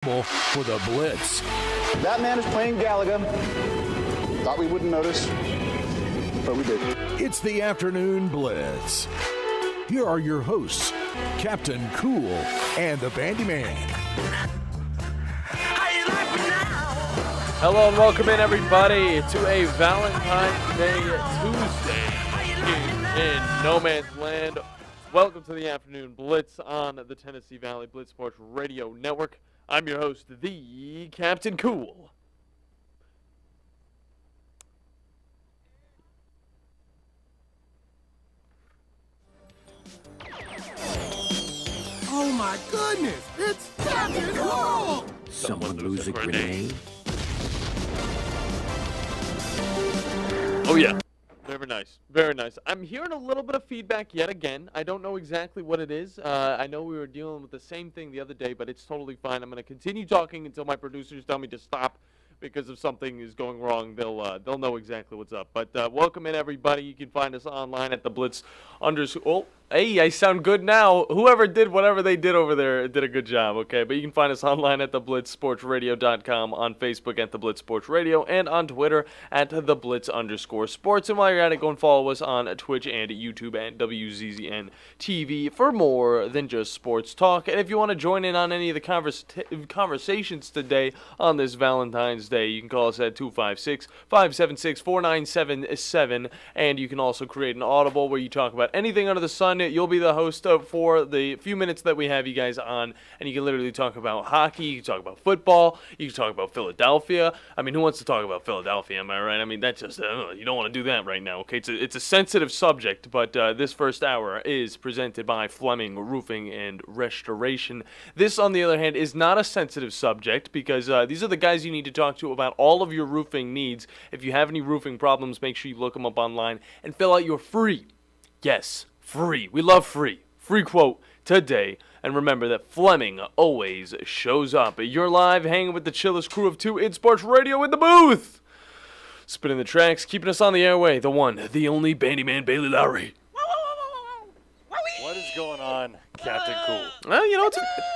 For the Blitz. That man is playing Galaga. Thought we wouldn't notice, but we did. It's the Afternoon Blitz. Here are your hosts, Captain Cool and the Bandi Man. Hello and welcome in, everybody, to a Valentine's Day Tuesday in No Man's Land. Welcome to the Afternoon Blitz on the Tennessee Valley Blitz Sports Radio Network. I'm your host, the Captain Cool. Oh my goodness, it's Captain Cool! Someone lose a grenade? Oh yeah, very nice, very nice. I'm hearing a little bit of feedback yet again. I don't know exactly what it is. I know we were dealing with the same thing the other day, but it's totally fine. I'm going to continue talking until my producers tell me to stop, because if something is going wrong, they'll know exactly what's up. But welcome in, everybody. You can find us online at the Blitz _ Oh, hey, I sound good now. Whoever did whatever they did over there did a good job, okay? But you can find us online at theblitzsportsradio.com, on Facebook at The Blitz Sports Radio, and on Twitter at @theblitz_sports. And while you're at it, go and follow us on Twitch and YouTube at WZZN TV for more than just sports talk. And if you want to join in on any of the conversations today on this Valentine's Day, you can call us at 256-576-4977, and you can also create an audible where you talk about anything under the sun. You'll be the host for the few minutes that we have you guys on, and you can literally talk about hockey, you can talk about football, you can talk about Philadelphia. I mean, who wants to talk about Philadelphia, am I right? I mean, that's just, you don't want to do that right now, okay? It's a sensitive subject, but this first hour is presented by Fleming Roofing and Restoration. This, on the other hand, is not a sensitive subject, because these are the guys you need to talk to about all of your roofing needs. If you have any roofing problems, make sure you look them up online and fill out your free, yes, free, we love free quote today. And remember that Fleming always shows up. You're live hanging with the chillest crew of two in sports radio in the booth. Spinning the tracks, keeping us on the airway, the one, the only Bandi Man, Bailey Lowry. What is going on, Captain Cool? Well, you know,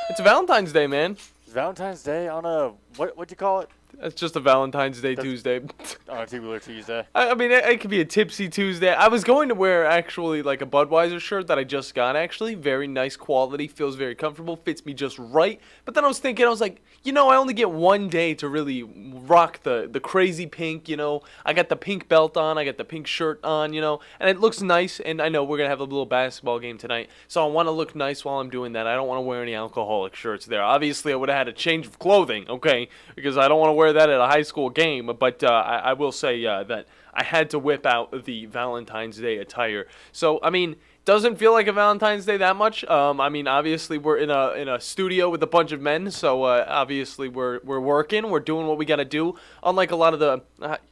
it's Valentine's Day, man. It's Valentine's Day on a, what'd you call it? It's just a Valentine's Day Tuesday. On a Tubular Tuesday. I mean, it could be a tipsy Tuesday. I was going to wear, actually, like a Budweiser shirt that I just got, actually. Very nice quality, feels very comfortable, fits me just right. But then I was thinking, I was like, you know, I only get one day to really rock the crazy pink, you know. I got the pink belt on, I got the pink shirt on, you know. And it looks nice, and I know we're going to have a little basketball game tonight. So I want to look nice while I'm doing that. I don't want to wear any alcoholic shirts there. Obviously, I would have had a change of clothing, okay, because I don't want to wear that at a high school game, but I will say that I had to whip out the Valentine's Day attire. So, I mean, doesn't feel like a Valentine's Day that much. I mean, obviously we're in a studio with a bunch of men, so obviously we're working, we're doing what we got to do. Unlike a lot of the,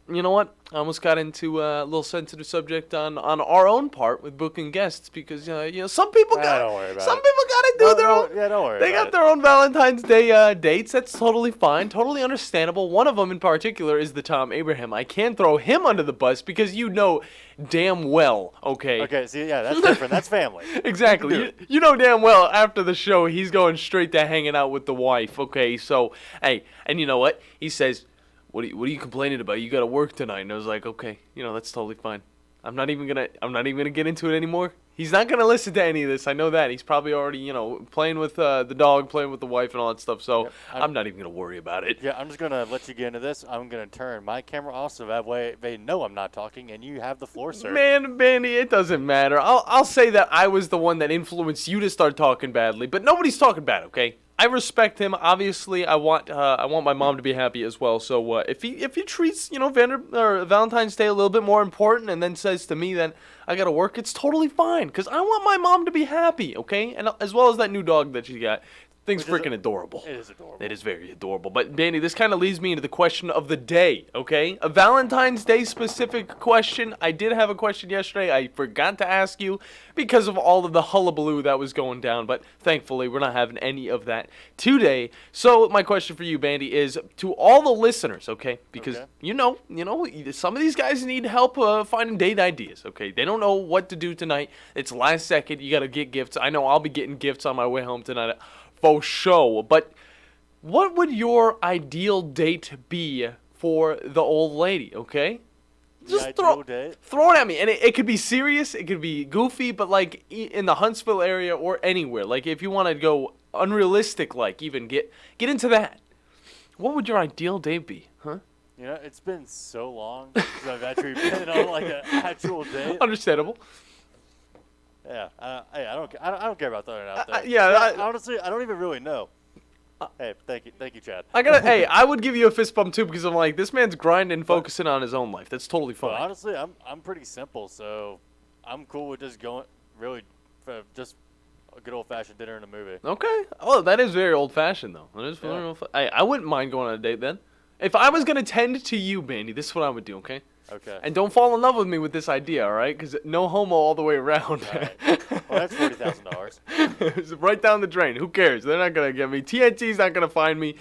you know what? I almost got into a little sensitive subject on our own part with booking guests, because you know, some people got don't worry about some it. people got to do their own. Yeah, don't worry. They got their own Valentine's Day dates. That's totally fine, totally understandable. One of them in particular is the Tom Abraham. I can't throw him under the bus because you know damn well, okay. Okay, see, yeah, that's different. That's family. Exactly. You know damn well after the show he's going straight to hanging out with the wife, okay? So, hey, and you know what? He says, what are you complaining about? You got to work tonight. And I was like, okay, you know, that's totally fine. I'm not even going to get into it anymore. He's not going to listen to any of this. I know that. He's probably already, you know, playing with the dog, playing with the wife and all that stuff. So yep, I'm not even going to worry about it. Yeah, I'm just going to let you get into this. I'm going to turn my camera off so that way they know I'm not talking and you have the floor, sir. Man, Bandi, it doesn't matter. I'll say that I was the one that influenced you to start talking badly, but nobody's talking bad, okay? I respect him. Obviously, I want my mom to be happy as well. So if he treats, you know, Valentine's Day a little bit more important, and then says to me that I gotta work, it's totally fine, because I want my mom to be happy, okay? And as well as that new dog that she got. Thing's freaking adorable. It is adorable. It is very adorable. But, Bandi, this kind of leads me into the question of the day, okay? A Valentine's Day specific question. I did have a question yesterday. I forgot to ask you because of all of the hullabaloo that was going down. But, thankfully, we're not having any of that today. So, my question for you, Bandi, is to all the listeners, okay? Because, you know, some of these guys need help finding date ideas, okay? They don't know what to do tonight. It's last second. You got to get gifts. I know I'll be getting gifts on my way home tonight. For sure. But what would your ideal date be for the old lady, okay? Just ideal date? throw it at me. And it could be serious, it could be goofy, but like in the Huntsville area or anywhere. Like if you want to go unrealistic, like even get into that. What would your ideal date be, huh? You know, it's been so long since I've actually been on like an actual date. Understandable. Yeah, hey, I don't care about throwing it out there. Honestly, I don't even really know. Hey, thank you, Chad. Hey, I would give you a fist bump too because I'm like, this man's grinding, focusing on his own life. That's totally fine. But honestly, I'm pretty simple, so I'm cool with just going really for just a good old fashioned dinner and a movie. Okay. Oh, that is very old fashioned though. That is very old. Hey, I wouldn't mind going on a date then. If I was gonna tend to you, Bandi, this is what I would do. Okay. Okay. And don't fall in love with me with this idea, all right? Because no homo all the way around. Right. Well, that's $40,000. It's right down the drain. Who cares? They're not gonna get me. TNT's not gonna find me.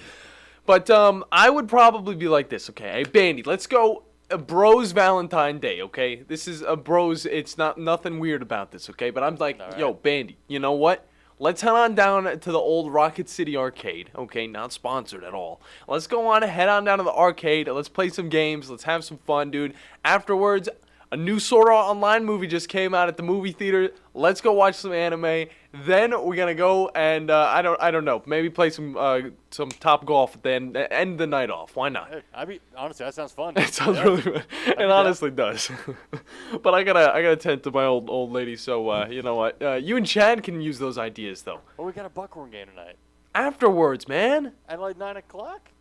But I would probably be like this, okay? Hey, Bandi, let's go a bros Valentine Day, okay? This is a bros. It's not nothing weird about this, okay? But I'm like, All right. yo, Bandi, you know what? Let's head on down to the old Rocket City Arcade, okay? Not sponsored at all. Let's go on, head on down to the arcade. Let's play some games. Let's have some fun, dude. Afterwards, a new Sword Art Online movie just came out at the movie theater. Let's go watch some anime. Then we're gonna go and I don't know, maybe play some Top Golf. Then end the night off. Why not? Hey, honestly, that sounds fun. It sounds really good. It honestly does. But I gotta tend to my old lady. So you know what? You and Chad can use those ideas though. Well, we got a Buckhorn game tonight. Afterwards, man. At like 9 o'clock.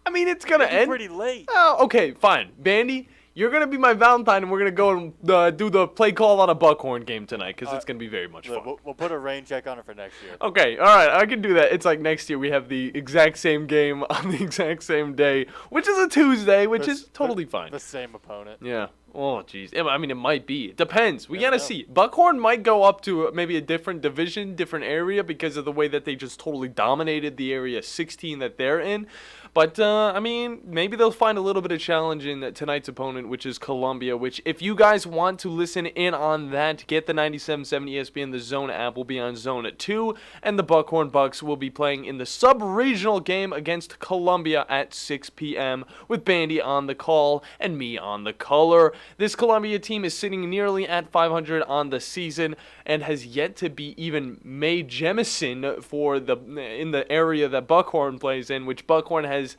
I mean, it's gonna end Pretty late. Oh, okay, fine. Bandi, you're going to be my Valentine, and we're going to go and do the play call on a Buckhorn game tonight, because it's going to be very much fun. We'll put a rain check on it for next year. Okay, all right, I can do that. It's like next year we have the exact same game on the exact same day, which is a Tuesday, which is totally fine. The same opponent. Yeah. Oh, jeez. I mean, it might be. It depends. We got to see. Buckhorn might go up to maybe a different division, different area, because of the way that they just totally dominated the area 16 that they're in. But, I mean, maybe they'll find a little bit of challenge in tonight's opponent, which is Columbia, which if you guys want to listen in on that, get the 97.7 ESPN. The Zone app will be on Zone 2, and the Buckhorn Bucks will be playing in the sub-regional game against Columbia at 6 p.m. with Bandi on the call and me on the color. This Columbia team is sitting nearly at 500 on the season and has yet to be even Mae Jemison for in the area that Buckhorn plays in, which Buckhorn has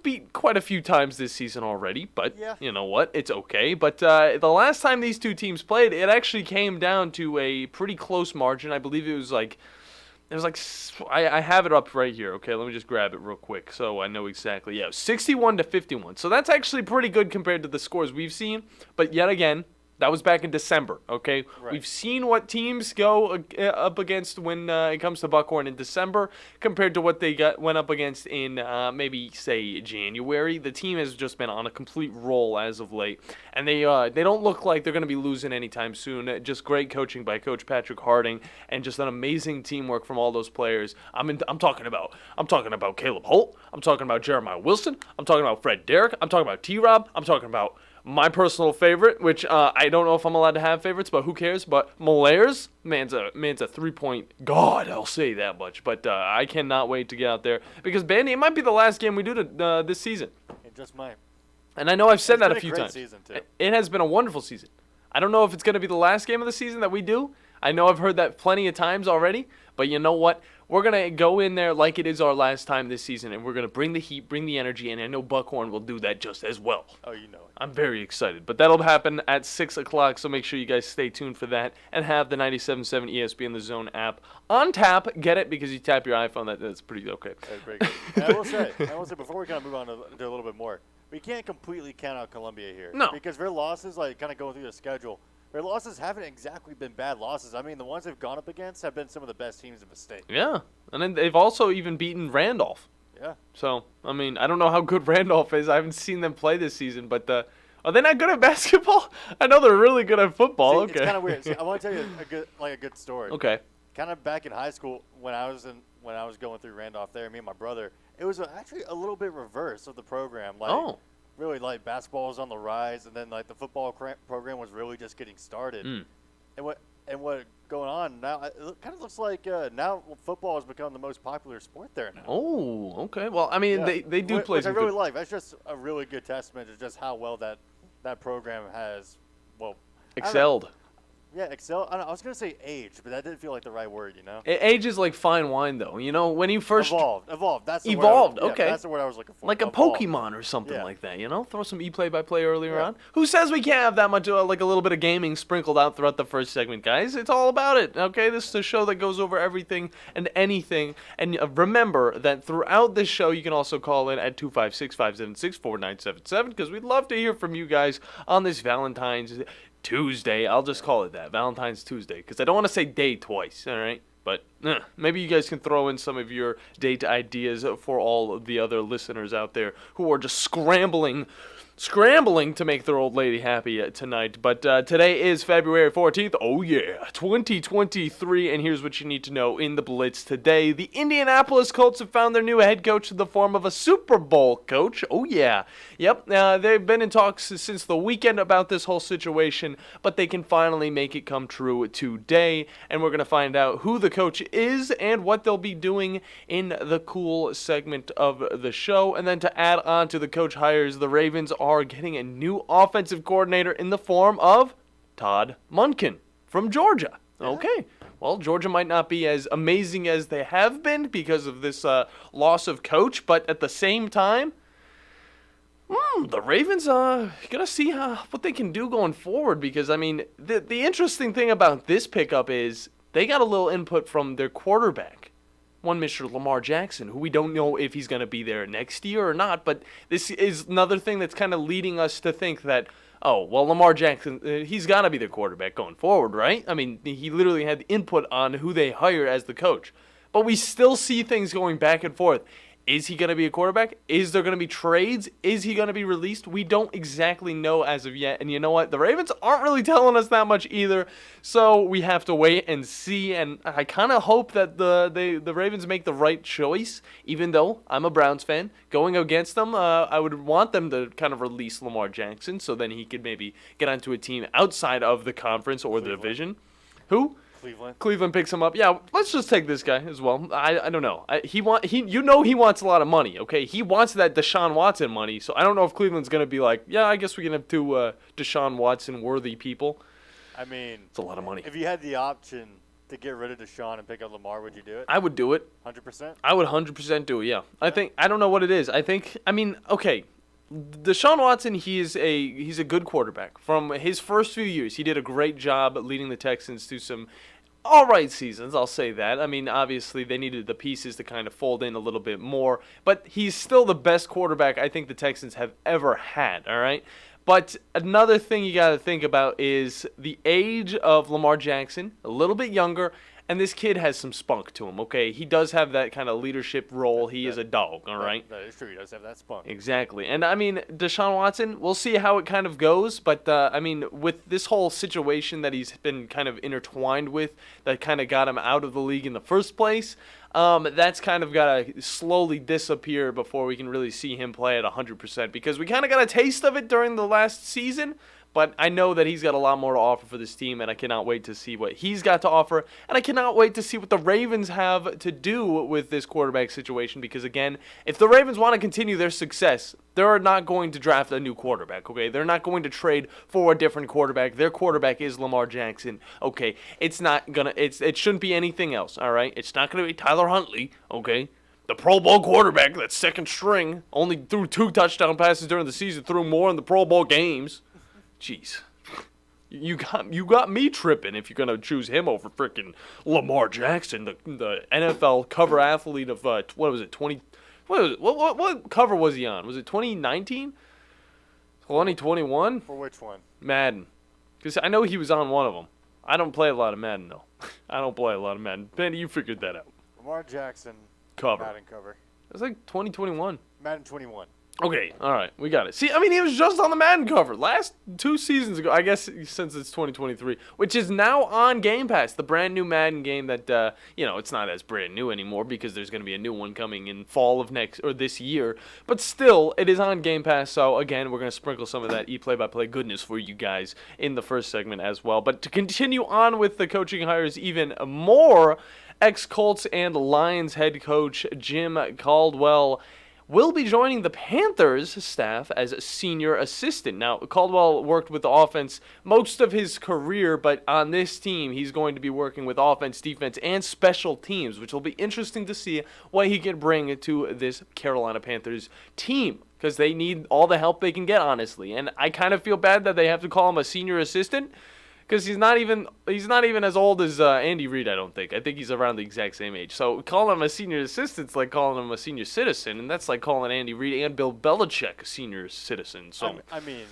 beat quite a few times this season already, but you know what? It's okay. But the last time these two teams played, it actually came down to a pretty close margin. I believe it was like I have it up right here. Okay, let me just grab it real quick so I know exactly. Yeah, 61-51. So that's actually pretty good compared to the scores we've seen. But yet again, that was back in December, okay? Right. We've seen what teams go up against when it comes to Buckhorn in December compared to what they went up against in maybe, say, January. The team has just been on a complete roll as of late, and they don't look like they're going to be losing anytime soon. Just great coaching by Coach Patrick Harding and just an amazing teamwork from all those players. I'm talking about Caleb Holt. I'm talking about Jeremiah Wilson. I'm talking about Fred Derrick. I'm talking about T-Rob. I'm talking about my personal favorite, which I don't know if I'm allowed to have favorites, but who cares? But Malaire's, man's a three-point god, I'll say that much. But I cannot wait to get out there because Bandi, it might be the last game we do this season. It just might. And I know I've said that a few times. Season too. It has been a wonderful season. I don't know if it's going to be the last game of the season that we do. I know I've heard that plenty of times already, but you know what? We're going to go in there like it is our last time this season, and we're going to bring the heat, bring the energy, and I know Buckhorn will do that just as well. Oh, you know it. I'm very excited. But that'll happen at 6 o'clock, so make sure you guys stay tuned for that and have the 97.7 ESPN The Zone app on tap. Get it because you tap your iPhone. That's pretty okay. That's pretty good. And I will say, before we kind of move on to a little bit more, we can't completely count out Columbia here. No. Because their losses, like kind of going through the schedule, their losses haven't exactly been bad losses. I mean, the ones they've gone up against have been some of the best teams in the state. Yeah, and then they've also even beaten Randolph. Yeah. So, I mean, I don't know how good Randolph is. I haven't seen them play this season, but are they not good at basketball? I know they're really good at football. See, okay. It's kind of weird. See, I want to tell you a good story. Okay. Kind of back in high school when I was going through Randolph there, me and my brother, it was actually a little bit reverse of the program. Like, really, like, basketball was on the rise, and then, like, the football program was really just getting started. And what going on. Now it kind of looks like now football has become the most popular sport there now. Oh, okay. Well, I mean, they do play which some I really good. like. That's just a really good testament to just how well that program has, Excelled. Yeah, excel. I was going to say age, but that didn't feel like the right word, you know? Age is like fine wine, though. You know, when you first... Evolved. That's the Evolved, word okay. That's the word I was looking for. Like a Evolved. Pokemon or something Yeah. like that, you know? Throw some e-play-by-play earlier on. Who says we can't have that much, like a little bit of gaming sprinkled out throughout the first segment, guys? It's all about it, okay? This is a show that goes over everything and anything. And remember that throughout this show, you can also call in at 256-576-4977 because we'd love to hear from you guys on this Valentine's Tuesday. I'll just call it that, Valentine's Tuesday, because I don't want to say day twice, all right? But maybe you guys can throw in some of your date ideas for all of the other listeners out there who are just scrambling to make their old lady happy tonight. But today is February 14th. Oh, yeah, 2023. And here's what you need to know in the Blitz today. The Indianapolis Colts have found their new head coach in the form of a Super Bowl coach. Oh, yeah. Yep. They've been in talks since the weekend about this whole situation, but they can finally make it come true today. And we're going to find out who the coach is and what they'll be doing in the cool segment of the show. And then to add on to the coach hires, the Ravens are getting a new offensive coordinator in the form of Todd Monken from Georgia. Okay. Well, Georgia might not be as amazing as they have been because of this loss of coach, but at the same time, the Ravens are going to see what they can do going forward because, I mean, the interesting thing about this pickup is they got a little input from their quarterback. One Mr. Lamar Jackson, who we don't know if he's going to be there next year or not, but this is another thing that's kind of leading us to think that, oh, well, Lamar Jackson, he's got to be the quarterback going forward, right? I mean, he literally had input on who they hire as the coach. But we still see things going back and forth. Is he going to be a quarterback? Is there going to be trades? Is he going to be released? We don't exactly know as of yet. And you know what? The Ravens aren't really telling us that much either. So we have to wait and see. And I kind of hope that the Ravens make the right choice, even though I'm a Browns fan. Going against them, I would want them to kind of release Lamar Jackson so then he could maybe get onto a team outside of the conference or the division. Who? Cleveland picks him up. Yeah, let's just take this guy as well. I don't know. He wants a lot of money, okay? He wants that Deshaun Watson money, so I don't know if Cleveland's going to be like, yeah, I guess we can have two Deshaun Watson-worthy people. I mean, it's a lot of money. If you had the option to get rid of Deshaun and pick up Lamar, would you do it? I would do it. 100%? I would 100% do it, yeah. I don't know what it is. Okay, Deshaun Watson, he's a good quarterback. From his first few years, he did a great job leading the Texans to some all right seasons, I'll say that. I mean, obviously, they needed the pieces to kind of fold in a little bit more, but he's still the best quarterback I think the Texans have ever had, all right? But another thing you got to think about is the age of Lamar Jackson, a little bit younger, and this kid has some spunk to him, okay? He does have that kind of leadership role. He is a dog, all right? That is true. He does have that spunk. Exactly. And, I mean, Deshaun Watson, we'll see how it kind of goes. But, I mean, with this whole situation that he's been kind of intertwined with that kind of got him out of the league in the first place, that's kind of got to slowly disappear before we can really see him play at 100%. Because we kind of got a taste of it during the last season. But I know that he's got a lot more to offer for this team, and I cannot wait to see what he's got to offer. And I cannot wait to see what the Ravens have to do with this quarterback situation. Because, again, if the Ravens want to continue their success, they're not going to draft a new quarterback, okay? They're not going to trade for a different quarterback. Their quarterback is Lamar Jackson, okay? It shouldn't be anything else, all right? It's not going to be Tyler Huntley, okay? The Pro Bowl quarterback, that second string, only threw 2 touchdown passes during the season, threw more in the Pro Bowl games. Jeez. You got me tripping if you're going to choose him over freaking Lamar Jackson, the NFL cover athlete of, what cover was he on? Was it 2019? 2021? For which one? Madden. Because I know he was on one of them. I don't play a lot of Madden, though. I don't play a lot of Madden. Benny, you figured that out. Lamar Jackson. Cover. Madden cover. It was like 2021. Madden 21. Okay, all right, we got it. See, I mean, he was just on the Madden cover last 2 seasons ago, I guess, since it's 2023, which is now on Game Pass, the brand new Madden game that, it's not as brand new anymore because there's going to be a new one coming in fall of this year, but still, it is on Game Pass, so again, we're going to sprinkle some of that play-by-play goodness for you guys in the first segment as well. But to continue on with the coaching hires even more, ex-Colts and Lions head coach Jim Caldwell will be joining the Panthers staff as a senior assistant. Now, Caldwell worked with the offense most of his career, but on this team, he's going to be working with offense, defense, and special teams, which will be interesting to see what he can bring to this Carolina Panthers team, because they need all the help they can get, honestly. And I kind of feel bad that they have to call him a senior assistant, because he's not even as old as Andy Reid, I don't think. I think he's around the exact same age. So calling him a senior assistant's like calling him a senior citizen, and that's like calling Andy Reid and Bill Belichick a senior citizen. So I mean,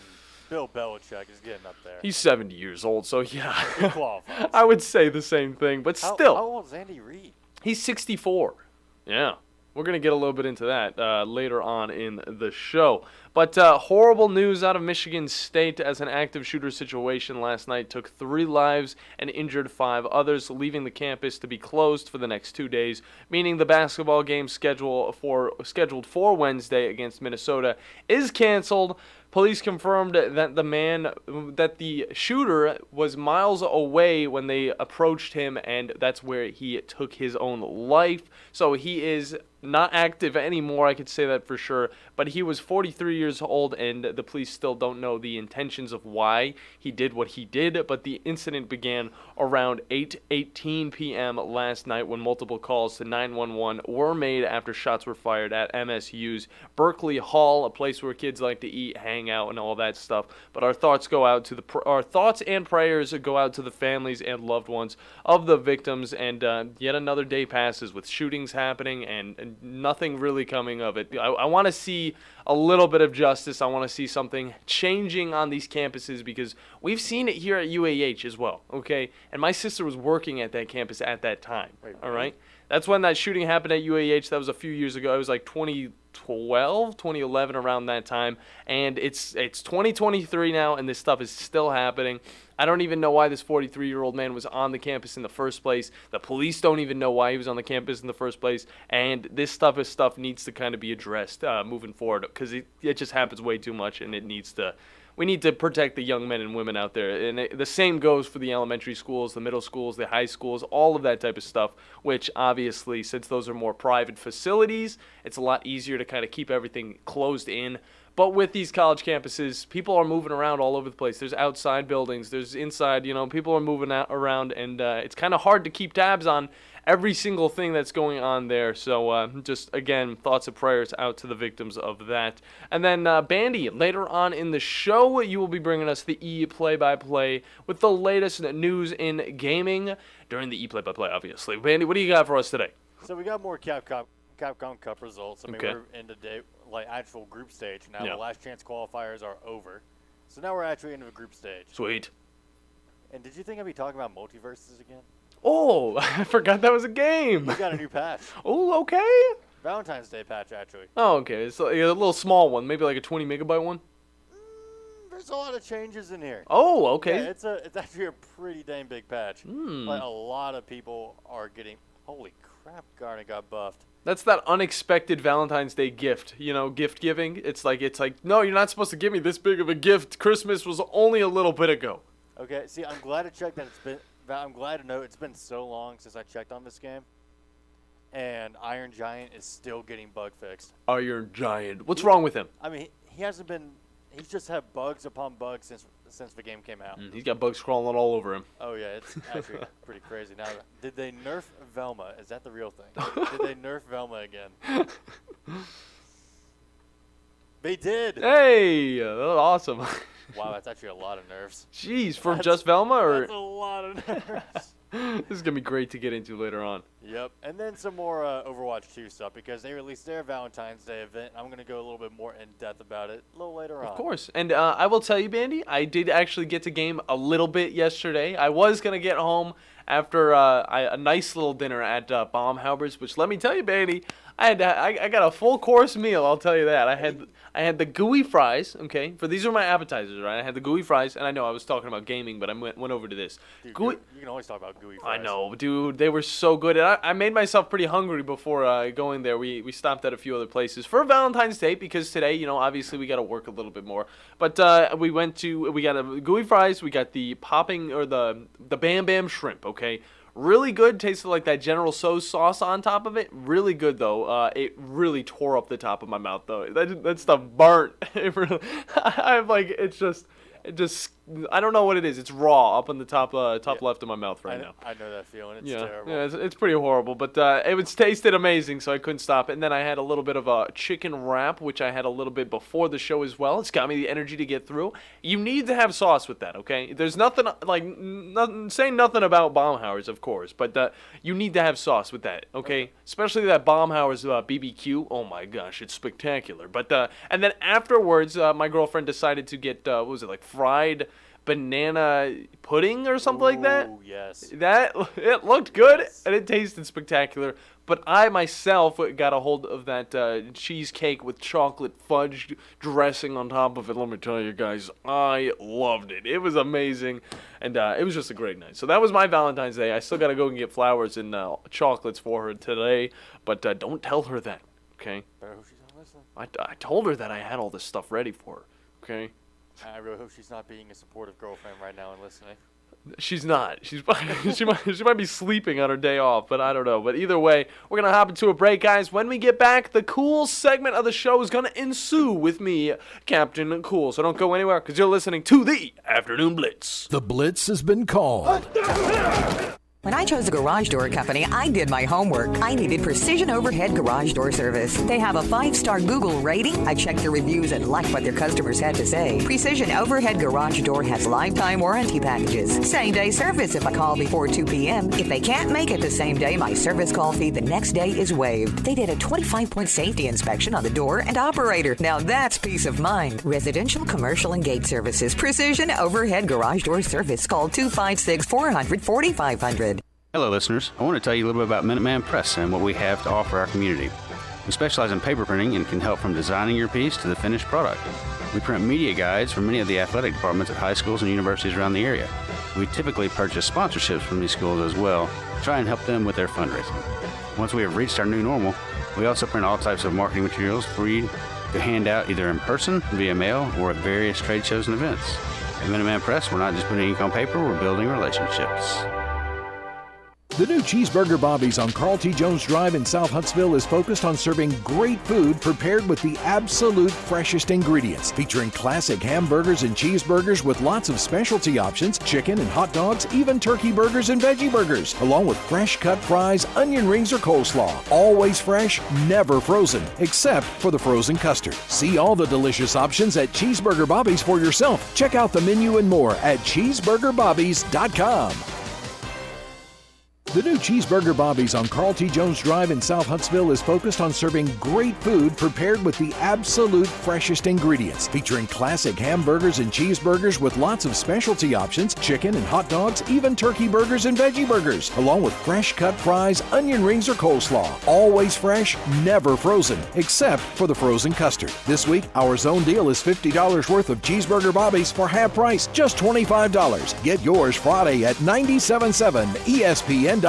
Bill Belichick is getting up there. He's 70 years old, so yeah. He qualifies. I would say the same thing, but still. How old is Andy Reid? He's 64. Yeah. We're going to get a little bit into that later on in the show. But horrible news out of Michigan State as an active shooter situation last night took 3 lives and injured 5 others, leaving the campus to be closed for the next 2 days, meaning the basketball game scheduled for Wednesday against Minnesota is canceled. Police confirmed that the shooter was miles away when they approached him, and that's where he took his own life. So he is not active anymore, I could say that for sure. But he was 43 years old, and the police still don't know the intentions of why he did what he did. But the incident began around 8:18 p.m. last night when multiple calls to 911 were made after shots were fired at MSU's Berkeley Hall, a place where kids like to eat, hang out, and all that stuff. But our thoughts and prayers go out to the families and loved ones of the victims. And yet another day passes with shootings happening and nothing really coming of it. I want to see a little bit of justice. I want to see something changing on these campuses because we've seen it here at UAH as well, okay? And my sister was working at that campus at that time, all right? That's when that shooting happened at UAH. That was a few years ago. It was like 2012, 2011, around that time. And it's 2023 now, and this stuff is still happening. I don't even know why this 43-year-old man was on the campus in the first place. The police don't even know why he was on the campus in the first place. And this stuff needs to kind of be addressed moving forward because it just happens way too much, and we need to protect the young men and women out there. And the same goes for the elementary schools, the middle schools, the high schools, all of that type of stuff, which obviously, since those are more private facilities, it's a lot easier to kind of keep everything closed in. But with these college campuses, people are moving around all over the place. There's outside buildings, there's inside, people are moving around, and it's kind of hard to keep tabs on every single thing that's going on there. So just, again, thoughts and prayers out to the victims of that. And then Bandi, later on in the show, you will be bringing us the E-play-by-play with the latest news in gaming during the E-play-by-play, obviously. Bandi, what do you got for us today? So we got more Capcom Cup results. I mean, we're in the day, actual group stage. Now the last chance qualifiers are over. So now we're actually into the group stage. Sweet. And did you think I'd be talking about multiverses again? Oh, I forgot that was a game. We got a new patch. Oh, okay. Valentine's Day patch, actually. Oh, okay. It's like a little small one, maybe like a 20 megabyte one. There's a lot of changes in here. Oh, okay. Yeah, it's actually a pretty dang big patch. Like a lot of people are getting. Holy crap! Garnet got buffed. That's that unexpected Valentine's Day gift, gift giving. It's like, no, you're not supposed to give me this big of a gift. Christmas was only a little bit ago. Okay, see, I'm glad to check that I'm glad to know it's been so long since I checked on this game, and Iron Giant is still getting bug fixed. Iron Giant, what's wrong with him? I mean, he hasn't been. He's just had bugs upon bugs since the game came out. He's got bugs crawling all over him. Oh yeah, it's actually pretty crazy. Now, did they nerf Velma? Is that the real thing? Did they nerf Velma again? They did. Hey, that was awesome. Wow, that's actually a lot of nerfs. Jeez, for just Velma, or that's a lot of nerfs. This is gonna be great to get into later on. Yep, and then some more Overwatch 2 stuff because they released their Valentine's Day event. I'm going to go a little bit more in depth about it a little later on. Of course, and I will tell you, Bandy, I did actually get to game a little bit yesterday. I was going to get home after a nice little dinner at Baumhauer's, which let me tell you, Bandy, I got a full course meal. I'll tell you that. I had the gooey fries. Okay, for these are my appetizers, right? I had the gooey fries, and I know I was talking about gaming, but I went over to this. Dude, gooey. you can always talk about gooey fries. I know, dude. They were so good, and I made myself pretty hungry before going there. We stopped at a few other places for Valentine's Day because today, you know, obviously we got to work a little bit more. But we got a gooey fries. We got the popping or the Bam Bam shrimp. Okay. Really good, tasted like that General Tso's sauce on top of it. Really good though. It really tore up the top of my mouth though. That stuff burnt. I'm like, it just, I don't know what it is. It's raw up on the top left of my mouth right now. I know that feeling. It's terrible. Yeah, it's pretty horrible. But it tasted amazing, so I couldn't stop it. And then I had a little bit of a chicken wrap, which I had a little bit before the show as well. It's got me the energy to get through. You need to have sauce with that, okay? There's nothing saying nothing about Baumhauer's, of course, but you need to have sauce with that, okay? Especially that Baumhauer's BBQ. Oh my gosh, it's spectacular. But and then afterwards, my girlfriend decided to get what was it, like fried banana pudding or something like that. Oh, yes. It looked good and it tasted spectacular. But I myself got a hold of that cheesecake with chocolate fudge dressing on top of it. Let me tell you guys, I loved it. It was amazing, and it was just a great night. So that was my Valentine's Day. I still got to go and get flowers and chocolates for her today, but don't tell her that, okay? Better hope she's not listening. I told her that I had all this stuff ready for her, okay? I really hope she's not being a supportive girlfriend right now and listening. She's not. She might be sleeping on her day off, but I don't know. But either way, we're going to hop into a break, guys. When we get back, the cool segment of the show is going to ensue with me, Captain Cool. So don't go anywhere because you're listening to the Afternoon Blitz. The Blitz has been called. When I chose a garage door company, I did my homework. I needed Precision Overhead Garage Door Service. They have a 5-star Google rating. I checked their reviews and liked what their customers had to say. Precision Overhead Garage Door has lifetime warranty packages. Same-day service if I call before 2 p.m. If they can't make it the same day, my service call fee the next day is waived. They did a 25-point safety inspection on the door and operator. Now that's peace of mind. Residential, commercial, and gate services. Precision Overhead Garage Door Service. Call 256-400-4500. Hello, listeners. I want to tell you a little bit about Minuteman Press and what we have to offer our community. We specialize in paper printing and can help from designing your piece to the finished product. We print media guides for many of the athletic departments at high schools and universities around the area. We typically purchase sponsorships from these schools as well to try and help them with their fundraising. Once we have reached our new normal, we also print all types of marketing materials for you to hand out either in person, via mail, or at various trade shows and events. At Minuteman Press, we're not just putting ink on paper, we're building relationships. The new Cheeseburger Bobby's on Carl T. Jones Drive in South Huntsville is focused on serving great food prepared with the absolute freshest ingredients, featuring classic hamburgers and cheeseburgers with lots of specialty options, chicken and hot dogs, even turkey burgers and veggie burgers, along with fresh cut fries, onion rings, or coleslaw. Always fresh, never frozen, except for the frozen custard. See all the delicious options at Cheeseburger Bobby's for yourself. Check out the menu and more at cheeseburgerbobbies.com. The new Cheeseburger Bobby's on Carl T. Jones Drive in South Huntsville is focused on serving great food prepared with the absolute freshest ingredients, featuring classic hamburgers and cheeseburgers with lots of specialty options, chicken and hot dogs, even turkey burgers and veggie burgers, along with fresh cut fries, onion rings, or coleslaw. Always fresh, never frozen, except for the frozen custard. This week, our zone deal is $50 worth of Cheeseburger Bobby's for half price, just $25. Get yours Friday at 97.7 ESPN.com.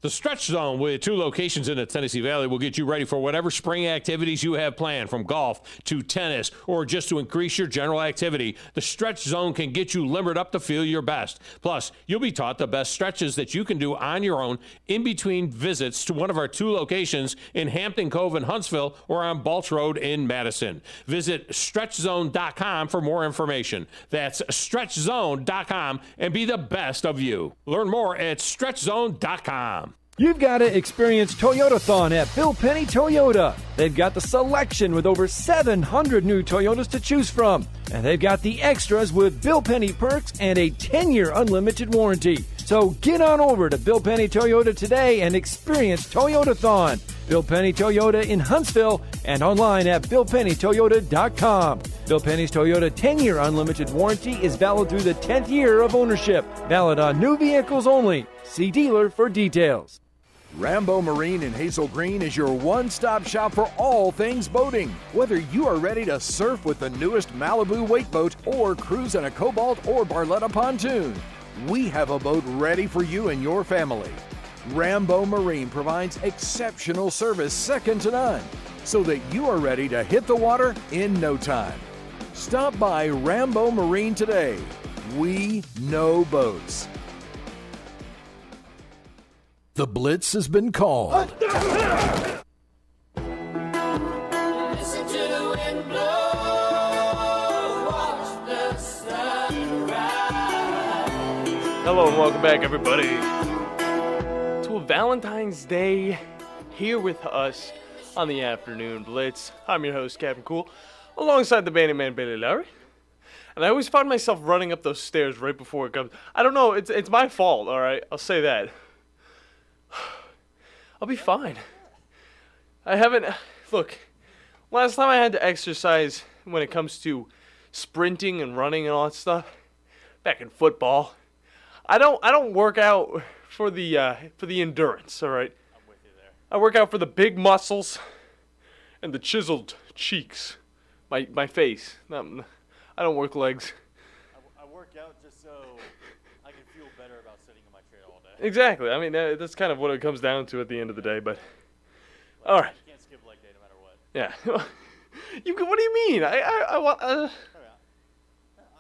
The Stretch Zone, with 2 locations in the Tennessee Valley, will get you ready for whatever spring activities you have planned, from golf to tennis or just to increase your general activity. The Stretch Zone can get you limbered up to feel your best. Plus, you'll be taught the best stretches that you can do on your own in between visits to one of our 2 locations in Hampton Cove and Huntsville or on Balch Road in Madison. Visit StretchZone.com for more information. That's StretchZone.com and be the best of you. Learn more at StretchZone.com. You've got to experience Toyotathon at Bill Penny Toyota. They've got the selection with over 700 new Toyotas to choose from. And they've got the extras with Bill Penny perks and a 10-year unlimited warranty. So get on over to Bill Penny Toyota today and experience Toyotathon. Bill Penny Toyota in Huntsville and online at BillPennyToyota.com. Bill Penny's Toyota 10-year unlimited warranty is valid through the 10th year of ownership. Valid on new vehicles only. See dealer for details. Rambo Marine in Hazel Green is your one-stop shop for all things boating. Whether you are ready to surf with the newest Malibu weight boat or cruise in a Cobalt or Barletta pontoon, we have a boat ready for you and your family. Rambo Marine provides exceptional service second to none, so that you are ready to hit the water in no time. Stop by Rambo Marine today. We know boats. The Blitz has been called. Listen to the wind blow, watch the sun rise. Hello and welcome back, everybody, to a Valentine's Day here with us on the Afternoon Blitz. I'm your host, Captain Cool, alongside the Bandi man, Billy Larry. And I always find myself running up those stairs right before it comes. I don't know, it's my fault, all right? I'll say that. I'll be fine. I haven't... Look, last time I had to exercise when it comes to sprinting and running and all that stuff, back in football, I don't work out for the endurance, all right? I'm with you there. I work out for the big muscles and the chiseled cheeks. My face. I don't work legs. I work out just so I can feel better about sitting in my chair all day. Exactly. I mean, that's kind of what it comes down to at the end of the day, but... All right. You can't skip leg day no matter what. Yeah. What do you mean? I want... I'm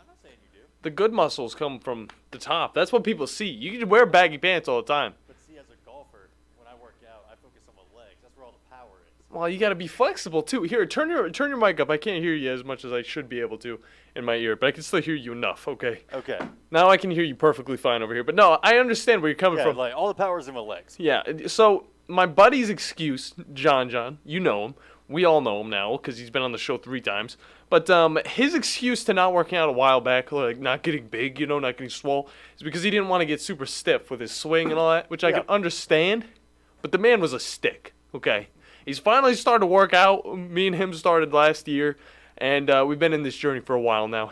not saying you do. The good muscles come from the top. That's what people see. You can wear baggy pants all the time. But see, as a golfer, when I work out, I focus on my legs. That's where all the power is. Well, you got to be flexible too. Here, turn your mic up. I can't hear you as much as I should be able to in my ear, but I can still hear you enough. Okay. Okay. Now I can hear you perfectly fine over here. But no, I understand where you're coming from. Like all the power is in my legs. Yeah. So my buddy's excuse, John, you know him. We all know him now because he's been on the show 3 times. But his excuse to not working out a while back, like not getting big, not getting swole, is because he didn't want to get super stiff with his swing and all that, which I can understand. But the man was a stick, okay? He's finally started to work out. Me and him started last year, and we've been in this journey for a while now.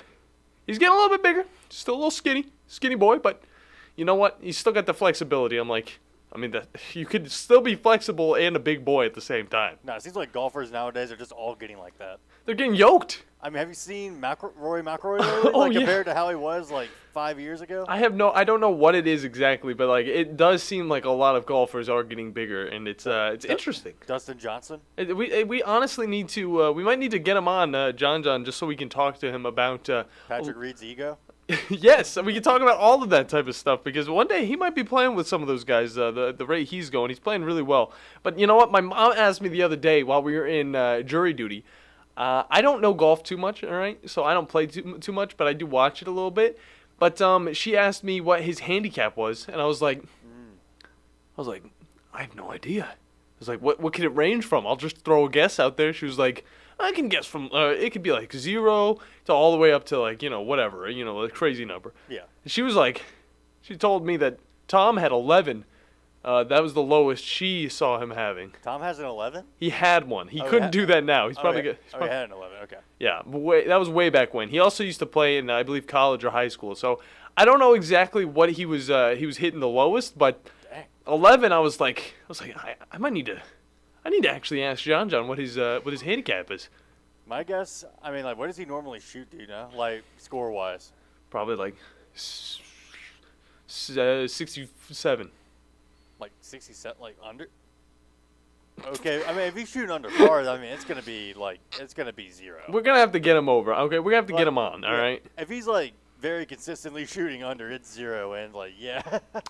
He's getting a little bit bigger, still a little skinny boy, but you know what? He's still got the flexibility. You could still be flexible and a big boy at the same time. No, it seems like golfers nowadays are just all getting like that. They're getting yoked. I mean, have you seen Rory McIlroy lately? Compared to how he was like 5 years ago? I don't know what it is exactly, but like it does seem like a lot of golfers are getting bigger, and it's interesting. Dustin Johnson? We honestly need to we might need to get him on John just so we can talk to him about Patrick Reed's ego. Yes, we can talk about all of that type of stuff because one day he might be playing with some of those guys. The rate he's going, he's playing really well. But you know what? My mom asked me the other day while we were in jury duty. I don't know golf too much, all right? So I don't play too much, but I do watch it a little bit. But she asked me what his handicap was, and I was like, I have no idea. I was like, what could it range from? I'll just throw a guess out there. She was like, I can guess from it could be like 0 to all the way up to like whatever, a crazy number. Yeah. And she was like, she told me that Tom had 11. That was the lowest she saw him having. Tom has an 11? He had one. He couldn't do that now. He's probably good. He had an 11. Okay. Yeah, but that was way back when. He also used to play in, I believe, college or high school. So I don't know exactly what he was hitting the lowest, but 11. I was like, I might need to. I need to actually ask John what his handicap is. My guess, I mean, like, what does he normally shoot? Do you know, like score wise? Probably like 67. Like 67, like under. Okay, I mean, if he's shooting under par, I mean, it's gonna be 0. We're gonna have to get him over. Okay, we're gonna have to get him on. All right. If he's like very consistently shooting under, it's 0, and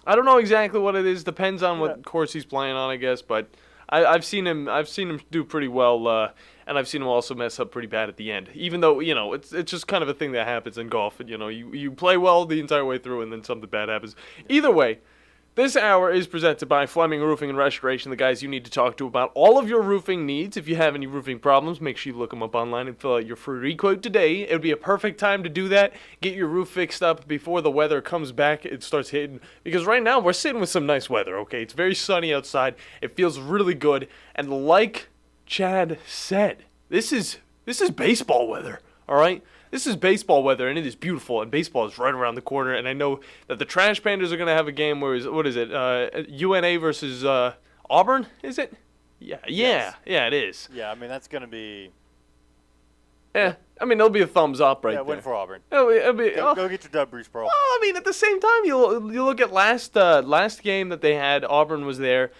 I don't know exactly what it is. Depends on what course he's playing on, I guess. But I've seen him do pretty well, and I've seen him also mess up pretty bad at the end. Even though it's just kind of a thing that happens in golf. You play well the entire way through, and then something bad happens. Either way, This hour is presented by Fleming Roofing and Restoration, the guys you need to talk to about all of your roofing needs. If you have any roofing problems, make sure you look them up online and fill out your free requote today. It would be a perfect time to do that. Get your roof fixed up before the weather comes back. It starts hitting. Because right now, we're sitting with some nice weather, okay? It's very sunny outside. It feels really good. And like Chad said, this is baseball weather, all right? This is baseball weather, and it is beautiful, and baseball is right around the corner, and I know that the Trash Pandas are going to have a game where, what is it, UNA versus Auburn, is it? Yeah, it is. Yeah, I mean, that's going to be... I mean, it'll be a thumbs up right there. Yeah, win for Auburn. It'll be, go get your dub, Bruce Pearl. Well, I mean, at the same time, you look at last game that they had, Auburn was there.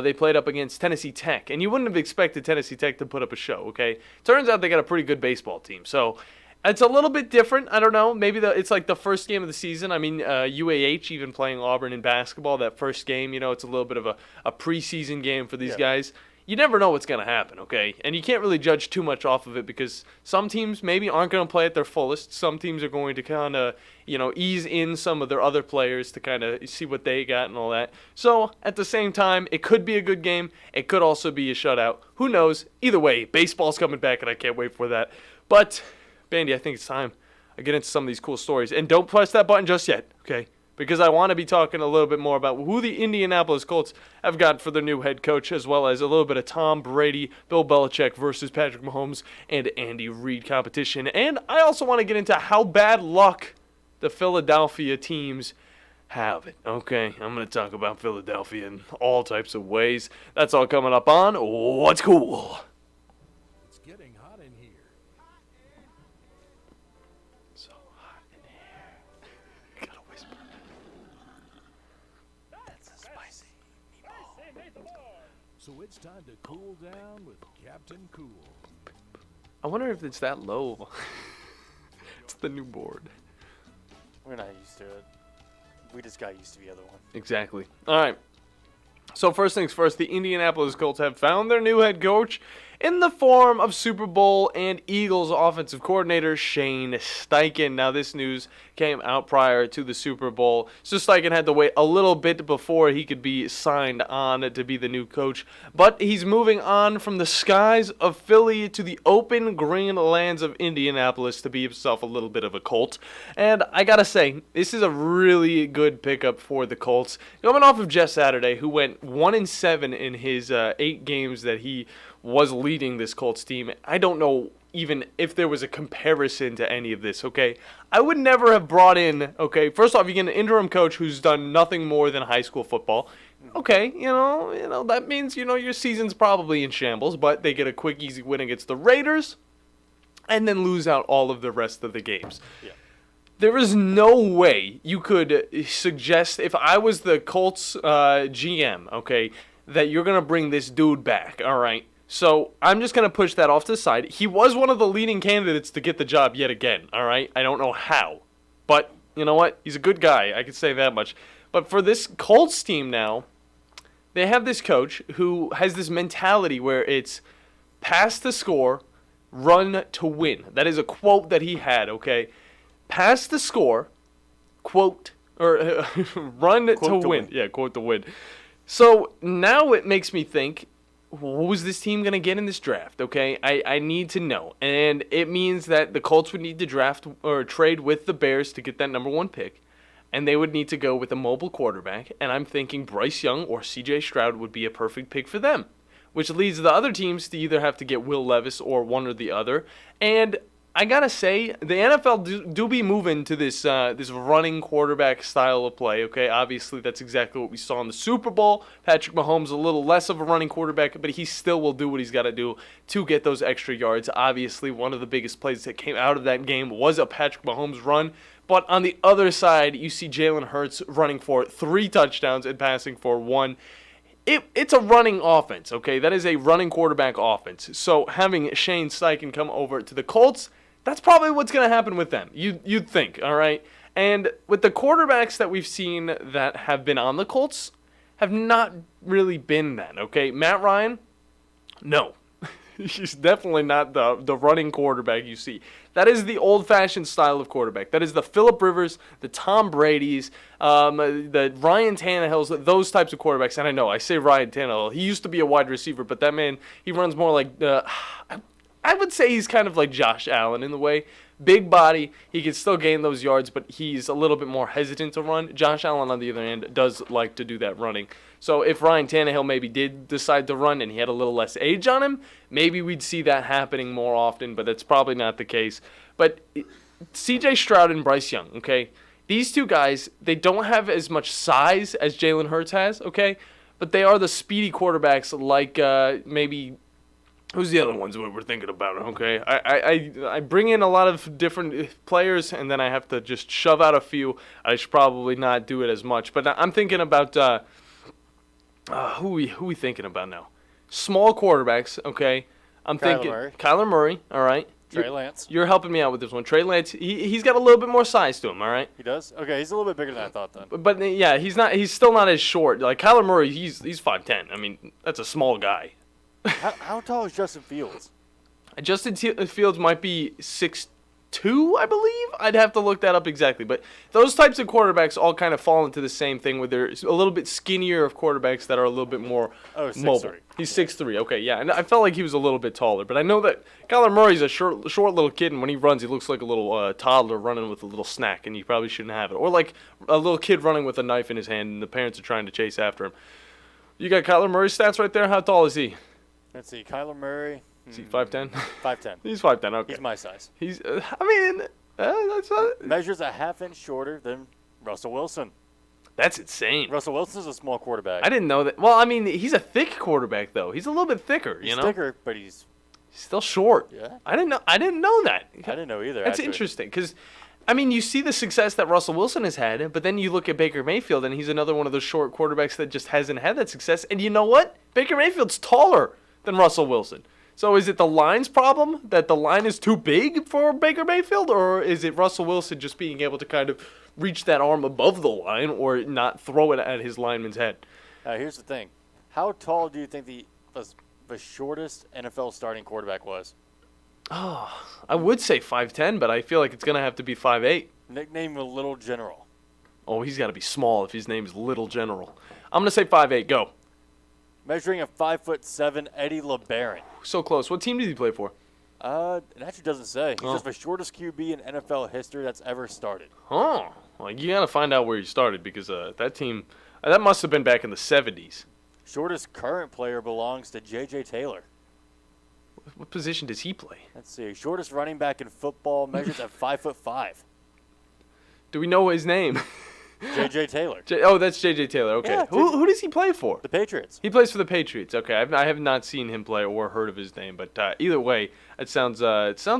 They played up against Tennessee Tech, and you wouldn't have expected Tennessee Tech to put up a show, okay? Turns out they got a pretty good baseball team, so... It's a little bit different. I don't know. Maybe it's like the first game of the season. I mean, UAH even playing Auburn in basketball, that first game, it's a little bit of a preseason game for these guys. You never know what's going to happen, okay? And you can't really judge too much off of it because some teams maybe aren't going to play at their fullest. Some teams are going to kind of, ease in some of their other players to kind of see what they got and all that. So, at the same time, it could be a good game. It could also be a shutout. Who knows? Either way, baseball's coming back, and I can't wait for that. But... Bandi, I think it's time I get into some of these cool stories. And don't press that button just yet, okay? Because I want to be talking a little bit more about who the Indianapolis Colts have got for their new head coach, as well as a little bit of Tom Brady, Bill Belichick versus Patrick Mahomes, and Andy Reid competition. And I also want to get into how bad luck the Philadelphia teams have it. Okay, I'm going to talk about Philadelphia in all types of ways. That's all coming up on What's Cool. Getting hot in here. So hot in here. Gotta whisper. That's a spicy meatball. So it's time to cool down with Captain Cool. I wonder if it's that low. It's the new board. We're not used to it. We just got used to the other one. Exactly. All right. So first things first, the Indianapolis Colts have found their new head coach in the form of Super Bowl and Eagles offensive coordinator Shane Steichen. Now, this news came out prior to the Super Bowl, so Steichen had to wait a little bit before he could be signed on to be the new coach. But he's moving on from the skies of Philly to the open green lands of Indianapolis to be himself a little bit of a Colt. And I gotta say, this is a really good pickup for the Colts. Coming off of Jeff Saturday, who went 1-7 in his 8 games that he was leading this Colts team. I don't know even if there was a comparison to any of this, okay? I would never have brought in, okay, first off, you get an interim coach who's done nothing more than high school football. Okay, that means, your season's probably in shambles, but they get a quick, easy win against the Raiders and then lose out all of the rest of the games. Yeah. There is no way you could suggest, if I was the Colts GM, okay, that you're going to bring this dude back, all right? So I'm just going to push that off to the side. He was one of the leading candidates to get the job yet again, all right? I don't know how. But you know what? He's a good guy. I can say that much. But for this Colts team now, they have this coach who has this mentality where it's pass to score, run to win. That is a quote that he had, okay? Pass the score, quote, or run quote to win. Yeah, quote to win. So now it makes me think, who's this team going to get in this draft, okay? I need to know. And it means that the Colts would need to draft or trade with the Bears to get that number 1 pick. And they would need to go with a mobile quarterback. And I'm thinking Bryce Young or C.J. Stroud would be a perfect pick for them. Which leads the other teams to either have to get Will Levis or one or the other. And I gotta say, the NFL do be moving to this running quarterback style of play, okay? Obviously, that's exactly what we saw in the Super Bowl. Patrick Mahomes a little less of a running quarterback, but he still will do what he's got to do to get those extra yards. Obviously, one of the biggest plays that came out of that game was a Patrick Mahomes run. But on the other side, you see Jalen Hurts running for 3 touchdowns and passing for 1. It's a running offense, okay? That is a running quarterback offense. So having Shane Steichen come over to the Colts, that's probably what's going to happen with them. You'd think, all right? And with the quarterbacks that we've seen that have been on the Colts, have not really been that, okay? Matt Ryan, no. He's definitely not the running quarterback you see. That is the old-fashioned style of quarterback. That is the Phillip Rivers, the Tom Brady's, the Ryan Tannehills, those types of quarterbacks. And I know, I say Ryan Tannehill. He used to be a wide receiver, but that man, he runs more like, I would say he's kind of like Josh Allen in the way. Big body, he can still gain those yards, but he's a little bit more hesitant to run. Josh Allen, on the other hand, does like to do that running. So if Ryan Tannehill maybe did decide to run and he had a little less age on him, maybe we'd see that happening more often, but that's probably not the case. But C.J. Stroud and Bryce Young, okay? These two guys, they don't have as much size as Jalen Hurts has, okay? But they are the speedy quarterbacks like maybe... Who's the other ones we're thinking about, okay? I bring in a lot of different players, and then I have to just shove out a few. I should probably not do it as much. But I'm thinking about, who we thinking about now? Small quarterbacks, okay? I'm thinking Kyler Murray, all right? Trey Lance. You're helping me out with this one. Trey Lance, he's got a little bit more size to him, all right? He does? Okay, he's a little bit bigger than I thought then. But yeah, he's still not as short. Like Kyler Murray, he's 5'10". I mean, that's a small guy. How tall is Justin Fields? Justin Fields might be 6'2", I believe. I'd have to look that up exactly. But those types of quarterbacks all kind of fall into the same thing where they're a little bit skinnier of quarterbacks that are a little bit more mobile. He's 6'3". Okay, yeah. And I felt like he was a little bit taller. But I know that Kyler Murray's a short little kid, and when he runs, he looks like a little toddler running with a little snack, and you probably shouldn't have it. Or like a little kid running with a knife in his hand, and the parents are trying to chase after him. You got Kyler Murray's stats right there? How tall is he? Let's see, Kyler Murray. Is he 5'10"? 5'10". He's 5'10", okay. He's my size. He's, that's not... Measures a half-inch shorter than Russell Wilson. That's insane. Russell Wilson's a small quarterback. I didn't know that. Well, I mean, he's a thick quarterback, though. He's a little bit thicker, He's thicker, but he's still short. Yeah. I didn't know that. I didn't know either, That's interesting, because... I mean, you see the success that Russell Wilson has had, but then you look at Baker Mayfield, and he's another one of those short quarterbacks that just hasn't had that success. And you know what? Baker Mayfield's taller than Russell Wilson. So is it the line's problem, that the line is too big for Baker Mayfield, or is it Russell Wilson just being able to kind of reach that arm above the line or not throw it at his lineman's head? Here's the thing. How tall do you think the shortest NFL starting quarterback was? Oh, I would say 5'10", but I feel like it's going to have to be 5'8". Nickname a Little General. Oh, he's got to be small if his name is Little General. I'm going to say 5'8". Go. Measuring a 5'7", Eddie LeBaron. So close. What team did he play for? It actually doesn't say. He's just the shortest QB in NFL history that's ever started. Oh, well, you got to find out where he started because that team, that must have been back in the 70s. Shortest current player belongs to J.J. Taylor. What position does he play? Let's see. Shortest running back in football measures at 5'5". Do we know his name? J.J. Taylor. That's J.J. Taylor. Okay. Yeah, who does he play for? The Patriots. He plays for the Patriots. Okay. I have not seen him play or heard of his name, but either way, it sounds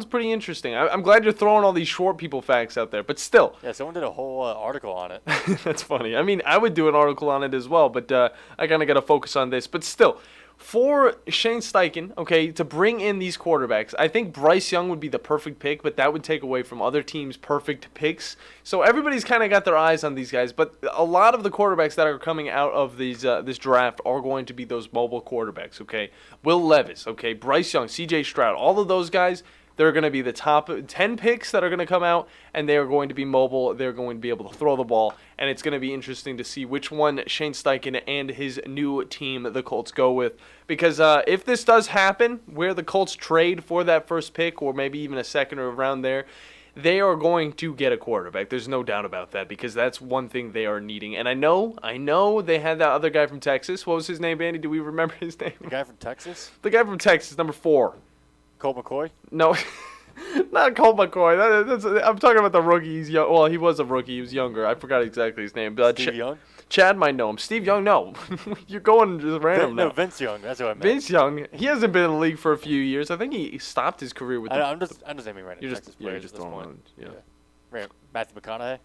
pretty interesting. I'm glad you're throwing all these short people facts out there, but still. Yeah, someone did a whole article on it. That's funny. I mean, I would do an article on it as well, but I kind of got to focus on this. But still, for Shane Steichen, okay, to bring in these quarterbacks, I think Bryce Young would be the perfect pick, but that would take away from other teams' perfect picks. So everybody's kind of got their eyes on these guys, but a lot of the quarterbacks that are coming out of these this draft are going to be those mobile quarterbacks, okay? Will Levis, okay, Bryce Young, C.J. Stroud, all of those guys, they're going to be the top 10 picks that are going to come out, and they are going to be mobile. They're going to be able to throw the ball, and it's going to be interesting to see which one Shane Steichen and his new team, the Colts, go with. Because if this does happen, where the Colts trade for that first pick, or maybe even a second or around there, they are going to get a quarterback. There's no doubt about that, because that's one thing they are needing. And I know they had that other guy from Texas. What was his name, Andy? Do we remember his name? The guy from Texas? The guy from Texas, number 4. Colt McCoy? No, not Colt McCoy. I'm talking about the rookie. He's young. Well, he was a rookie. He was younger. I forgot exactly his name. Steve Young? Chad might know him. Steve Young, no. You're going just random now. No, Vince Young. That's what I meant. Vince Young. He hasn't been in the league for a few years. I think he stopped his career with I'm just naming random Texas players just at this throwing point. Yeah. Matthew McConaughey?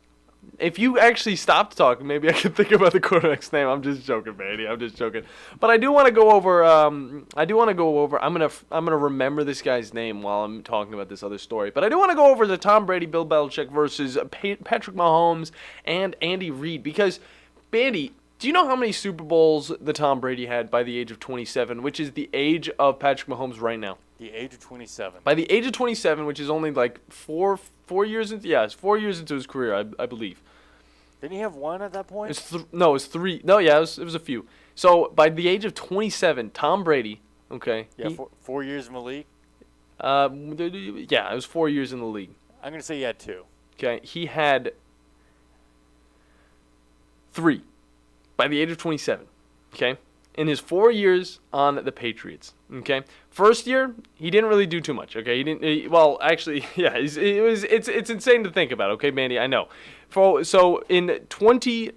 If you actually stopped talking, maybe I could think about the quarterback's name. I'm just joking, Manny. I'm just joking. But I do want to go over. I'm gonna remember this guy's name while I'm talking about this other story. But I do want to go over the Tom Brady, Bill Belichick versus Patrick Mahomes and Andy Reid, because Bandy, Do you know how many Super Bowls the Tom Brady had by the age of 27, which is the age of Patrick Mahomes right now? The age of 27. By the age of 27, which is only like four years into, it's 4 years into his career, I believe. Didn't he have one at that point? No, it was 3. No, yeah, it was a few. So by the age of 27, Tom Brady, okay. Yeah, 4 years in the league? Yeah, it was 4 years in the league. I'm going to say he had 2. Okay, he had 3 by the age of 27, okay, in his 4 years on the Patriots, okay. First year, he didn't really do too much, okay. Actually, yeah, it's insane to think about, okay, Mandy, I know. So in 20.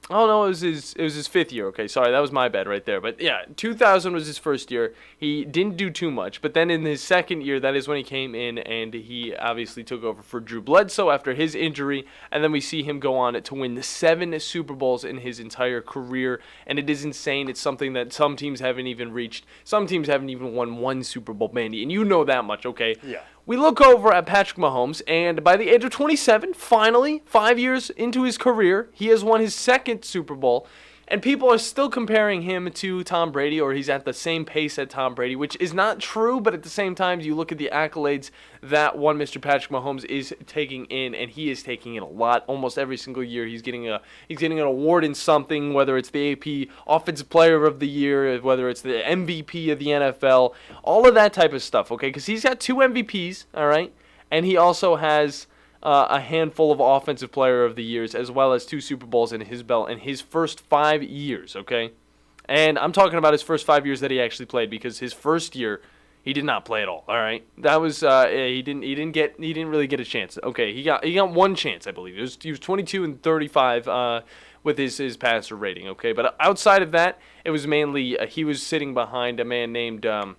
Oh no, it was his 5th year. Okay, sorry, that was my bad right there. But yeah, 2000 was his first year. He didn't do too much, but then in his second year, that is when he came in and he obviously took over for Drew Bledsoe after his injury, and then we see him go on to win the 7 Super Bowls in his entire career, and it is insane. It's something that some teams haven't even reached. Some teams haven't even won 1 Super Bowl, Mandy, and you know that much, okay? Yeah. We look over at Patrick Mahomes, and by the age of 27, finally, 5 years into his career, he has won his 2nd Super Bowl, and people are still comparing him to Tom Brady, or he's at the same pace at Tom Brady, which is not true, but at the same time, you look at the accolades that one Mr. Patrick Mahomes is taking in, and he is taking in a lot. Almost every single year, he's getting an award in something, whether it's the AP Offensive Player of the Year, whether it's the MVP of the NFL, all of that type of stuff, okay? Because he's got 2 MVPs, all right? And he also has a handful of Offensive Player of the Years, as well as 2 Super Bowls in his belt in his first 5 years, okay? And I'm talking about his first 5 years that he actually played, because his first year, he did not play at all, all right? That was, he didn't really get a chance. Okay, he got 1 chance, I believe. He was 22 and 35 with his passer rating, okay? But outside of that, it was mainly, he was sitting behind a man named, we're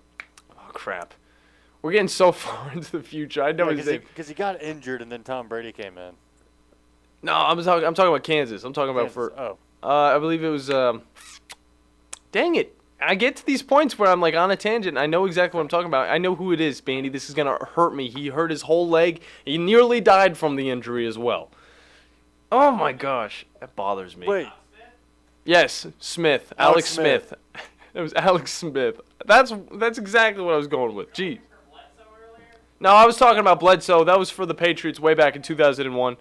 getting so far into the future. I know his name. Because he got injured and then Tom Brady came in. No, I'm talking about Kansas. I'm talking about I believe it was. Dang it! I get to these points where I'm like on a tangent. I know exactly what I'm talking about. I know who it is, Bandy. This is gonna hurt me. He hurt his whole leg. He nearly died from the injury as well. Oh my gosh, that bothers me. Wait. Yes, Smith. Alex Smith. It was Alex Smith. That's exactly what I was going with. Gee. No, I was talking about Bledsoe. That was for the Patriots way back in 2001.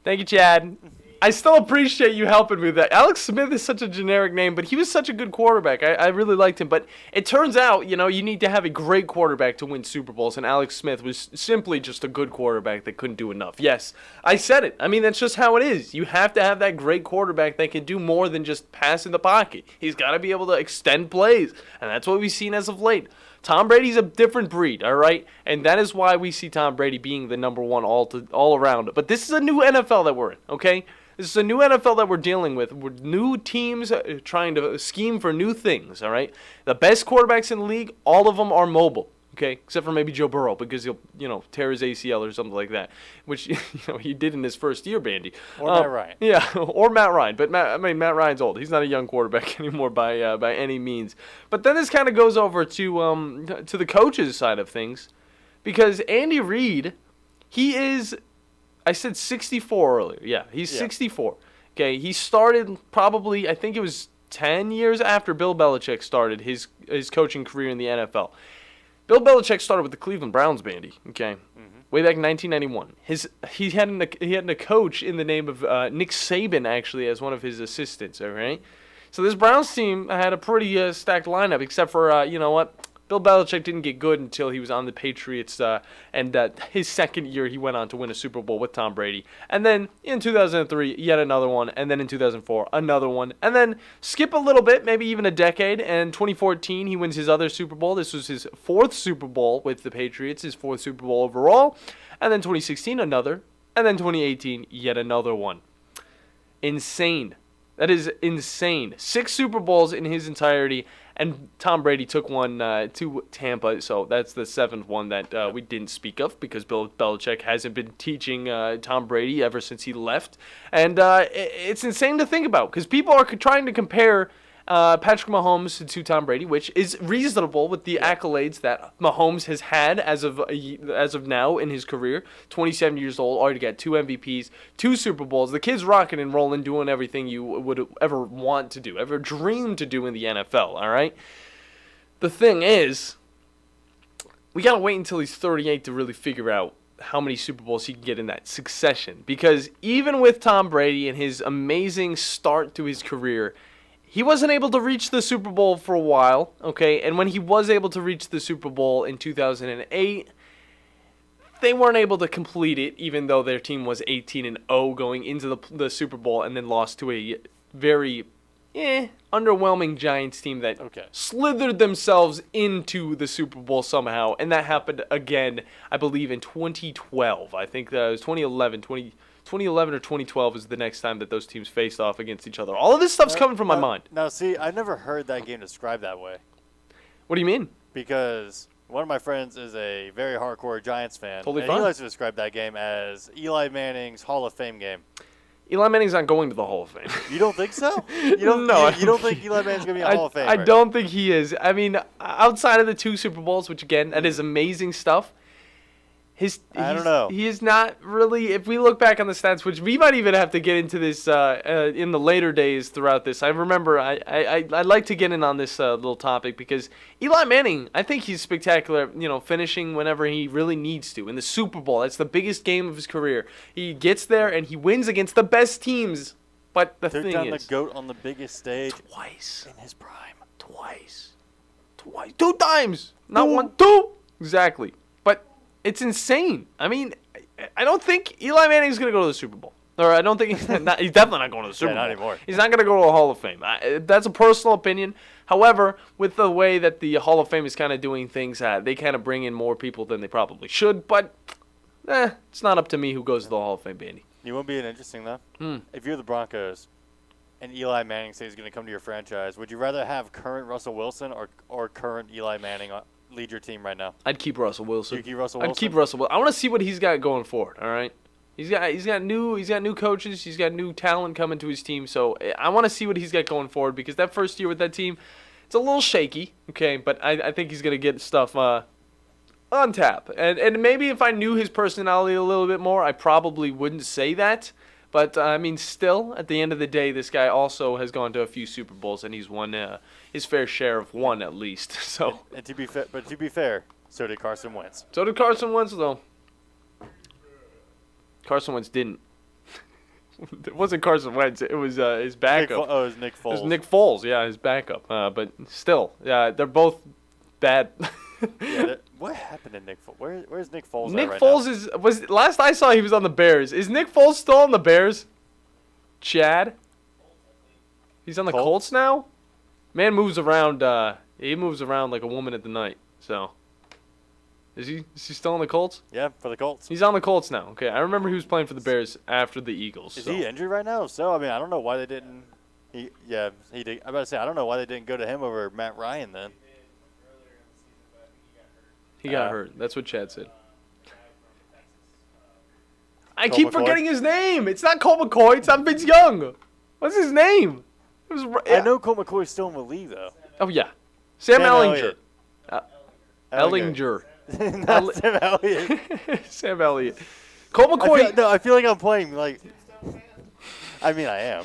Thank you, Chad. I still appreciate you helping me with that. Alex Smith is such a generic name, but he was such a good quarterback. I really liked him. But it turns out, you need to have a great quarterback to win Super Bowls, and Alex Smith was simply just a good quarterback that couldn't do enough. Yes, I said it. I mean, that's just how it is. You have to have that great quarterback that can do more than just pass in the pocket. He's got to be able to extend plays, and that's what we've seen as of late. Tom Brady's a different breed, all right? And that is why we see Tom Brady being the number one all around. But this is a new NFL that we're in, okay? This is a new NFL that we're dealing with. We're new teams trying to scheme for new things, all right? The best quarterbacks in the league, all of them are mobile, okay? Except for maybe Joe Burrow, because he'll, tear his ACL or something like that, which, he did in his first year, Bandy. Or Matt Ryan. Yeah, or Matt Ryan. But Matt Ryan's old. He's not a young quarterback anymore by any means. But then this kind of goes over to the coaches' side of things, because Andy Reid, he is, I said 64 earlier. Yeah, he's 64. Okay, he started probably, I think it was 10 years after Bill Belichick started his coaching career in the NFL. Bill Belichick started with the Cleveland Browns, Bandy, okay, way back in 1991. He had a coach in the name of Nick Saban, actually, as one of his assistants, all right? So this Browns team had a pretty stacked lineup, except for, you know what, Bill Belichick didn't get good until he was on the Patriots, and his second year he went on to win a Super Bowl with Tom Brady. And then in 2003, yet another one, and then in 2004, another one. And then skip a little bit, maybe even a decade, and 2014 he wins his other Super Bowl. This was his 4th Super Bowl with the Patriots, his 4th Super Bowl overall. And then 2016, another. And then 2018, yet another one. Insane. That is insane. 6 Super Bowls in his entirety, and Tom Brady took one to Tampa, so that's the 7th one that we didn't speak of, because Bill Belichick hasn't been teaching Tom Brady ever since he left. And it's insane to think about, because people are trying to compare Patrick Mahomes to Tom Brady, which is reasonable with the accolades that Mahomes has had as of now in his career. 27 years old, already got 2 MVPs, 2 Super Bowls. The kid's rocking and rolling, doing everything you would ever want to do, ever dream to do in the NFL, all right? The thing is, we got to wait until he's 38 to really figure out how many Super Bowls he can get in that succession. Because even with Tom Brady and his amazing start to his career, he wasn't able to reach the Super Bowl for a while, okay? And when he was able to reach the Super Bowl in 2008, they weren't able to complete it, even though their team was 18-0 going into the Super Bowl and then lost to a very underwhelming Giants team that slithered themselves into the Super Bowl somehow. And that happened again, I believe, in 2012. I think that it was 2011 or 2012 is the next time that those teams faced off against each other. All of this stuff's coming from my mind. Now, see, I never heard that game described that way. What do you mean? Because one of my friends is a very hardcore Giants fan. Totally and fine. he likes to describe that game as Eli Manning's Hall of Fame game. Eli Manning's not going to the Hall of Fame. You don't think so? You don't think Eli Manning's going to be a Hall of Famer? I don't think he is. I mean, outside of the 2 Super Bowls, which, again, that is amazing stuff, I don't know. He is not really, if we look back on the stats, which we might even have to get into this in the later days throughout this. I remember I'd like to get in on this little topic because Eli Manning, I think he's spectacular, finishing whenever he really needs to. In the Super Bowl, that's the biggest game of his career. He gets there and he wins against the best teams. But the thing is, down the GOAT on the biggest stage. Twice. In his prime. Twice. 2 times. Not 1, 2. Exactly. It's insane. I mean, I don't think Eli Manning's going to go to the Super Bowl. Or I don't think he's definitely not going to the Super Bowl. Not anymore. He's not going to go to a Hall of Fame. That's a personal opinion. However, with the way that the Hall of Fame is kind of doing things, they kind of bring in more people than they probably should. But it's not up to me who goes to the Hall of Fame, Bandy. You won't be interesting, though? If you're the Broncos and Eli Manning says he's going to come to your franchise, would you rather have current Russell Wilson or current Eli Manning lead your team right now? I'd keep Russell Wilson. You keep Russell Wilson? I'd keep Russell Wilson. I want to see what he's got going forward, all right? He's got new coaches, he's got new talent coming to his team, so I want to see what he's got going forward because that first year with that team, it's a little shaky, okay, but I think he's going to get stuff on tap. And maybe if I knew his personality a little bit more, I probably wouldn't say that. But, I mean, still, at the end of the day, this guy also has gone to a few Super Bowls, and he's won his fair share of one at least. So. And to be fair, so did Carson Wentz. So did Carson Wentz, though. Carson Wentz didn't. It wasn't Carson Wentz. It was his backup. It was Nick Foles. It was Nick Foles, yeah, his backup. But still, yeah, they're both bad. What happened to Nick Foles? Where's Nick Foles Nick at right Foles now? was last I saw he was on the Bears. Is Nick Foles still on the Bears? Chad? He's on the Colts now? Man moves around. He moves around like a woman at the night. So, is he still on the Colts? Yeah, for the Colts. He's on the Colts now. Okay, I remember he was playing for the Bears after the Eagles. Is he injured right now? So I mean, I don't know why they didn't. He did. I'm about to say I don't know why they didn't go to him over Matt Ryan then. He got hurt. That's what Chad said. I keep forgetting his name. It's not Colt McCoy. It's not Vince Young. What's his name? I know Colt McCoy's still in the league, though. Oh, yeah. Sam Ellinger. Ellinger. Not Sam Elliott. Sam Elliott. Colt McCoy. I feel like I'm playing, like... I mean, I am.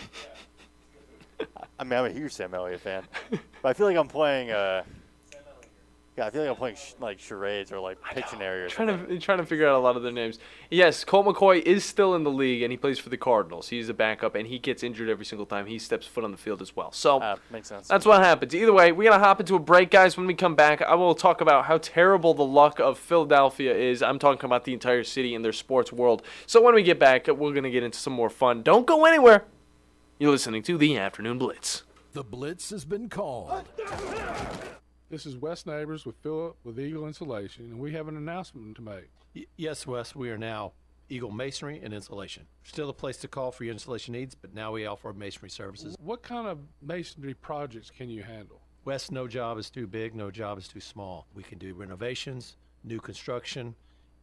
I mean, I'm a huge Sam Elliott fan. But I feel like I'm playing... I feel like I'm playing like charades or like Pictionary or something. Trying to figure out a lot of their names. Yes, Colt McCoy is still in the league, and he plays for the Cardinals. He's a backup, and he gets injured every single time he steps foot on the field as well. So makes sense. That's what happens. Either way, we're going to hop into a break, guys. When we come back, I will talk about how terrible the luck of Philadelphia is. I'm talking about the entire city and their sports world. So when we get back, we're going to get into some more fun. Don't go anywhere. You're listening to the Afternoon Blitz. The Blitz has been called. This is Wes Neighbors with Philip with Eagle Insulation, and we have an announcement to make. Yes, Wes, we are now Eagle Masonry and Insulation. Still a place to call for your installation needs, but now we offer masonry services. What kind of masonry projects can you handle? Wes, no job is too big, no job is too small. We can do renovations, new construction,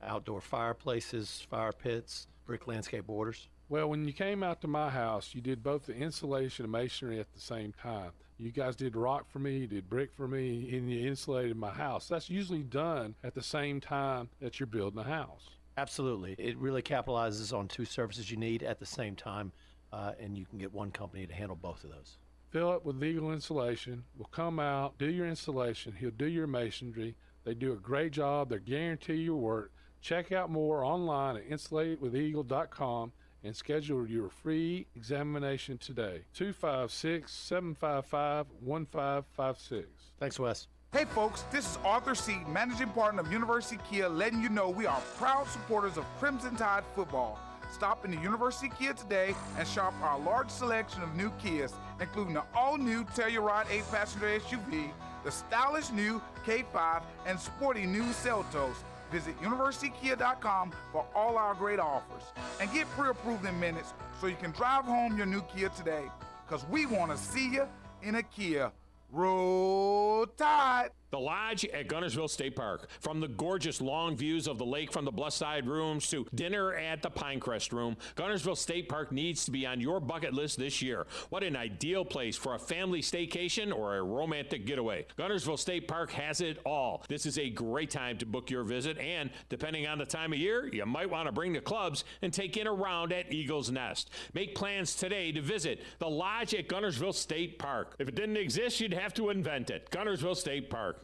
outdoor fireplaces, fire pits, brick landscape borders. Well, when you came out to my house, you did both the insulation and masonry at the same time. You guys did rock for me, you did brick for me, and you insulated my house. That's usually done at the same time that you're building a house. Absolutely. It really capitalizes on two services you need at the same time, and you can get one company to handle both of those. Philip with Eagle Insulation will come out, do your installation. He'll do your masonry. They do a great job. They guarantee your work. Check out more online at insulatedwitheagle.com and schedule your free examination today. 256-755-1556. Thanks, Wes. Hey folks, this is Arthur Seed, managing partner of University Kia, letting you know we are proud supporters of Crimson Tide football. Stop into University Kia today and shop our large selection of new Kias, including the all-new Telluride 8-passenger SUV, the stylish new K5, and sporty new Seltos. Visit universitykia.com for all our great offers. And get pre-approved in minutes so you can drive home your new Kia today. Because we want to see you in a Kia. Roll Tide! The Lodge at Guntersville State Park. From the gorgeous long views of the lake from the Bluff Side rooms to dinner at the Pinecrest room, Guntersville State Park needs to be on your bucket list this year. What an ideal place for a family staycation or a romantic getaway. Guntersville State Park has it all. This is a great time to book your visit, and depending on the time of year, you might want to bring the clubs and take in a round at Eagle's Nest. Make plans today to visit the Lodge at Guntersville State Park. If it didn't exist, you'd have to invent it. Guntersville State Park.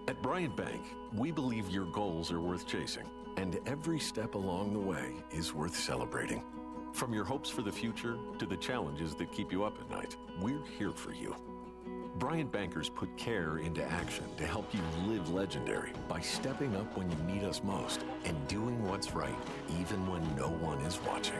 At Bryant Bank, we believe your goals are worth chasing, and every step along the way is worth celebrating. From your hopes for the future to the challenges that keep you up at night, we're here for you. Bryant Bankers put care into action to help you live legendary by stepping up when you need us most and doing what's right, even when no one is watching.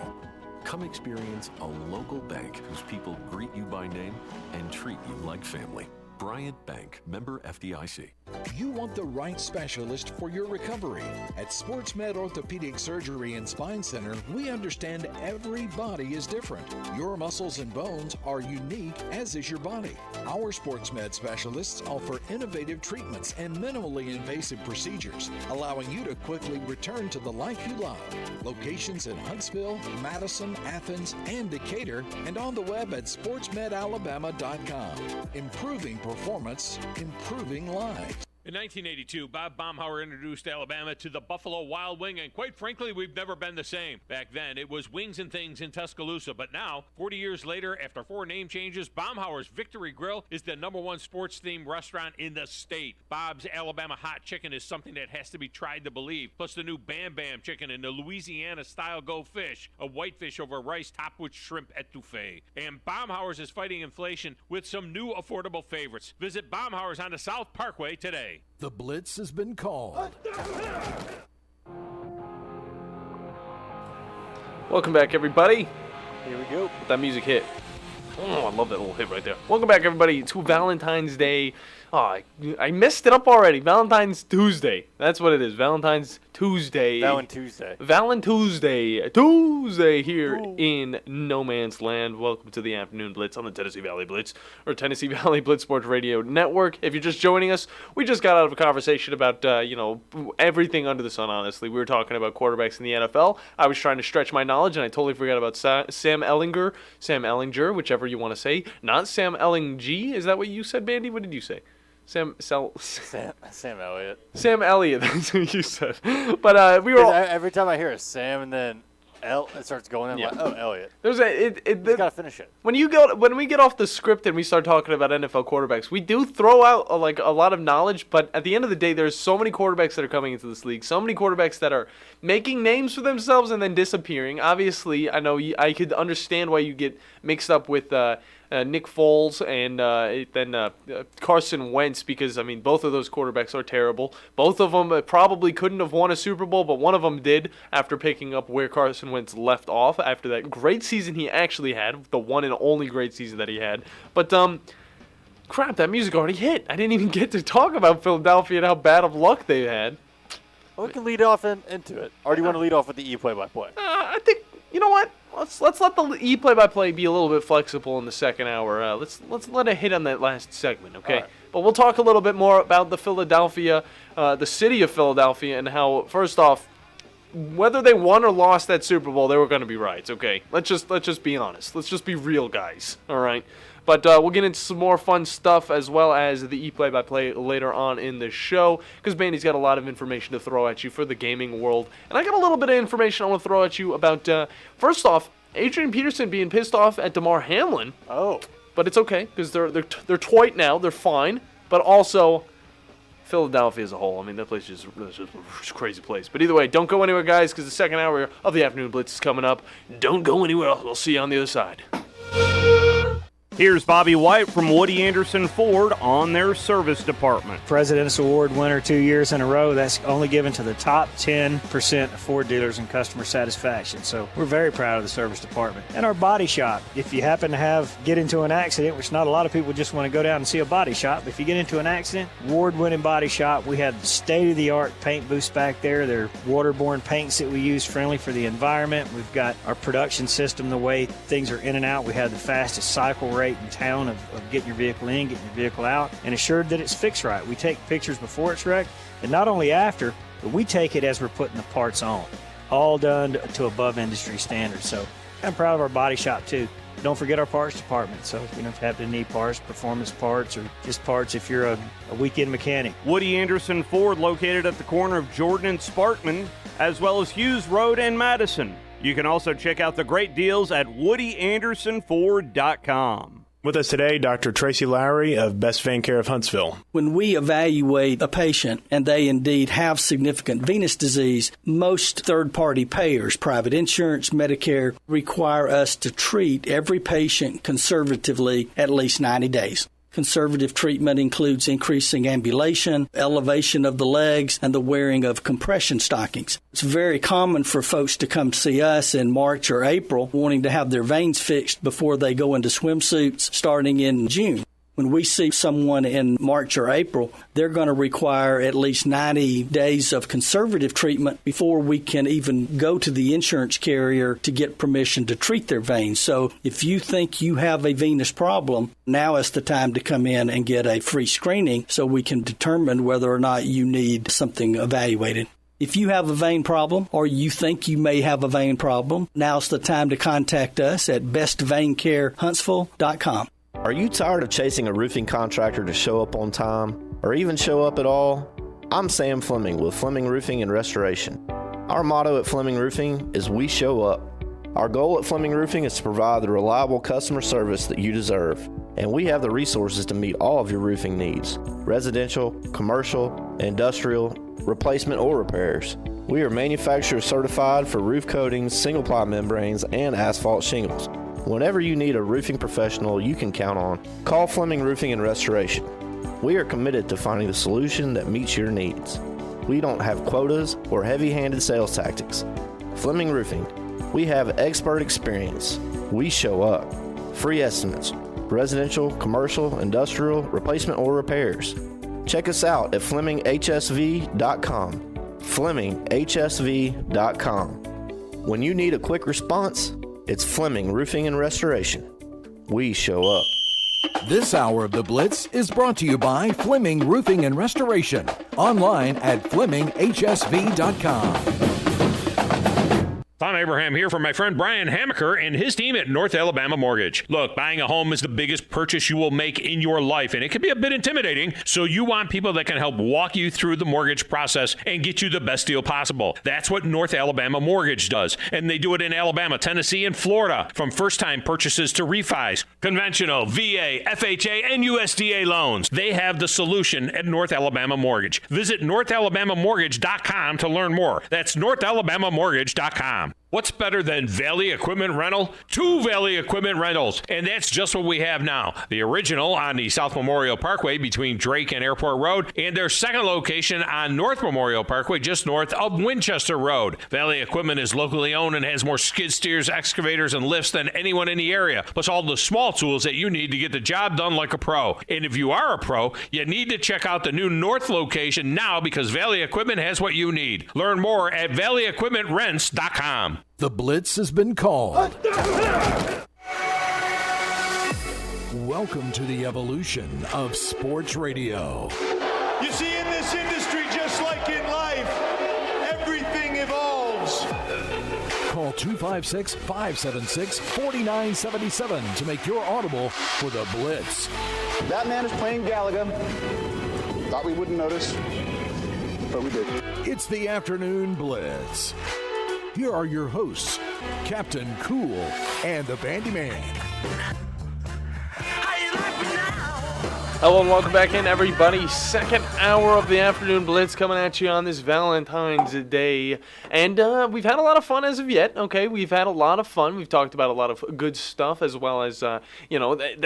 Come experience a local bank whose people greet you by name and treat you like family. Bryant Bank, member FDIC. You want the right specialist for your recovery. At SportsMed Orthopedic Surgery and Spine Center, we understand every body is different. Your muscles and bones are unique, as is your body. Our SportsMed specialists offer innovative treatments and minimally invasive procedures, allowing you to quickly return to the life you love. Locations in Huntsville, Madison, Athens, and Decatur, and on the web at sportsmedalabama.com. Improving performance, improving lives. In 1982, Bob Baumhauer introduced Alabama to the Buffalo Wild Wing, and quite frankly, we've never been the same. Back then, it was Wings and Things in Tuscaloosa, but now, 40 years later, after 4 name changes, Baumhauer's Victory Grill is the #1 sports-themed restaurant in the state. Bob's Alabama Hot Chicken is something that has to be tried to believe, plus the new Bam Bam Chicken and the Louisiana-style Go Fish, a whitefish over rice topped with shrimp etouffee. And Baumhauer's is fighting inflation with some new affordable favorites. Visit Baumhauer's on the South Parkway today. The Blitz has been called. Welcome back, everybody. Here we go. That music hit. Oh, I love that little hit right there. Welcome back, everybody, to Valentine's Day. Oh, I messed it up already. Valentine's Tuesday. That's what it is. Valentine's Tuesday. Tuesday here in No Man's Land. Welcome to the Afternoon Blitz on the Tennessee Valley Blitz, or Tennessee Valley Blitz Sports Radio Network. If you're just joining us, we just got out of a conversation about, everything under the sun, honestly. We were talking about quarterbacks in the NFL. I was trying to stretch my knowledge, and I totally forgot about Sam Ellinger, whichever you want to say. Not Sam Elling-G. Is that what you said, Bandi? What did you say? Sam Elliott. Sam Elliott, that's what you said. But we were all, every time I hear a Sam and then L, it starts going in. Yeah. Like, oh, Elliott. There's gotta finish it. When we get off the script and we start talking about NFL quarterbacks, we do throw out a lot of knowledge. But at the end of the day, there's so many quarterbacks that are coming into this league, so many quarterbacks that are making names for themselves and then disappearing. Obviously, I know I could understand why you get mixed up with Nick Foles and then Carson Wentz, because, I mean, both of those quarterbacks are terrible. Both of them probably couldn't have won a Super Bowl, but one of them did after picking up where Carson Wentz left off after that great season he actually had, the one and only great season that he had. But, crap, that music already hit. I didn't even get to talk about Philadelphia and how bad of luck they had. Well, we can lead off into it. Or do you want to lead off with the play-by-play? I think, you know what? Let's let the play-by-play be a little bit flexible in the second hour. Let's let it hit on that last segment, okay? Right. But we'll talk a little bit more about the city of Philadelphia, and how, first off, whether they won or lost that Super Bowl, they were going to be right. Okay, let's just be honest. Let's just be real, guys. All right. But we'll get into some more fun stuff as well as the play-by-play later on in the show because Bandy's got a lot of information to throw at you for the gaming world. And I got a little bit of information I want to throw at you about, first off, Adrian Peterson being pissed off at DeMar Hamlin. Oh. But it's okay because they're toit now. They're fine. But also, Philadelphia as a whole. I mean, that place is just a crazy place. But either way, don't go anywhere, guys, because the second hour of the Afternoon Blitz is coming up. Don't go anywhere else. We'll see you on the other side. Here's Bobby White from Woody Anderson Ford on their service department. President's Award winner 2 years in a row. That's only given to the top 10% of Ford dealers in customer satisfaction. So we're very proud of the service department. And our body shop. If you happen to get into an accident, which not a lot of people just want to go down and see a body shop, but if you get into an accident, award-winning body shop. We have state-of-the-art paint booths back there. They're waterborne paints that we use, friendly for the environment. We've got our production system, the way things are in and out. We have the fastest cycle rate in town of getting your vehicle in, getting your vehicle out, and assured that it's fixed right. We take pictures before it's wrecked, and not only after, but we take it as we're putting the parts on. All done to above industry standards. So I'm proud of our body shop too. Don't forget our parts department. So if you happen to need parts, performance parts, or just parts if you're a weekend mechanic. Woody Anderson Ford, located at the corner of Jordan and Sparkman, as well as Hughes Road and Madison. You can also check out the great deals at WoodyAndersonFord.com. With us today, Dr. Tracy Lowry of Best Vein Care of Huntsville. When we evaluate a patient and they indeed have significant venous disease, most third-party payers, private insurance, Medicare, require us to treat every patient conservatively at least 90 days. Conservative treatment includes increasing ambulation, elevation of the legs, and the wearing of compression stockings. It's very common for folks to come see us in March or April wanting to have their veins fixed before they go into swimsuits starting in June. When we see someone in March or April, they're going to require at least 90 days of conservative treatment before we can even go to the insurance carrier to get permission to treat their veins. So if you think you have a venous problem, now is the time to come in and get a free screening so we can determine whether or not you need something evaluated. If you have a vein problem or you think you may have a vein problem, now's the time to contact us at bestveincarehuntsville.com. Are you tired of chasing a roofing contractor to show up on time or even show up at all? I'm Sam Fleming with Fleming Roofing and Restoration. Our motto at Fleming Roofing is we show up. Our goal at Fleming Roofing is to provide the reliable customer service that you deserve, and we have the resources to meet all of your roofing needs: residential, commercial, industrial, replacement, or repairs. We are manufacturer certified for roof coatings, single-ply membranes, and asphalt shingles. Whenever you need a roofing professional you can count on, call Fleming Roofing and Restoration. We are committed to finding the solution that meets your needs. We don't have quotas or heavy-handed sales tactics. Fleming Roofing, we have expert experience. We show up. Free estimates, residential, commercial, industrial, replacement, or repairs. Check us out at FlemingHSV.com. FlemingHSV.com. When you need a quick response, it's Fleming Roofing and Restoration. We show up. This hour of the Blitz is brought to you by Fleming Roofing and Restoration. Online at FlemingHSV.com. Tom Abraham here from my friend Brian Hamaker and his team at North Alabama Mortgage. Look, buying a home is the biggest purchase you will make in your life, and it can be a bit intimidating, so you want people that can help walk you through the mortgage process and get you the best deal possible. That's what North Alabama Mortgage does, and they do it in Alabama, Tennessee, and Florida, from first-time purchases to refis, conventional, VA, FHA, and USDA loans. They have the solution at North Alabama Mortgage. Visit NorthAlabamaMortgage.com to learn more. That's NorthAlabamaMortgage.com. What's better than Valley Equipment Rental? 2 Valley Equipment Rentals, and that's just what we have now. The original on the South Memorial Parkway between Drake and Airport Road, and their second location on North Memorial Parkway just north of Winchester Road. Valley Equipment is locally owned and has more skid steers, excavators, and lifts than anyone in the area, plus all the small tools that you need to get the job done like a pro. And if you are a pro, you need to check out the new North location now because Valley Equipment has what you need. Learn more at valleyequipmentrents.com. The Blitz has been called. Welcome to the evolution of sports radio. You see, in this industry, just like in life, everything evolves. Call 256-576-4977 to make your audible for the Blitz. That man is playing Galaga. Thought we wouldn't notice, but we did. It's the Afternoon Blitz. Here are your hosts, Captain Cool and the Bandi Man. Hello and welcome back in, everybody. Second hour of the Afternoon Blitz coming at you on this Valentine's Day. And we've had a lot of fun as of yet, okay? We've had a lot of fun. We've talked about a lot of good stuff, as well as, that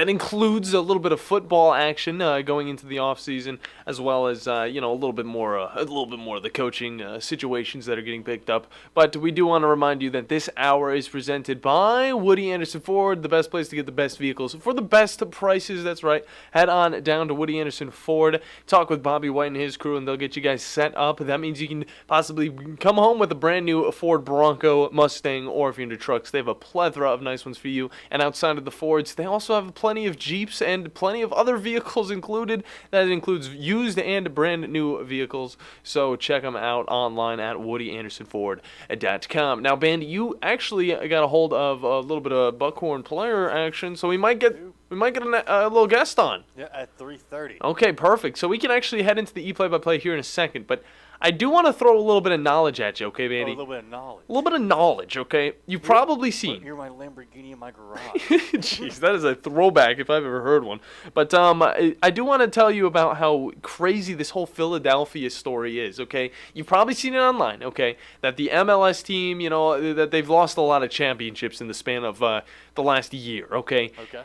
includes a little bit of football action going into the offseason, as well as, a little bit more of the coaching situations that are getting picked up. But we do want to remind you that this hour is presented by Woody Anderson Ford, the best place to get the best vehicles for the best prices. That's right. Head on down to Woody Anderson Ford, talk with Bobby White and his crew, and they'll get you guys set up. That means you can possibly come home with a brand new Ford Bronco, Mustang, or if you're into trucks, they have a plethora of nice ones for you. And outside of the Fords, they also have plenty of Jeeps and plenty of other vehicles included. That includes used and brand new vehicles. So check them out online at WoodyAndersonFord.com. Now, Bandi, you actually got a hold of a little bit of Buckhorn player action, so we might get a little guest on. Yeah, at 3:30. Okay, perfect. So we can actually head into the e-play-by-play here in a second, but I do want to throw a little bit of knowledge at you, okay, Bandi? A little bit of knowledge. A little bit of knowledge, okay? You've probably seen. You're my Lamborghini in my garage. Jeez, that is a throwback if I've ever heard one. But I do want to tell you about how crazy this whole Philadelphia story is, okay? You've probably seen it online, okay? That the MLS team, that they've lost a lot of championships in the span of the last year, okay? Okay.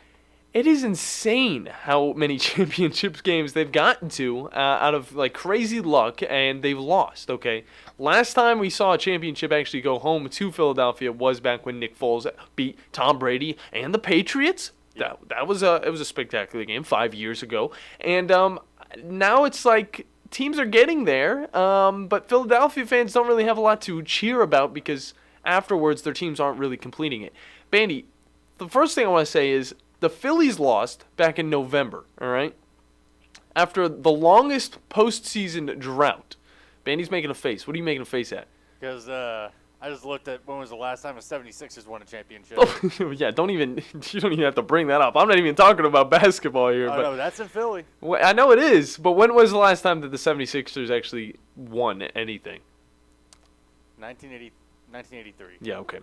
It is insane how many championships games they've gotten to out of crazy luck, and they've lost, okay? Last time we saw a championship actually go home to Philadelphia was back when Nick Foles beat Tom Brady and the Patriots. Yeah. It was a spectacular game 5 years ago. And now it's like teams are getting there, but Philadelphia fans don't really have a lot to cheer about because afterwards their teams aren't really completing it. Bandi, the first thing I want to say is the Phillies lost back in November, all right? After the longest postseason drought. Bandi's making a face. What are you making a face at? Because I just looked at when was the last time the 76ers won a championship. Oh, yeah, you don't even have to bring that up. I'm not even talking about basketball here. Oh, but no, that's in Philly. Well, I know it is, but when was the last time that the 76ers actually won anything? 1983. Yeah, okay.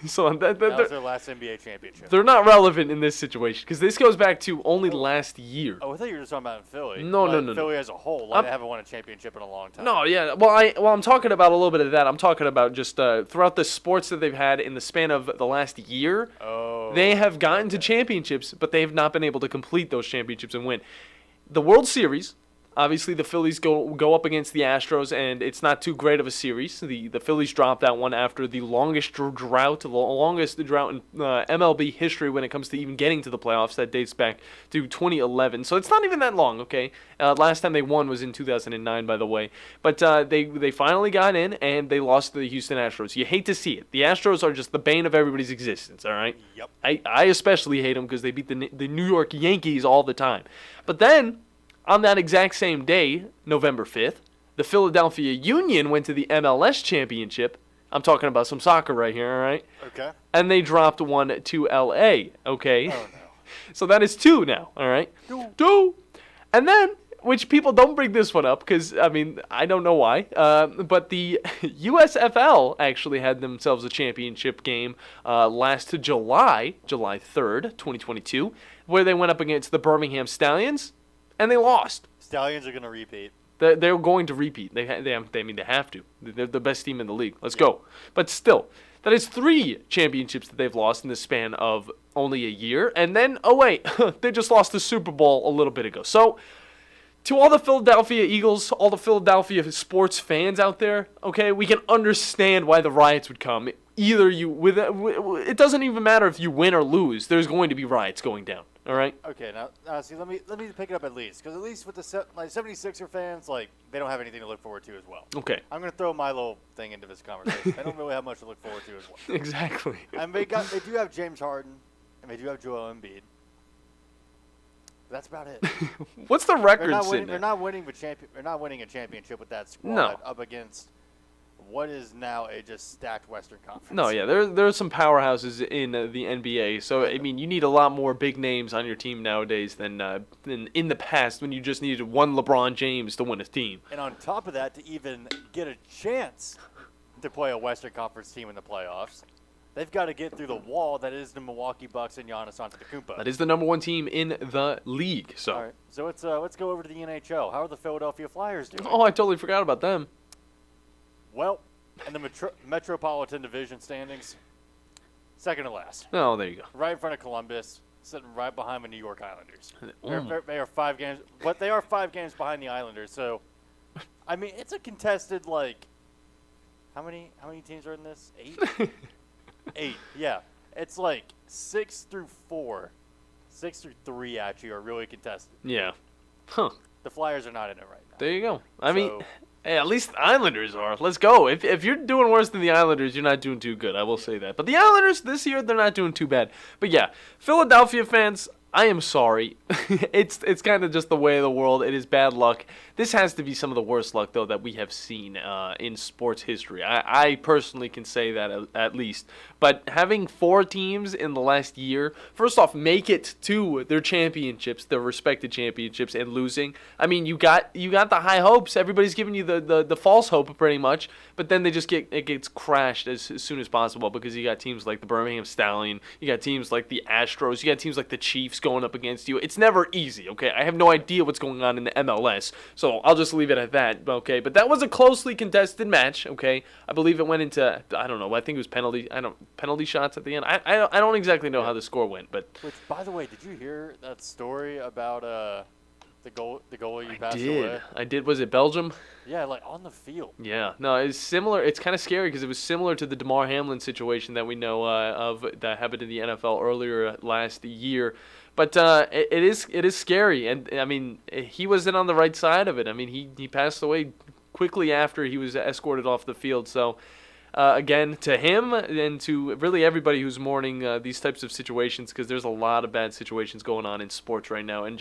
So that was their last NBA championship. They're not relevant in this situation because this goes back to only last year. Oh, I thought you were just talking about in Philly. No. Philly as a whole, they haven't won a championship in a long time. No, yeah. Well, I'm talking about a little bit of that. I'm talking about just throughout the sports that they've had in the span of the last year. Oh. They have gotten to championships, but they have not been able to complete those championships and win. The World Series. Obviously, the Phillies go up against the Astros, and it's not too great of a series. The Phillies dropped that one after the longest drought in MLB history when it comes to even getting to the playoffs. That dates back to 2011, so it's not even that long, okay? Last time they won was in 2009, by the way. But they finally got in, and they lost to the Houston Astros. You hate to see it. The Astros are just the bane of everybody's existence, all right? Yep. I especially hate them because they beat the New York Yankees all the time. But then, on that exact same day, November 5th, the Philadelphia Union went to the MLS championship. I'm talking about some soccer right here, all right? Okay. And they dropped one to LA, okay? Oh, no. So that is two now, all right? Two. And then, which people don't bring this one up because, I don't know why, but the USFL actually had themselves a championship game last July 3rd, 2022, where they went up against the Birmingham Stallions. And they lost. Stallions are going to repeat. They're going to repeat. They have to. They're the best team in the league. Let's go. But still, that is 3 championships that they've lost in the span of only a year. And then, oh wait, they just lost the Super Bowl a little bit ago. So, to all the Philadelphia Eagles, all the Philadelphia sports fans out there, okay, we can understand why the riots would come. It doesn't even matter if you win or lose. There's going to be riots going down. All right. Okay, now see, let me pick it up at least, because at least with the 76er fans, they don't have anything to look forward to as well. Okay. I'm gonna throw my little thing into this conversation. They don't really have much to look forward to as well. Exactly. And they do have James Harden, and they do have Joel Embiid. That's about it. What's the record? They're not winning a championship with that squad up against what is now a just stacked Western Conference. No, yeah, there are some powerhouses in the NBA. So I mean, you need a lot more big names on your team nowadays than in the past when you just needed one LeBron James to win a team. And on top of that, to even get a chance to play a Western Conference team in the playoffs, they've got to get through the wall that is the Milwaukee Bucks and Giannis Antetokounmpo. That is the number one team in the league. So. All right, so let's go over to the NHL. How are the Philadelphia Flyers doing? Oh, I totally forgot about them. Well, in the Metropolitan Division standings, second to last. Oh, there you go. Right in front of Columbus, sitting right behind the New York Islanders. Mm. They are 5 games, but they are 5 games behind the Islanders. So, I mean, it's a contested how many teams are in this? 8. 8. Yeah, it's 6 through 4, 6 through 3 actually are really contested. Yeah. Huh. The Flyers are not in it right now. There you go. I mean. Hey, at least the Islanders are. Let's go. If you're doing worse than the Islanders, you're not doing too good. I will say that. But the Islanders this year, they're not doing too bad. But yeah, Philadelphia fans, I am sorry. It's kind of just the way of the world. It is bad luck. This has to be some of the worst luck, though, that we have seen in sports history. I personally can say that at least. But having 4 teams in the last year, first off, make it to their championships, their respected championships, and losing. I mean, you got the high hopes. Everybody's giving you the false hope pretty much. But then it gets crashed as soon as possible because you got teams like the Birmingham Stallion. You got teams like the Astros. You got teams like the Chiefs going up against you. It's never easy, okay? I have no idea what's going on in the MLS. So I'll just leave it at that, okay? But that was a closely contested match, okay? I believe it went into, I don't know, I think it was penalty shots at the end. I don't exactly know how the score went, but Which, by the way, did you hear that story about the goalie you passed away? I did. Was it Belgium? Yeah, on the field. Yeah. No, it's similar. It's kind of scary because it was similar to the DeMar Hamlin situation that we know of that happened in the NFL earlier last year. But it is scary, and I mean he wasn't on the right side of it. I mean he passed away quickly after he was escorted off the field. So again, to him and to really everybody who's mourning these types of situations, because there's a lot of bad situations going on in sports right now and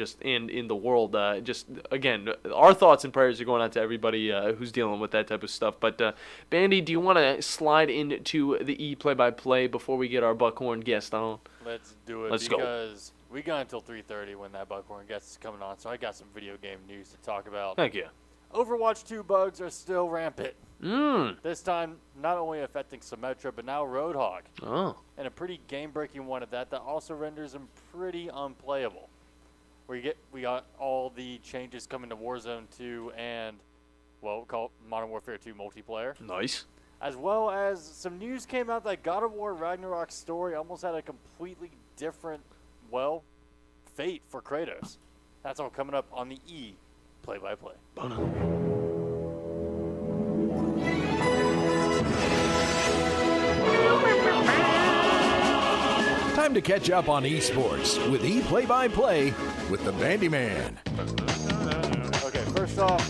in the world. Just again, our thoughts and prayers are going out to everybody who's dealing with that type of stuff. But Bandi, do you want to slide into the play-by-play before we get our Buckhorn guest on? Let's do it. Let's go. Because we got until 3:30 when that Buckhorn guest is coming on, so I got some video game news to talk about. Heck yeah. Overwatch 2 bugs are still rampant. Mm. This time, not only affecting Symmetra, but now Roadhog. Oh. And a pretty game-breaking one at that also renders him pretty unplayable. We got all the changes coming to Warzone 2 and, well, called Modern Warfare 2 multiplayer. Nice. As well as some news came out that God of War Ragnarok's story almost had a completely different, fate for Kratos. That's all coming up on the E play-by-play. Time to catch up on esports with Play-by-Play with the Bandi Man. Okay, first off,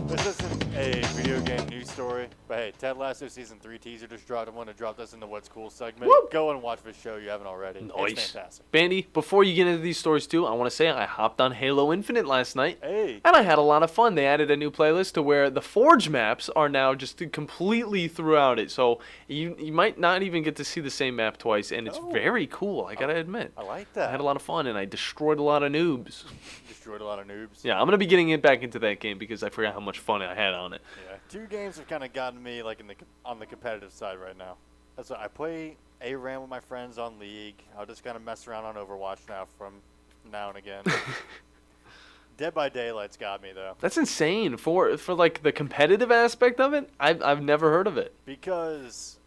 this isn't a video game news story, but hey, Ted Lasso Season 3 teaser just dropped. I want to drop this in the What's Cool segment. Woo! Go and watch this show. You haven't already. Nice. It's fantastic. Bandi, before you get into these stories too, I want to say I hopped on Halo Infinite last night. Hey. And I had a lot of fun. They added a new playlist to where the Forge maps are now just completely throughout it. So you might not even get to see the same map twice, and it's very cool, I gotta admit. I like that. I had a lot of fun, and I destroyed a lot of noobs. Destroyed a lot of noobs. Yeah, I'm gonna be getting back into that game because I forgot how much fun I had on it. Yeah, 2 games have kind of gotten me on the competitive side right now. That's what I play ARAM with my friends on League. I'll just kind of mess around on Overwatch now from now and again. Dead by Daylight's got me though. That's insane for the competitive aspect of it. I've never heard of it. Because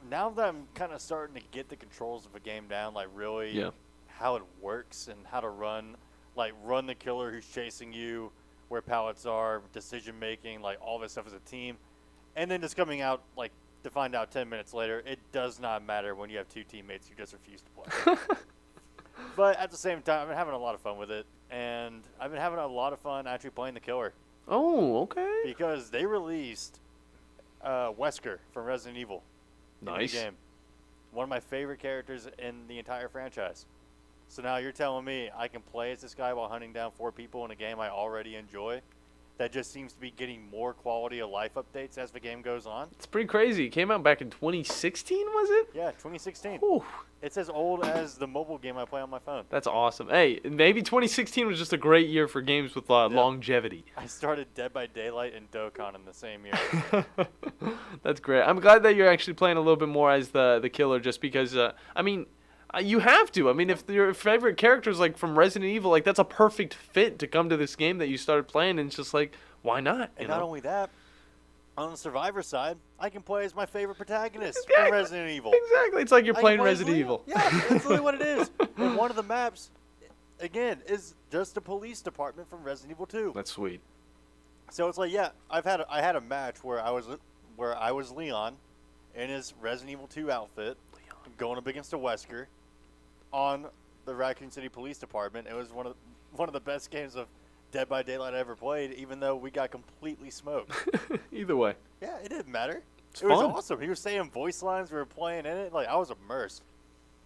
now that I'm kind of starting to get the controls of a game down, really how it works and how to run the killer who's chasing you, where pallets are, decision making, all this stuff as a team, and then just coming out to find out 10 minutes later, it does not matter when you have 2 teammates who just refuse to play. But at the same time, I've been having a lot of fun with it, and I've been having a lot of fun actually playing the killer. Oh, okay. Because they released Wesker from Resident Evil. Nice. In the game. One of my favorite characters in the entire franchise. So now you're telling me I can play as this guy while hunting down 4 people in a game I already enjoy? that just seems to be getting more quality of life updates as the game goes on. It's pretty crazy. It came out back in 2016, was it? Yeah, 2016. Whew. It's as old as the mobile game I play on my phone. That's awesome. Hey, maybe 2016 was just a great year for games with longevity. I started Dead by Daylight and Dokkan in the same year. That's great. I'm glad that you're actually playing a little bit more as the killer, just because, you have to. I mean, if your favorite characters like from Resident Evil, like that's a perfect fit to come to this game that you started playing, and it's just like, why not? And not only that, on the Survivor side, I can play as my favorite protagonist Exactly. from Resident Evil. Exactly. It's like you're I can playing play as Resident Leon. Evil. Yeah, that's really what it is. And one of the maps, again, is just a police department from Resident Evil 2. That's sweet. So it's like, yeah, I had a match where I was Leon in his Resident Evil 2 outfit, going up against a Wesker on the Raccoon City Police Department. It was one of the best games of Dead by Daylight I ever played, even though we got completely smoked. Either way. Yeah, it didn't matter. It's It was fun. awesome. He was saying voice lines. We were playing in it. Like, I was immersed.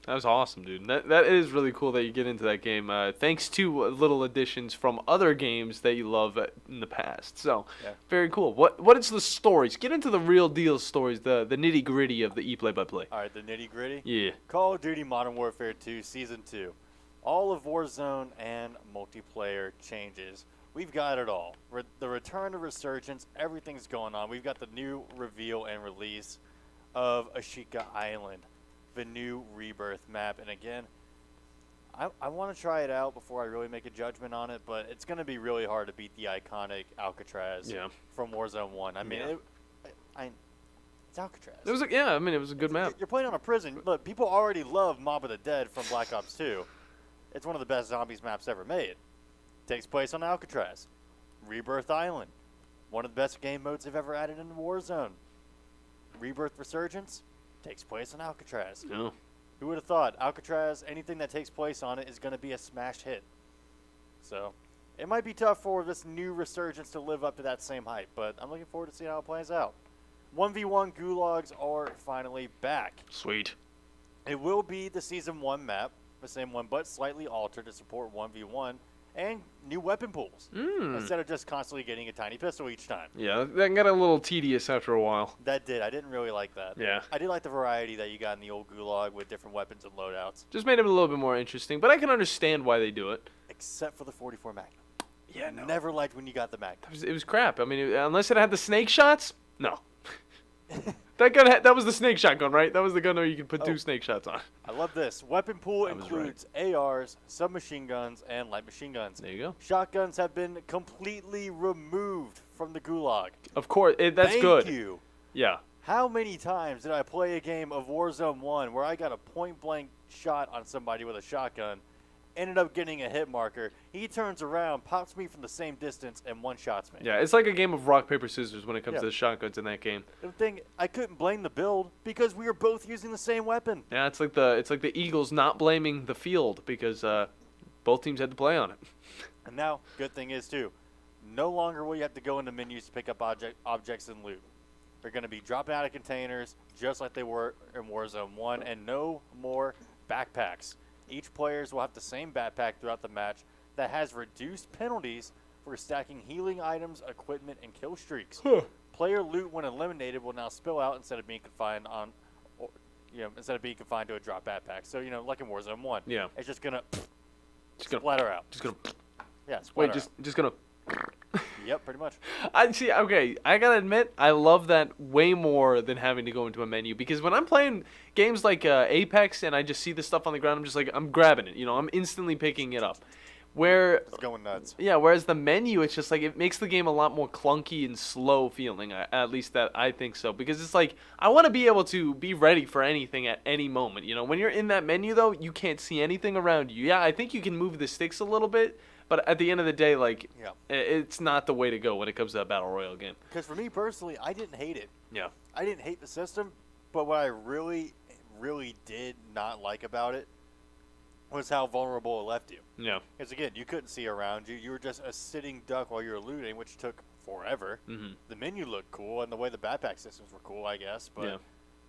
That was awesome, dude. That is really cool that you get into that game. Thanks to little additions from other games that you love in the past. So, very cool. What is the stories? Get into the real deal stories, the nitty gritty of the play-by-play. All right, the nitty gritty. Yeah. Call of Duty Modern Warfare 2 Season 2. All of Warzone and multiplayer changes. We've got it all. The return of Resurgence, everything's going on. We've got the new reveal and release of Ashika Island, the new Rebirth map. And again, I want to try it out before I really make a judgment on it, but it's going to be really hard to beat the iconic Alcatraz from Warzone 1. I mean, it's Alcatraz. It was it was a good map. You're playing on a prison. Look, people already love Mob of the Dead from Black Ops 2. It's one of the best zombies maps ever made. Takes place on Alcatraz. Rebirth Island. One of the best game modes they've ever added into Warzone. Rebirth Resurgence takes place on Alcatraz. Yeah. Who would have thought Alcatraz, anything that takes place on it is going to be a smash hit. So, it might be tough for this new Resurgence to live up to that same hype, but I'm looking forward to seeing how it plays out. 1v1 gulags are finally back. Sweet. It will be the Season 1 map, the same one, but slightly altered to support 1v1 and new weapon pools instead of just constantly getting a tiny pistol each time. Yeah, that got a little tedious after a while. That did. I didn't really like that. Yeah. I did like the variety that you got in the old Gulag with different weapons and loadouts. Just made it a little bit more interesting, but I can understand why they do it. Except for the 44 Magnum. Yeah, no. Never liked when you got the Magnum. It was crap. I mean, unless it had the snake shots, no. That was the snake shotgun, right? That was the gun where you could put 2 snake shots on. I love this. Weapon pool I was includes ARs, submachine guns, and light machine guns. There you go. Shotguns have been completely removed from the Gulag. Of course, that's Thank good. you. Yeah. How many times did I play a game of Warzone 1 where I got a point-blank shot on somebody with a shotgun, ended up getting a hit marker, he turns around, pops me from the same distance, and one-shots me. Yeah, it's like a game of rock, paper, scissors when it comes Yeah. to the shotguns in that game. The thing, I couldn't blame the build because we were both using the same weapon. Yeah, it's like the Eagles not blaming the field because both teams had to play on it. And now, good thing is, too, no longer will you have to go into menus to pick up objects and loot. They're going to be dropping out of containers just like they were in Warzone 1, and no more backpacks. Each players will have the same backpack throughout the match that has reduced penalties for stacking healing items, equipment, and kill streaks. Player loot when eliminated will now spill out instead of being confined to a drop backpack. So, like in Warzone 1. Yeah. It's just going to gonna splatter out. Just gonna. Yeah, Wait, splatter just gonna. Yep, pretty much. I see. Okay, I gotta admit, I love that way more than having to go into a menu, because when I'm playing games like Apex and I just see the stuff on the ground, I'm just like, I'm grabbing it. I'm instantly picking it up. It's going nuts. Yeah, whereas the menu, it's just like it makes the game a lot more clunky and slow feeling. At least that I think so, because it's like I want to be able to be ready for anything at any moment. When you're in that menu though, you can't see anything around you. Yeah, I think you can move the sticks a little bit. But at the end of the day, it's not the way to go when it comes to a Battle Royale game. Because for me personally, I didn't hate it. Yeah. I didn't hate the system, but what I really, really did not like about it was how vulnerable it left you. Yeah. Because again, you couldn't see around you. You were just a sitting duck while you were looting, which took forever. Mm-hmm. The menu looked cool, and the way the backpack systems were cool, I guess. But, Yeah.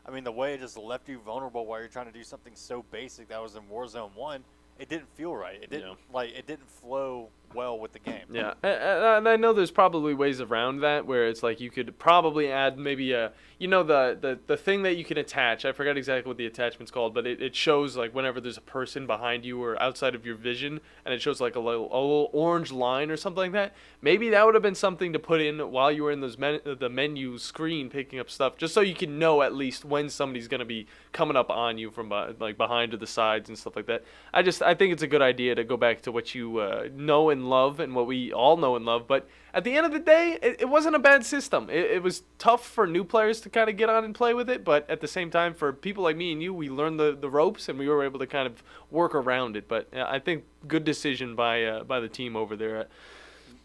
I mean, the way it just left you vulnerable while you're trying to do something so basic that was in Warzone 1, it didn't feel right. It didn't it didn't flow well with the game. Yeah, and I know there's probably ways around that where it's like you could probably add maybe the thing that you can attach. I forgot exactly what the attachment's called, but it shows like whenever there's a person behind you or outside of your vision, and it shows like a little orange line or something like that. Maybe that would have been something to put in while you were in the menu screen picking up stuff, just so you can know at least when somebody's gonna be coming up on you from like behind or the sides and stuff like that. I think it's a good idea to go back to what you know and love and what we all know and love. But at the end of the day, it wasn't a bad system. It was tough for new players to kind of get on and play with it, but at the same time, for people like me and you, we learned the ropes and we were able to kind of work around it. But I think good decision by the team over there.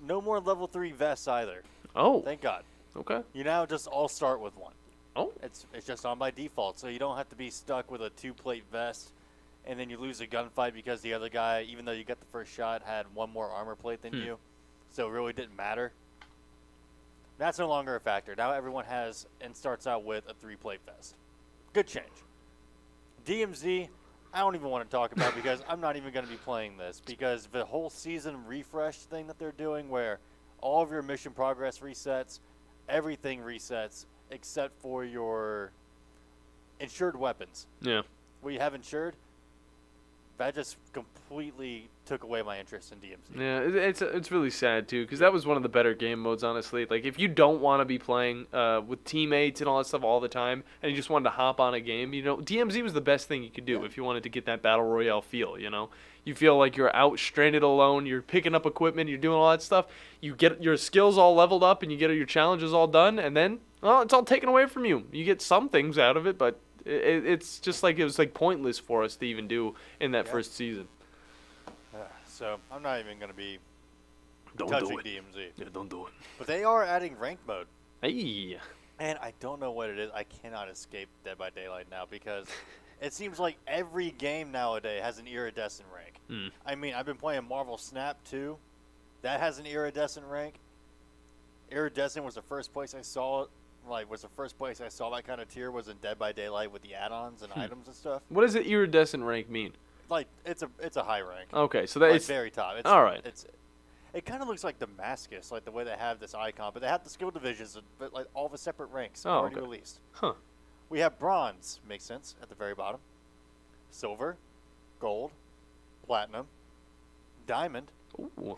No more level 3 vests either. Oh. Thank God. Okay. You now just all start with one. Oh. It's just on by default, so you don't have to be stuck with a 2-plate vest, and then you lose a gunfight because the other guy, even though you got the first shot, had one more armor plate than you, so it really didn't matter. That's no longer a factor. Now everyone has and starts out with a 3-plate vest. Good change. DMZ, I don't even want to talk about because I'm not even going to be playing this because the whole season refresh thing that they're doing where all of your mission progress resets, everything resets except for your insured weapons. Yeah. What you have insured, that just completely took away my interest in DMZ. Yeah, it's really sad too because that was one of the better game modes, honestly. Like if you don't want to be playing with teammates and all that stuff all the time, and you just wanted to hop on a game, DMZ was the best thing you could do if you wanted to get that battle royale feel. You feel like you're out stranded alone, you're picking up equipment, you're doing all that stuff. You get your skills all leveled up, and you get your challenges all done, and then it's all taken away from you. You get some things out of it, but it's just like it was like pointless for us to even do in that first season. So I'm not even going to be Don't touching do it. DMZ. Yeah, don't do it. But they are adding rank mode. Hey. And I don't know what it is. I cannot escape Dead by Daylight now because it seems like every game nowadays has an iridescent rank. I mean, I've been playing Marvel Snap 2. That has an iridescent rank. Iridescent was the first place I saw it. That kind of tier was in Dead by Daylight with the add-ons and items and stuff. What does an iridescent rank mean? Like it's a high rank. Okay, so that like is very top. All right. It kind of looks like Damascus, like the way they have this icon, but they have the skill divisions, but like all the separate ranks already released. Huh. We have bronze, makes sense, at the very bottom. Silver, gold, platinum, diamond,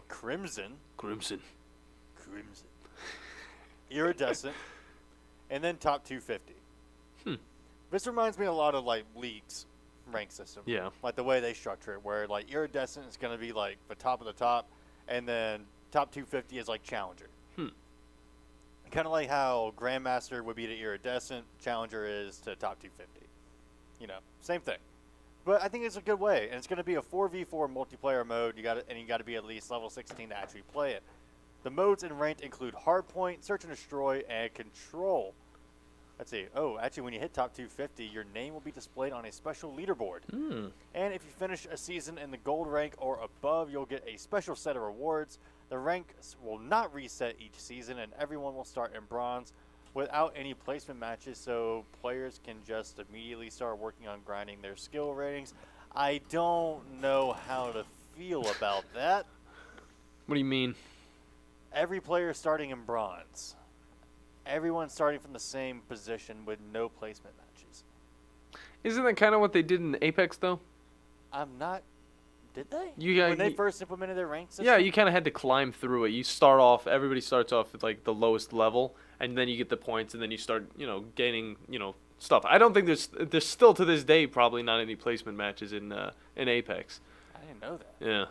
crimson, iridescent, and then top 250. This reminds me a lot of like League's rank system. Yeah. Like the way they structure it, where like iridescent is going to be like the top of the top, and then top 250 is like challenger. Kind of like how Grandmaster would be to iridescent, challenger is to top 250. Same thing. But I think it's a good way, and it's going to be a 4v4 multiplayer mode. You got to be at least level 16 to actually play it. The modes in ranked include hardpoint, search and destroy, and control. Let's see. Oh, actually, when you hit top 250, your name will be displayed on a special leaderboard. And if you finish a season in the gold rank or above, you'll get a special set of rewards. The ranks will not reset each season, and everyone will start in bronze without any placement matches, so players can just immediately start working on grinding their skill ratings. I don't know how to feel about that. What do you mean? Every player starting in bronze. Everyone starting from the same position with no placement matches. Isn't that kind of what they did in Apex, though? I'm not. Did they? When they first implemented their rank system? Yeah, you kind of had to climb through it. Everybody starts off at like the lowest level, and then you get the points, and then you start, gaining, stuff. I don't think there's still to this day probably not any placement matches in Apex. I didn't know that. Yeah.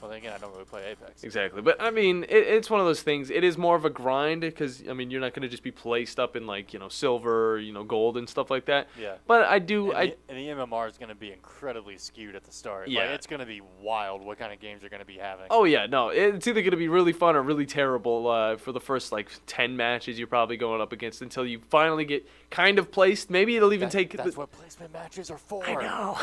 Well, then again, I don't really play Apex. Exactly. But, I mean, it's one of those things. It is more of a grind because, I mean, you're not going to just be placed up in, like, silver, gold and stuff like that. Yeah. But And the MMR is going to be incredibly skewed at the start. Yeah. Like, it's going to be wild what kind of games you're going to be having. Oh, yeah. No, it's either going to be really fun or really terrible for the first, 10 matches you're probably going up against until you finally get kind of placed. Maybe it'll even take... That's what placement matches are for. I know.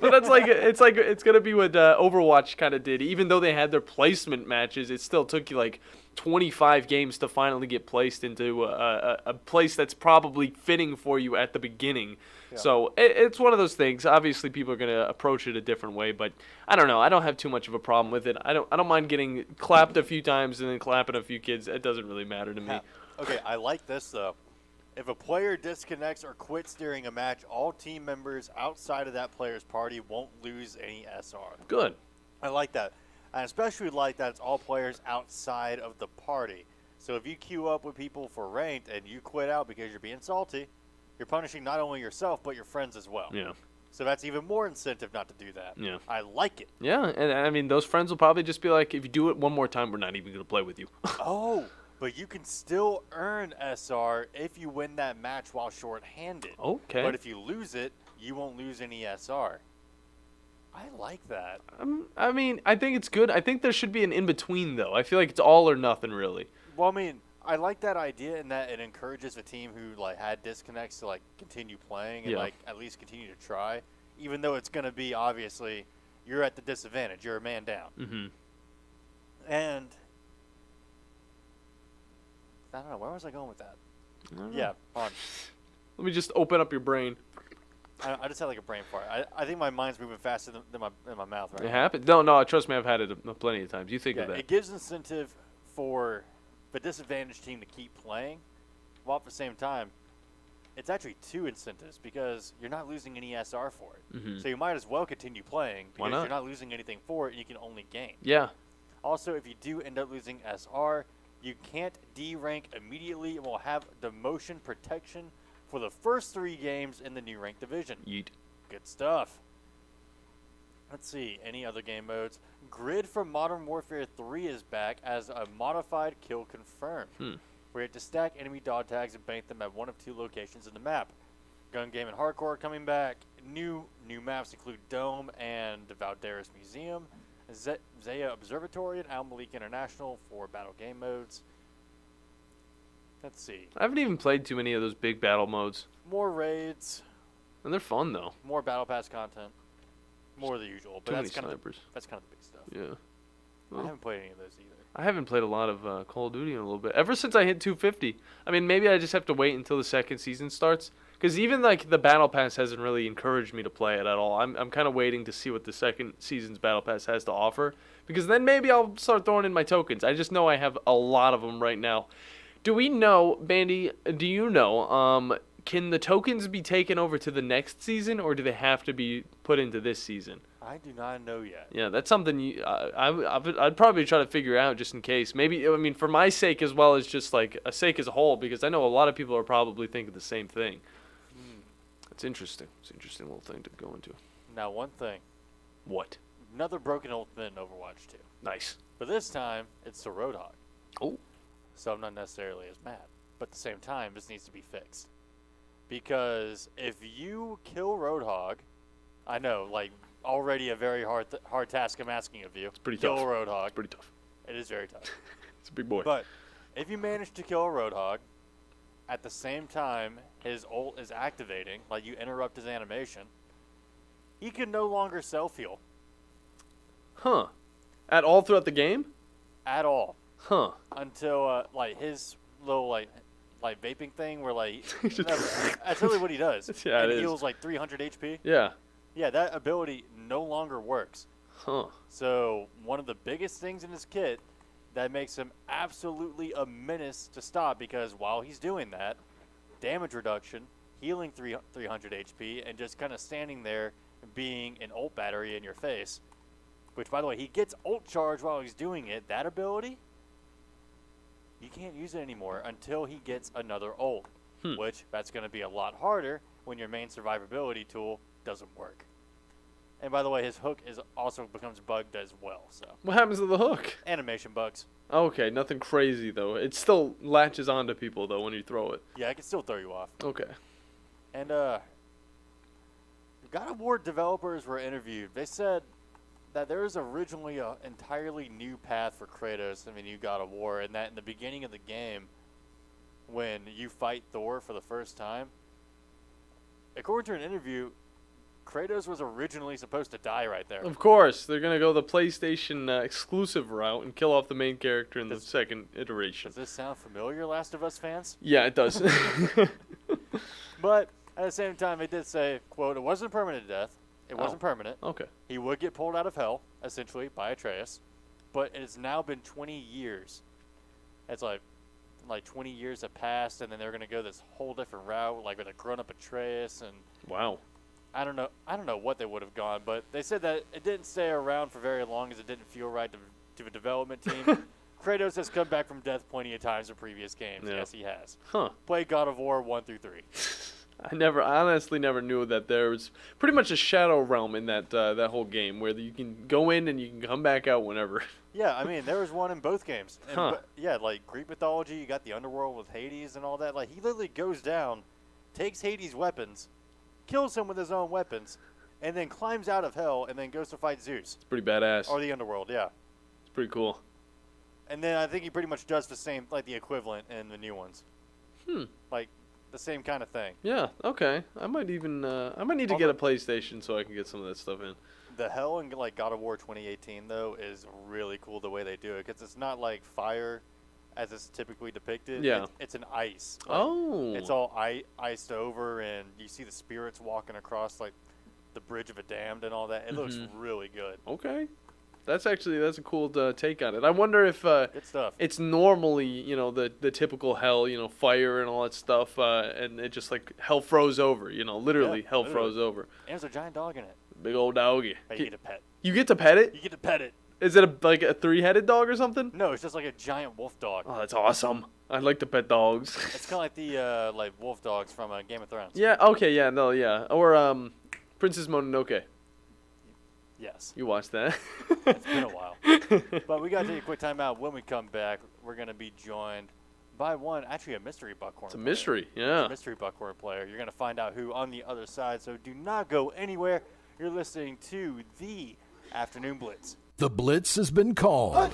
But it's going to be what Overwatch kind of did. even though they had their placement matches, it still took you like 25 games to finally get placed into a place that's probably fitting for you at the beginning. Yeah. So it's one of those things. Obviously, people are going to approach it a different way, but I don't know. I don't have too much of a problem with it. I don't mind getting clapped a few times and then clapping a few kids. It doesn't really matter to me. Okay, I like this, though. If a player disconnects or quits during a match, all team members outside of that player's party won't lose any SR. Good. I like that. I especially like that it's all players outside of the party. So if you queue up with people for ranked and you quit out because you're being salty, you're punishing not only yourself but your friends as well. Yeah. So that's even more incentive not to do that. Yeah. I like it. Yeah, and I mean, those friends will probably just be like, if you do it one more time, we're not even going to play with you. Oh, but you can still earn SR if you win that match while shorthanded. Okay. But if you lose it, you won't lose any SR. I like that. I mean, I think it's good. I think there should be an in-between, though. I feel like it's all or nothing, really. Well, I mean, I like that idea in that it encourages a team who like had disconnects to like continue playing and Yeah. like at least continue to try, even though it's going to be obviously you're at the disadvantage. You're a man down. Mm-hmm. And I don't know, where was I going with that? I don't know. Yeah, on. Let me just open up your brain. I just had like a brain fart. I think my mind's moving faster than my mouth right It now. happened. No, trust me, I've had it plenty of times. You think Yeah, of that. it gives incentive for the disadvantaged team to keep playing, while at the same time, it's actually two incentives because you're not losing any SR for it. Mhm. So you might as well continue playing Why because not? you're not losing anything for it and you can only gain. Yeah. Also, if you do end up losing SR, you can't D-rank immediately and will have demotion protection for the first 3 games in the new rank division. Yeet. Good stuff. Let's see, any other game modes? Grid from Modern Warfare 3 is back as a modified kill confirmed. Where you have to stack enemy dog tags and bank them at one of 2 locations in the map. Gun Game and Hardcore coming back. New maps include Dome and the Valderas Museum, Zaya Observatory, and Al Malik International for battle game modes. Let's see. I haven't even played too many of those big battle modes. More raids. And they're fun, though. More Battle Pass content. More of the usual. But Too that's many kind snipers. that's kind of the big stuff. Yeah. I Well, haven't played any of those either. I haven't played a lot of Call of Duty in a little bit. Ever since I hit 250. I mean, maybe I just have to wait until the second season starts. Because even, like, the Battle Pass hasn't really encouraged me to play it at all. I'm kind of waiting to see what the second season's Battle Pass has to offer. Because then maybe I'll start throwing in my tokens. I just know I have a lot of them right now. Do we know, Bandi, do you know, can the tokens be taken over to the next season, or do they have to be put into this season? I do not know yet. Yeah, that's something I'd probably try to figure out just in case. Maybe, I mean, for my sake as well as just like a sake as a whole, because I know a lot of people are probably thinking the same thing. It's interesting. It's an interesting little thing to go into. Now, one thing. What? Another broken ultimate in Overwatch 2. Nice. But this time, it's the Roadhog. Oh. So I'm not necessarily as mad. But at the same time, this needs to be fixed. Because if you kill Roadhog, I know, like, already a very hard task I'm asking of you. It's pretty kill tough. a Roadhog. It's pretty tough. It is very tough. It's a big boy. But if you manage to kill a Roadhog, at the same time his ult is activating, like you interrupt his animation, he can no longer self-heal. Huh. At all throughout the game? At all. Huh. Until, like, his little, like vaping thing where, like, that's really what he does. Yeah, it it is. heals, like, 300 HP. Yeah. Yeah, that ability no longer works. Huh. So, one of the biggest things in his kit that makes him absolutely a menace to stop, because while he's doing that, damage reduction, healing 300 HP, and just kind of standing there being an ult battery in your face, which, by the way, he gets ult charge while he's doing it. That ability, you can't use it anymore until he gets another ult, which that's going to be a lot harder when your main survivability tool doesn't work. And by the way, his hook also becomes bugged as well. So What happens to the hook? animation bugs. Okay, nothing crazy, though. It still latches onto people, though, when you throw it. Yeah, it can still throw you off. Okay. And God of War developers were interviewed. They said that there was originally an entirely new path for Kratos in the new God of War, and that in the beginning of the game, when you fight Thor for the first time, according to an interview, Kratos was originally supposed to die right there. Of course, they're going to go the PlayStation exclusive route and kill off the main character in the second iteration. Does this sound familiar, Last of Us fans? Yeah, it does. But at the same time, it did say, quote, it wasn't a permanent death. It wasn't permanent. Okay. He would get pulled out of hell, essentially, by Atreus. But it's now been 20 years. It's like 20 years have passed, and then they're going to go this whole different route, like with a grown-up Atreus. And wow. I don't know what they would have gone, but they said that it didn't stay around for very long as it didn't feel right to the development team. Kratos has come back from death plenty of times in previous games. Yeah. Yes, he has. Huh. Played God of War 1 through 3. I honestly never knew that there was pretty much a shadow realm in that that whole game where you can go in and you can come back out whenever. Yeah, I mean, there was one in both games. And Huh. Yeah, like Greek mythology, you got the underworld with Hades and all that. Like, he literally goes down, takes Hades' weapons, kills him with his own weapons, and then climbs out of hell and then goes to fight Zeus. It's pretty badass. Or the underworld, yeah. It's pretty cool. And then I think he pretty much does the same, like the equivalent in the new ones. Like, the same kind of thing. Yeah, okay. I might need to get a PlayStation so I can get some of that stuff in. The hell in like God of War 2018 though is really cool the way they do it, because it's not like fire as it's typically depicted. Yeah. It's an ice. Like, Oh. It's all iced over, and you see the spirits walking across like the bridge of a damned and all that. It looks really good. Okay. That's a cool take on it. I wonder if Good stuff. it's normally, the typical hell, fire and all that stuff, and it just like hell froze over, literally Yeah, hell literally. froze over. And there's a giant dog in it. Big old doggy. But you get to pet. You get to pet it? You get to pet it. Is it like a three-headed dog or something? No, it's just like a giant wolf dog. Oh, that's awesome. I'd like to pet dogs. It's kind of like the like wolf dogs from Game of Thrones. Yeah, okay, yeah, no, yeah. Or Princess Mononoke. Yes. You watched that? It's been a while. But we got to take a quick time out. When we come back, we're going to be joined by a mystery buckhorn. It's a player. mystery, It's yeah. a mystery buckhorn player. You're going to find out who on the other side, so do not go anywhere. You're listening to the Afternoon Blitz. The Blitz has been called.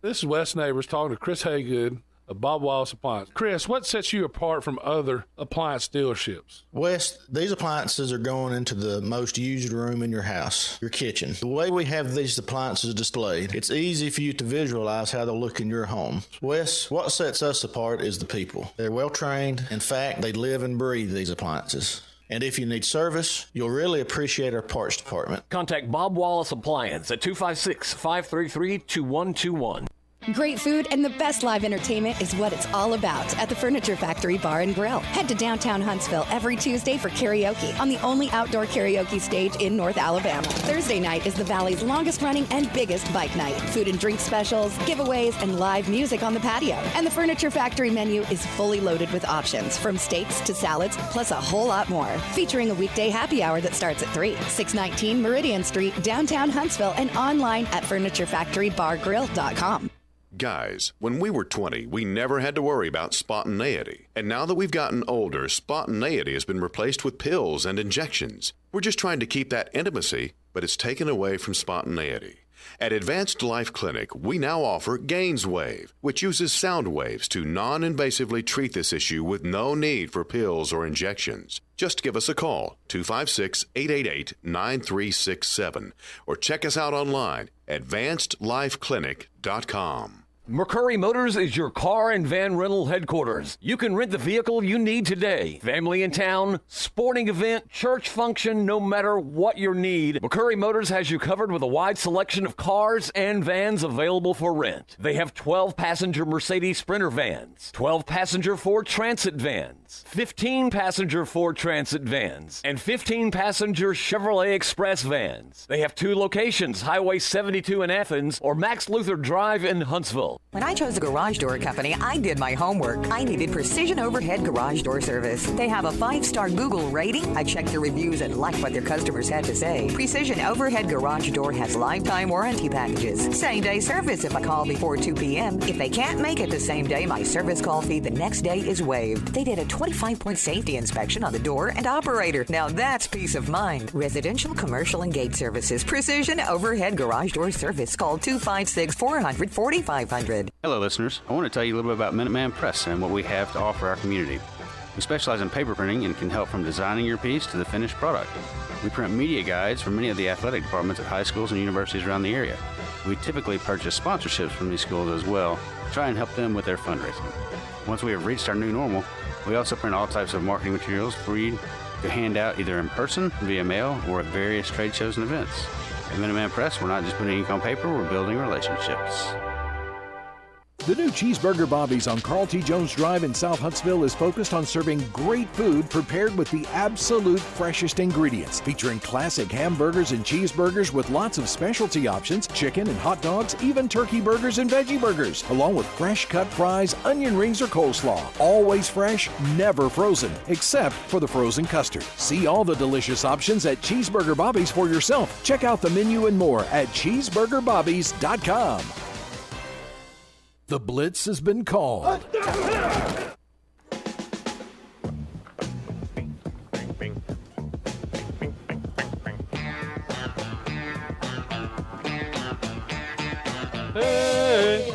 This is Wes Neighbors talking to Chris Haygood of Bob Wallace Appliance. Chris, what sets you apart from other appliance dealerships? Wes, these appliances are going into the most used room in your house, your kitchen. The way we have these appliances displayed, it's easy for you to visualize how they'll look in your home. Wes, what sets us apart is the people. They're well trained. In fact, they live and breathe these appliances. And if you need service, you'll really appreciate our parts department. Contact Bob Wallace Appliance at 256-533-2121. Great food and the best live entertainment is what it's all about at the Furniture Factory Bar and Grill. Head to downtown Huntsville every Tuesday for karaoke on the only outdoor karaoke stage in North Alabama. Thursday night is the Valley's longest running and biggest bike night. Food and drink specials, giveaways, and live music on the patio. And the Furniture Factory menu is fully loaded with options from steaks to salads, plus a whole lot more. Featuring a weekday happy hour that starts at 3. 619 Meridian Street, downtown Huntsville, and online at FurnitureFactoryBarGrill.com. Guys, when we were 20, we never had to worry about spontaneity. And now that we've gotten older, spontaneity has been replaced with pills and injections. We're just trying to keep that intimacy, but it's taken away from spontaneity. At Advanced Life Clinic, we now offer GainsWave, which uses sound waves to non-invasively treat this issue with no need for pills or injections. Just give us a call, 256-888-9367, or check us out online, advancedlifeclinic.com. McCurry Motors is your car and van rental headquarters. You can rent the vehicle you need today. Family in town, sporting event, church function, no matter what your need, McCurry Motors has you covered with a wide selection of cars and vans available for rent. They have 12-passenger Mercedes Sprinter vans, 12-passenger Ford Transit vans, 15-passenger Ford Transit vans, and 15-passenger Chevrolet Express vans. They have 2 locations, Highway 72 in Athens or Max Luther Drive in Huntsville. When I chose a garage door company, I did my homework. I needed precision overhead garage door service. They have a 5-star Google rating. I checked the reviews and liked what their customers had to say. Precision overhead garage door has lifetime warranty packages. Same-day service if I call before 2 p.m. If they can't make it the same day, my service call fee the next day is waived. They did a 25-point safety inspection on the door and operator. Now that's peace of mind. Residential, commercial, and gate services. Precision overhead garage door service. Call 256-400-4500. Hello, listeners. I want to tell you a little bit about Minuteman Press and what we have to offer our community. We specialize in paper printing and can help from designing your piece to the finished product. We print media guides for many of the athletic departments at high schools and universities around the area. We typically purchase sponsorships from these schools as well, to try and help them with their fundraising. Once we have reached our new normal, we also print all types of marketing materials for you to hand out either in person, via mail, or at various trade shows and events. At Minuteman Press, we're not just putting ink on paper, we're building relationships. The new Cheeseburger Bobby's on Carl T. Jones Drive in South Huntsville is focused on serving great food prepared with the absolute freshest ingredients, featuring classic hamburgers and cheeseburgers with lots of specialty options, chicken and hot dogs, even turkey burgers and veggie burgers, along with fresh cut fries, onion rings, or coleslaw. Always fresh, never frozen, except for the frozen custard. See all the delicious options at Cheeseburger Bobby's for yourself. Check out the menu and more at cheeseburgerbobbies.com. The Blitz has been called. Hey.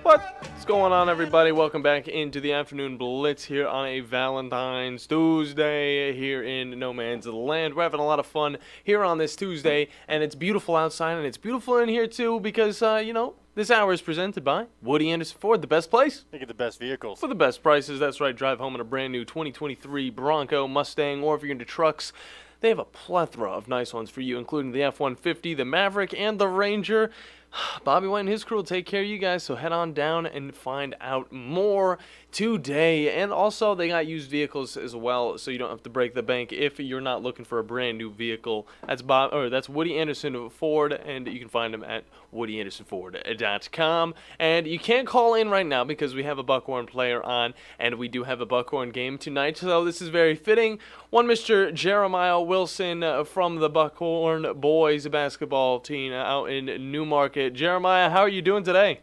What's going on, everybody? Welcome back into the Afternoon Blitz here on a Valentine's Tuesday here in No Man's Land. We're having a lot of fun here on this Tuesday, and it's beautiful outside, and it's beautiful in here, too, because, this hour is presented by Woody Anderson Ford, the best place. They get the best vehicles. For the best prices, that's right. Drive home in a brand new 2023 Bronco, Mustang, or if you're into trucks, they have a plethora of nice ones for you, including the F-150, the Maverick, and the Ranger. Bobby White and his crew will take care of you guys, so head on down and find out more today. And also, they got used vehicles as well, so you don't have to break the bank if you're not looking for a brand new vehicle. That's Woody Anderson Ford, and you can find them at WoodyAndersonFord.com. And you can't call in right now because we have a Buckhorn player on, and we do have a Buckhorn game tonight, so this is very fitting. One Mr. Jeremiah Wilson from the Buckhorn boys basketball team out in Newmarket. Jeremiah, how are you doing today?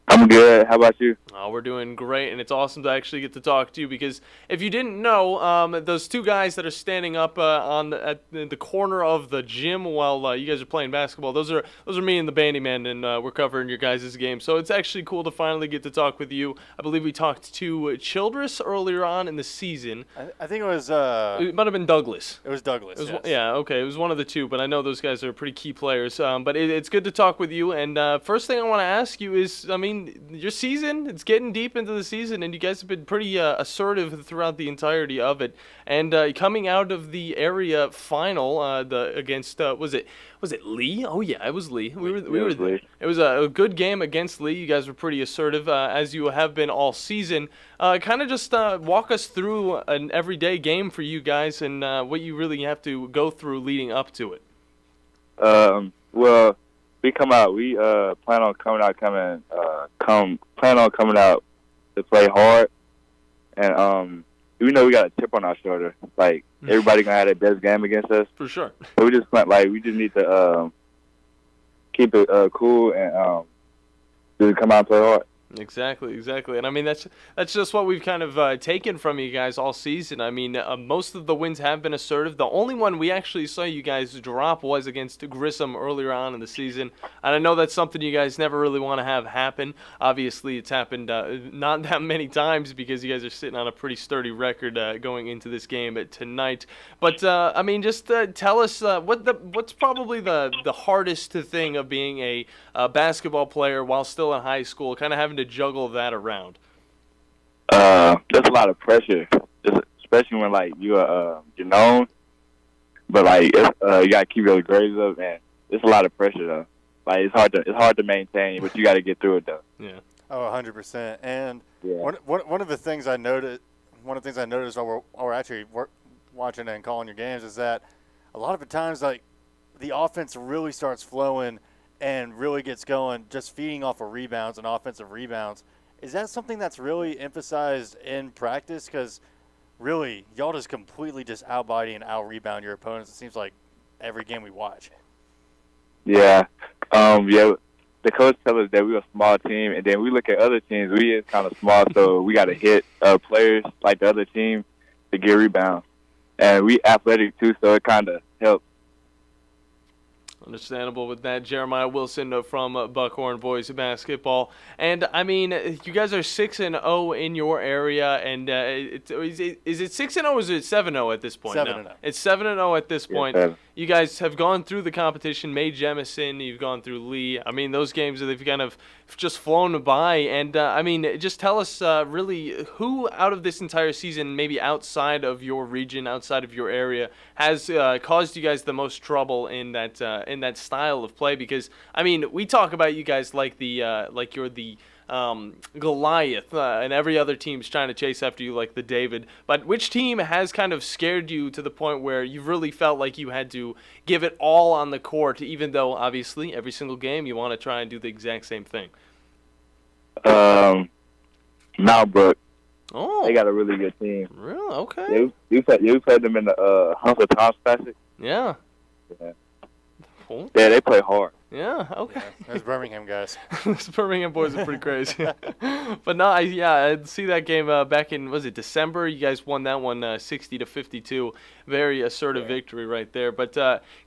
I'm good. How about you? Oh, we're doing great, and it's awesome to actually get to talk to you because if you didn't know, those two guys that are standing up at the corner of the gym while you guys are playing basketball, those are me and the Bandi Man, and we're covering your guys' game. So it's actually cool to finally get to talk with you. I believe we talked to Childress earlier on in the season. I think it was... it might have been Douglas. It was Douglas, yes. Yeah, okay. It was one of the two, but I know those guys are pretty key players. But it's good to talk with you, and first thing I want to ask you is, your season, it's getting deep into the season, and you guys have been pretty assertive throughout the entirety of it. And coming out of the area final against, was it Lee? Oh, yeah, it was Lee. We were there. It was a good game against Lee. You guys were pretty assertive, as you have been all season. Kind of just walk us through an everyday game for you guys and what you really have to go through leading up to it. Well, we come out. We plan on coming out to play hard, and we know we got a chip on our shoulder. Like everybody gonna have their best game against us. For sure. So we just need to keep it cool and just come out and play hard. Exactly. And I mean that's just what we've kind of taken from you guys all season. I mean, most of the wins have been assertive. The only one we actually saw you guys drop was against Grissom earlier on in the season, and I know that's something you guys never really want to have happen. Obviously, it's happened not that many times because you guys are sitting on a pretty sturdy record going into this game tonight. But I mean, just tell us what's probably the hardest thing of being a basketball player while still in high school, kind of having to juggle that around. There's a lot of pressure, especially when you're known, but you gotta keep your grades up, and it's a lot of pressure though. It's hard to maintain, but you got to get through it though. Yeah. Oh, 100%. And yeah. one of the things I noticed while we're actually watching and calling your games is that a lot of the times the offense really starts flowing and really gets going, just feeding off of rebounds and offensive rebounds. Is that something that's really emphasized in practice? Because really, y'all just completely just out-body and out-rebound your opponents. It seems like every game we watch. Yeah. The coach tells us that we're a small team, and then we look at other teams. We is kind of small, so we got to hit players like the other team to get rebounds. And we athletic, too, so it kind of helps. Understandable with that. Jeremiah Wilson from Buckhorn Boys Basketball. And, I mean, you guys are 6-0 in your area. And is it 6-0 or is it 7-0 at this point? 7-0. No. It's 7-0 at this point. 7. You guys have gone through the competition, May Jemison, you've gone through Lee. I mean, those games, they've kind of just flown by. And, I mean, just tell us really who out of this entire season, maybe outside of your region, outside of your area, has caused you guys the most trouble in that style of play? Because, I mean, we talk about you guys like you're the Goliath, and every other team's trying to chase after you like the David. But which team has kind of scared you to the point where you really felt like you had to give it all on the court, even though obviously every single game you want to try and do the exact same thing? Malbrook. Oh, they got a really good team. Really? Okay. You played them in the Hunter Thomas Classic. Yeah. Yeah. Cool. Yeah, they play hard. Yeah, okay. Yeah, those Birmingham guys. Those Birmingham boys are pretty crazy. But no, I see that game back in, was it December? You guys won that one 60-52. Very assertive victory right there. But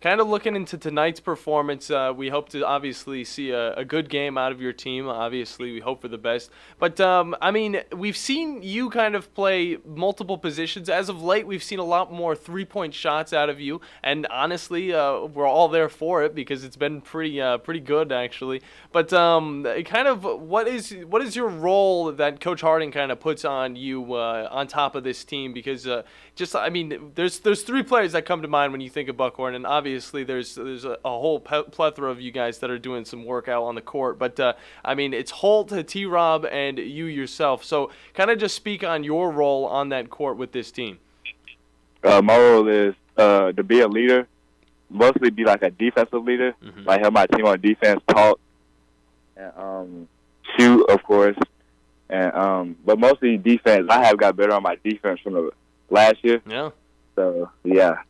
kind of looking into tonight's performance, we hope to obviously see a good game out of your team. Obviously, we hope for the best. But, I mean, we've seen you kind of play multiple positions. As of late, we've seen a lot more three-point shots out of you. And honestly, we're all there for it because it's been pretty good actually. But kind of what is your role that Coach Harding kind of puts on you on top of this team? Because just I mean, there's three players that come to mind when you think of Buckhorn, and obviously there's a whole plethora of you guys that are doing some work out on the court. But I mean, it's Holt, T-Rob, and you yourself. So kind of just speak on your role on that court with this team. My role is to be a leader. Mostly be like a defensive leader, like help my team on defense, talk, and shoot, of course, and but mostly defense. I have got better on my defense from the last year. Yeah. So yeah,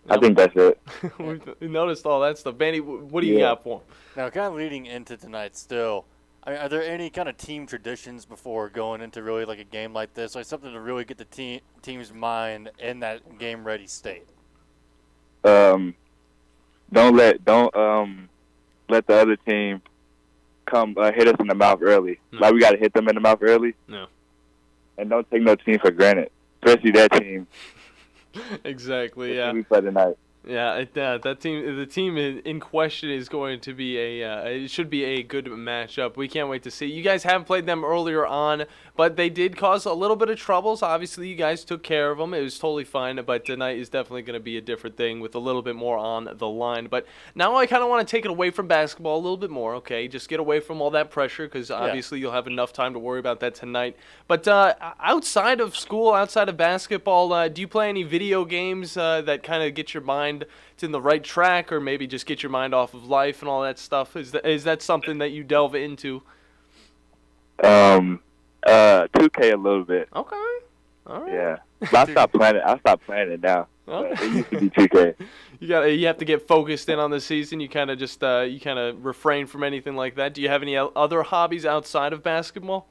I think that's it. We noticed all that stuff. Bandi, what do you got for him? Now, kind of leading into tonight, still, I mean, are there any kind of team traditions before going into really like a game like this, like something to really get the team's mind in that game-ready state? Don't let the other team come hit us in the mouth early. Like we got to hit them in the mouth early. No. And don't take no team for granted, especially that team. Exactly. Yeah. We play tonight. Yeah, the team in question is going to be it should be a good matchup. We can't wait to see. You guys have played them earlier on, but they did cause a little bit of troubles. Obviously, you guys took care of them. It was totally fine, but tonight is definitely going to be a different thing with a little bit more on the line. But now I kind of want to take it away from basketball a little bit more, okay? Just get away from all that pressure because obviously you'll have enough time to worry about that tonight. But outside of school, outside of basketball, do you play any video games that kind of get your mind it's in the right track, or maybe just get your mind off of life and all that stuff? Is that something that you delve into? 2K a little bit. Okay. All right. Yeah. But I stopped playing it now. It used to be 2K. You have to get focused in on the season. You kind of just refrain from anything like that. Do you have any other hobbies outside of basketball?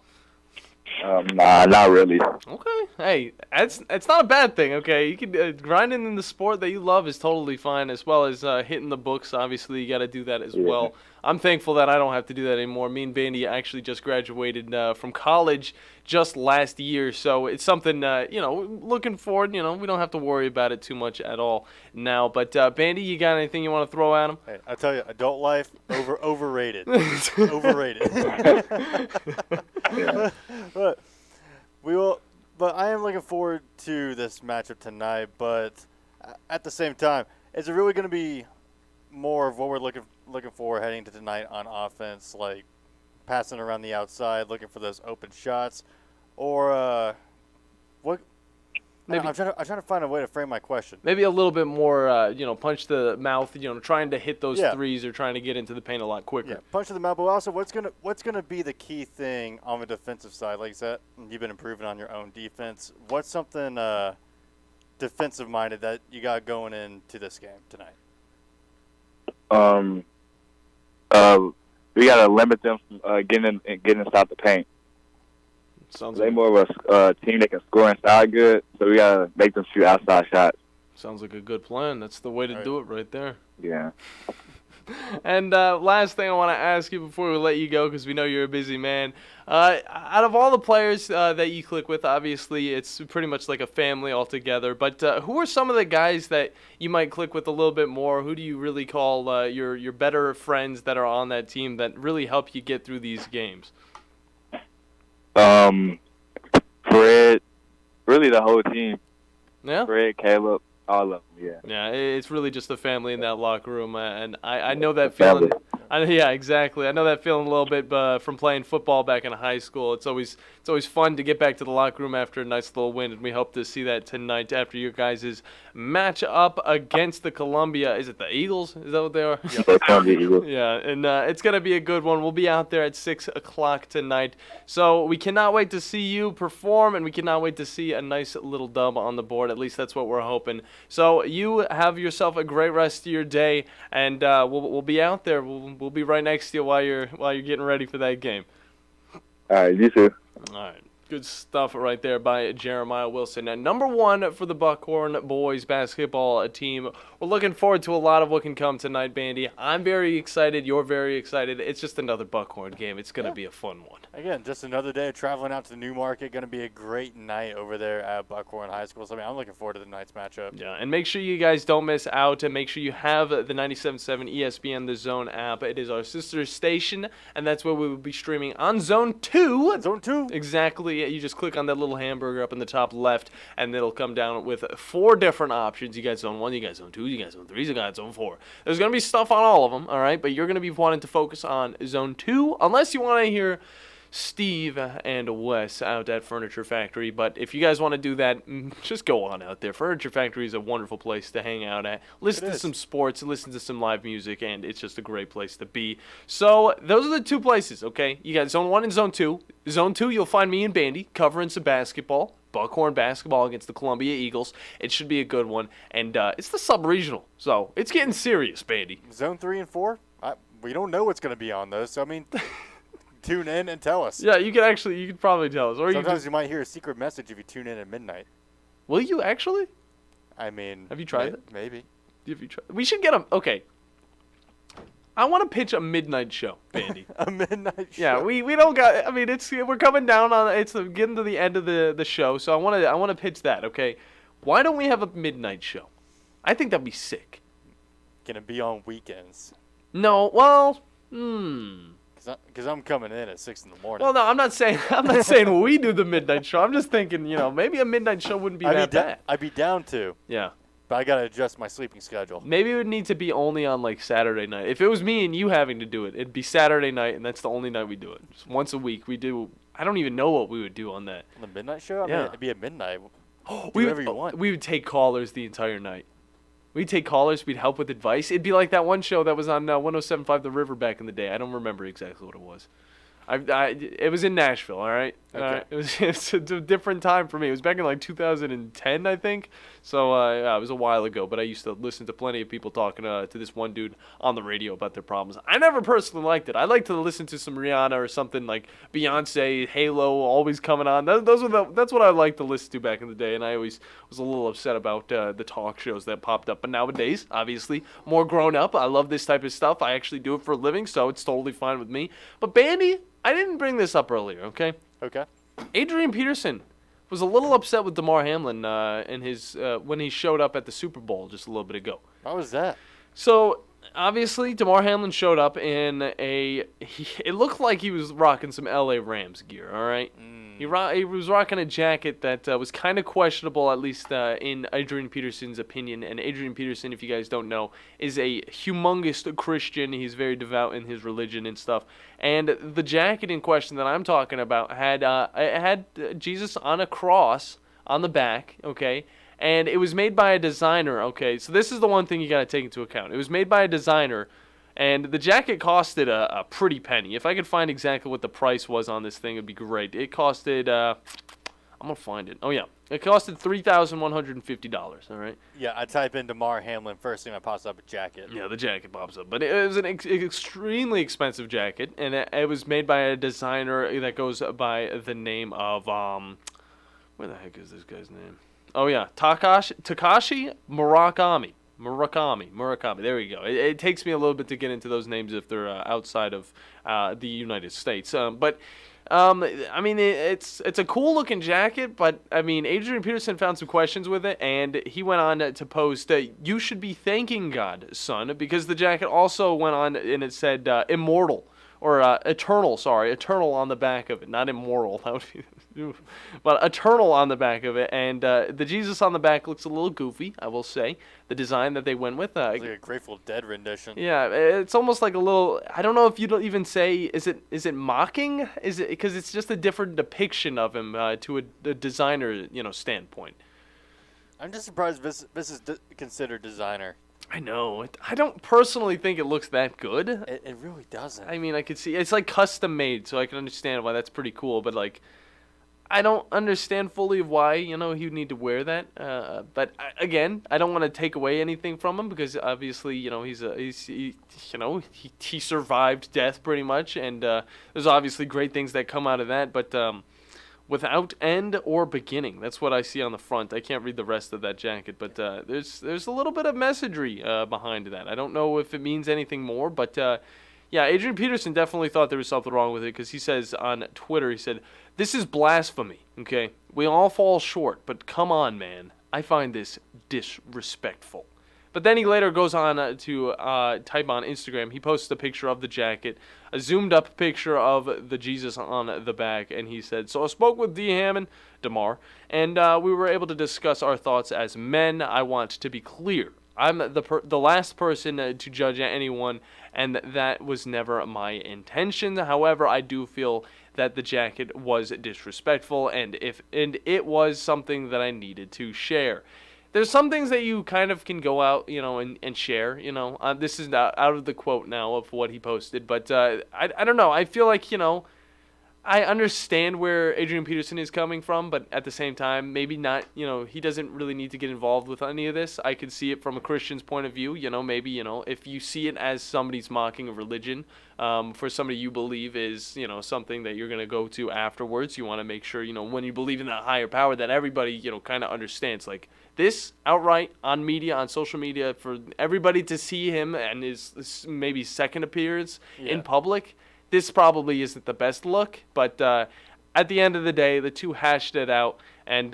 Nah, not really. Okay. Hey, it's not a bad thing, okay? You can grinding in the sport that you love is totally fine, as well as hitting the books. Obviously, you got to do that as well. I'm thankful that I don't have to do that anymore. Me and Bandi actually just graduated from college just last year, so it's something, looking forward. We don't have to worry about it too much at all now. But, Bandi, you got anything you want to throw at him? Hey, I tell you, adult life, overrated. Overrated. But I am looking forward to this matchup tonight, but at the same time, is it really going to be more of what we're looking for heading to tonight on offense, like passing around the outside, looking for those open shots, or what? Maybe I'm trying to find a way to frame my question. Maybe a little bit more, punch to the mouth, trying to hit those threes or trying to get into the paint a lot quicker. Yeah, punch to the mouth, but also what's gonna be the key thing on the defensive side? Like you said, you've been improving on your own defense. What's something defensive-minded that you got going into this game tonight? We gotta limit them from getting inside the paint. They more of a team that can score inside good, so we gotta make them shoot outside shots. Sounds like a good plan. That's the way to do it right there. Yeah. And last thing I want to ask you before we let you go, because we know you're a busy man. Out of all the players that you click with, obviously it's pretty much like a family altogether. But who are some of the guys that you might click with a little bit more? Who do you really call your better friends that are on that team that really help you get through these games? Fred, really the whole team. Yeah. Fred, Caleb, all of them. Yeah. Yeah, it's really just the family in that locker room, and I know that feeling. Yeah, exactly. I know that feeling a little bit from playing football back in high school. It's always fun to get back to the locker room after a nice little win, and we hope to see that tonight after your guys' match up against the Columbia. Is it the Eagles? Is that what they are? Yeah, Columbia Eagles. Yeah, and it's going to be a good one. We'll be out there at 6 o'clock tonight. So we cannot wait to see you perform, and we cannot wait to see a nice little dub on the board. At least that's what we're hoping. So you have yourself a great rest of your day, and we'll be out there. We'll be right next to you while you're getting ready for that game. All right, you too. All right. Good stuff right there by Jeremiah Wilson. And number 1 for the Buckhorn boys basketball team. We're looking forward to a lot of what can come tonight, Bandy. I'm very excited. You're very excited. It's just another Buckhorn game. It's going to be a fun one. Again, just another day of traveling out to the New Market. Going to be a great night over there at Buckhorn High School. So, I'm looking forward to the night's matchup. Yeah, and make sure you guys don't miss out, and make sure you have the 97.7 ESPN The Zone app. It is our sister station, and that's where we will be streaming on Zone 2. Zone 2. Exactly. You just click on that little hamburger up in the top left, and it'll come down with 4 different options. You got Zone 1, you got Zone 2, you got Zone 3, you got Zone 4. There's going to be stuff on all of them, all right? But you're going to be wanting to focus on Zone 2, unless you want to hear Steve and Wes out at Furniture Factory. But if you guys want to do that, just go on out there. Furniture Factory is a wonderful place to hang out at. Listen to some sports, listen to some live music, and it's just a great place to be. So those are the 2 places, okay? You got Zone 1 and Zone 2. Zone 2, you'll find me and Bandy covering some basketball. Buckhorn basketball against the Columbia Eagles. It should be a good one. And it's the sub-regional, so it's getting serious, Bandy. Zone 3 and 4, we don't know what's going to be on those. So, I mean, tune in and tell us. Yeah, you could probably tell us. Or sometimes you might hear a secret message if you tune in at midnight. Will you actually? I mean, have you tried it? Maybe. Have you tried? We should get them. Okay. I want to pitch a midnight show, Bandy. A midnight show. Yeah, we don't got. I mean, we're coming down on. It's getting to the end of the show, so I want to pitch that. Okay, why don't we have a midnight show? I think that'd be sick. Can it be on weekends? No. Well, Because I'm coming in at 6 in the morning. Well, no, I'm not saying we do the midnight show. I'm just thinking, maybe a midnight show wouldn't be that bad. I'd be down to. Yeah. But I got to adjust my sleeping schedule. Maybe it would need to be only on, like, Saturday night. If it was me and you having to do it, it'd be Saturday night, and that's the only night we do it. Just once a week we do. I don't even know what we would do on that. On the midnight show? I mean, it'd be at midnight. Whatever you want. We would take callers the entire night. We'd take callers. We'd help with advice. It'd be like that one show that was on 107.5 The River back in the day. I don't remember exactly what it was. It was in Nashville, all right? Okay. It was a different time for me. It was back in like 2010, I think. So it was a while ago, but I used to listen to plenty of people talking to this one dude on the radio about their problems. I never personally liked it. I like to listen to some Rihanna or something like Beyonce, Halo, always coming on. That's what I liked to listen to back in the day, and I always was a little upset about the talk shows that popped up. But nowadays, obviously, more grown up. I love this type of stuff. I actually do it for a living, so it's totally fine with me. But Bandy, I didn't bring this up earlier, okay? Okay. Adrian Peterson was a little upset with DeMar Hamlin in his when he showed up at the Super Bowl just a little bit ago. How was that? So, obviously, DeMar Hamlin showed up in it looked like he was rocking some LA Rams gear, all right? He was rocking a jacket that was kind of questionable, at least in Adrian Peterson's opinion. And Adrian Peterson, if you guys don't know, is a humongous Christian. He's very devout in his religion and stuff. And the jacket in question that I'm talking about had Jesus on a cross on the back, okay? And it was made by a designer, okay? So this is the one thing you got to take into account. It was made by a designer. And the jacket costed a pretty penny. If I could find exactly what the price was on this thing, it'd be great. It costed, I'm going to find it. Oh, yeah. It costed $3,150, all right? Yeah, I type in DeMar Hamlin, first thing that pops up, a jacket. Yeah, the jacket pops up. But it was an extremely expensive jacket, and it was made by a designer that goes by the name of, where the heck is this guy's name? Oh, yeah, Takashi Murakami. Murakami. There we go. It takes me a little bit to get into those names if they're outside of the United States. I mean, it's a cool looking jacket, but I mean, Adrian Peterson found some questions with it, and he went on to post, "You should be thanking God, son," because the jacket also went on and it said immortal. Or eternal on the back of it, not immortal. That would be, but eternal on the back of it, and the Jesus on the back looks a little goofy, I will say. The design that they went with, it's like a Grateful Dead rendition. Yeah, it's almost like a little. I don't know if you'd even say is it mocking? Is it because it's just a different depiction of him to a designer standpoint. I'm just surprised this is considered designer. I know. I don't personally think it looks that good. It really doesn't. I mean, I could see it's like custom made, so I can understand why that's pretty cool. But like, I don't understand fully why he would need to wear that. But again, I don't want to take away anything from him because obviously he survived death pretty much, and there's obviously great things that come out of that. But without end or beginning. That's what I see on the front. I can't read the rest of that jacket, but there's a little bit of messagery behind that. I don't know if it means anything more, but yeah, Adrian Peterson definitely thought there was something wrong with it because he says on Twitter, he said, "This is blasphemy, okay? We all fall short, but come on, man. I find this disrespectful." But then he later goes on to type on Instagram. He posts a picture of the jacket, a zoomed-up picture of the Jesus on the back, and he said, "So I spoke with Damar, and we were able to discuss our thoughts as men. I want to be clear. I'm the last person to judge anyone, and that was never my intention. However, I do feel that the jacket was disrespectful, and it was something that I needed to share." There's some things that you kind of can go out, and share, This is out of the quote now of what he posted, but I don't know. I feel like, I understand where Adrian Peterson is coming from, but at the same time, maybe not, he doesn't really need to get involved with any of this. I could see it from a Christian's point of view, maybe, if you see it as somebody's mocking of religion, for somebody you believe is, something that you're going to go to afterwards, you want to make sure, when you believe in that higher power that everybody, kind of understands, like, this outright on media, on social media, for everybody to see him and his maybe second appearance in public, this probably isn't the best look. But at the end of the day, the two hashed it out. And,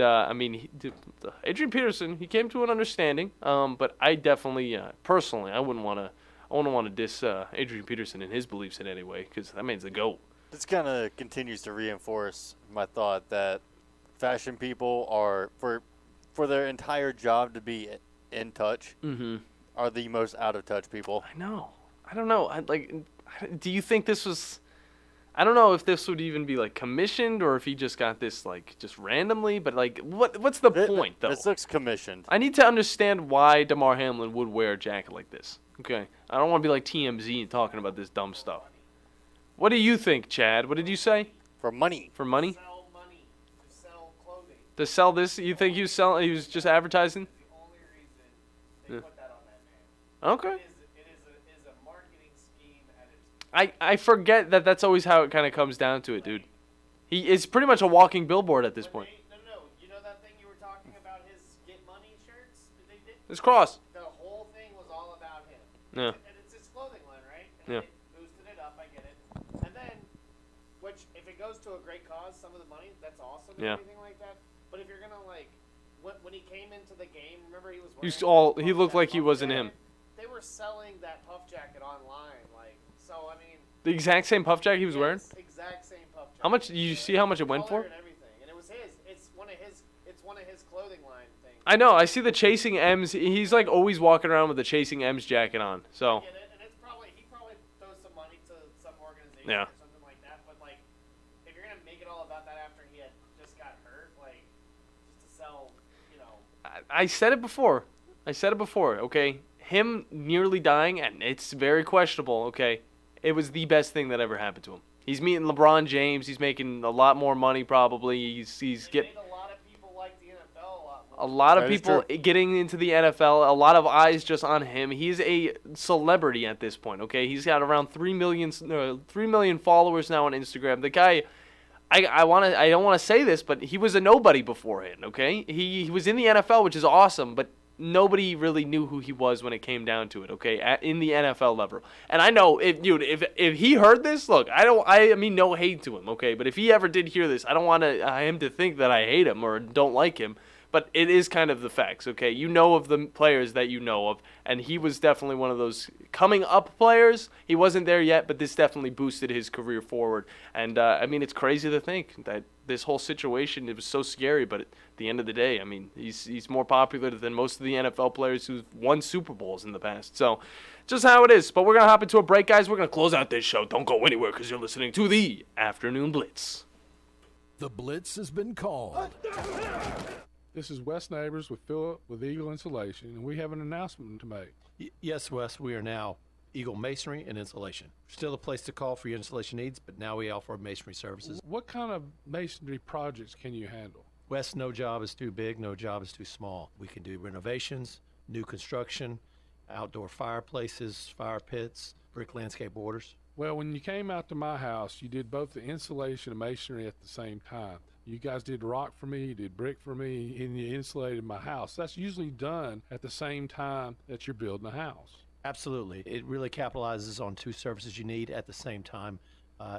Adrian Peterson, he came to an understanding. But I definitely, personally, I wouldn't want to diss Adrian Peterson in his beliefs in any way because that man's the GOAT. This kind of continues to reinforce my thought that fashion people are, for their entire job to be in touch, are the most out of touch people. I know. I don't know. Do you think this was? I don't know if this would even be like commissioned or if he just got this like just randomly. But like, what's the point though? This looks commissioned. I need to understand why Damar Hamlin would wear a jacket like this. Okay, I don't want to be like TMZ and talking about this dumb stuff. What do you think, Chad? What did you say? For money. For money. To sell this, you think he was just advertising? The only reason they put that on that man. Okay. It is a marketing scheme at its I forget that that's always how it kind of comes down to it, dude. He is pretty much a walking billboard at this point. No. You know that thing you were talking about, his Get Money shirts that they did? His cross. The whole thing was all about him. Yeah. And it's his clothing line, right? Yeah. They boosted it up, I get it. And then, which, if it goes to a great cause, some of the money, that's awesome and everything like that. But if you're going to, like, when he came into the game, remember he was wearing He looked like he wasn't him. They were selling that puff jacket online, like, so, I mean. The exact same puff jacket he was wearing? Exact same puff jacket. How much, did you see how much it went for? And everything. And it was his. It's one of his clothing line things. I know, I see the Chasing M's, he's like always walking around with the Chasing M's jacket on, so. I get it, and he probably throws some money to some organization Yeah. or something like that, but, like, if you're going to make it all about that after he had just got hurt, like, just to sell, I said it before, okay? Him nearly dying, and it's very questionable, okay? It was the best thing that ever happened to him. He's meeting LeBron James, he's making a lot more money probably, he's getting... A lot of people getting into the NFL, a lot of eyes just on him. He's a celebrity at this point, okay? He's got around 3 million followers now on Instagram. The guy, I don't want to say this, but he was a nobody beforehand, okay? He was in the NFL, which is awesome, but nobody really knew who he was when it came down to it, okay, in the NFL level. And I know if he heard this, look, I mean no hate to him, okay, but if he ever did hear this, I don't want him to think that I hate him or don't like him. But it is kind of the facts, okay? You know of the players that you know of, and he was definitely one of those coming up players. He wasn't there yet, but this definitely boosted his career forward. And, I mean, it's crazy to think that this whole situation, it was so scary, but at the end of the day, I mean, he's more popular than most of the NFL players who've won Super Bowls in the past. So, just how it is. But we're going to hop into a break, guys. We're going to close out this show. Don't go anywhere because you're listening to the Afternoon Blitz. The Blitz has been called. This is Wes Neighbors with Philip with Eagle Insulation, and we have an announcement to make. Yes, Wes, we are now Eagle Masonry and Insulation. Still a place to call for your installation needs, but now we offer masonry services. What kind of masonry projects can you handle? Wes, no job is too big, no job is too small. We can do renovations, new construction, outdoor fireplaces, fire pits, brick landscape borders. Well, when you came out to my house, you did both the insulation and masonry at the same time. You guys did rock for me, you did brick for me, and you insulated my house. That's usually done at the same time that you're building a house. Absolutely. It really capitalizes on two services you need at the same time,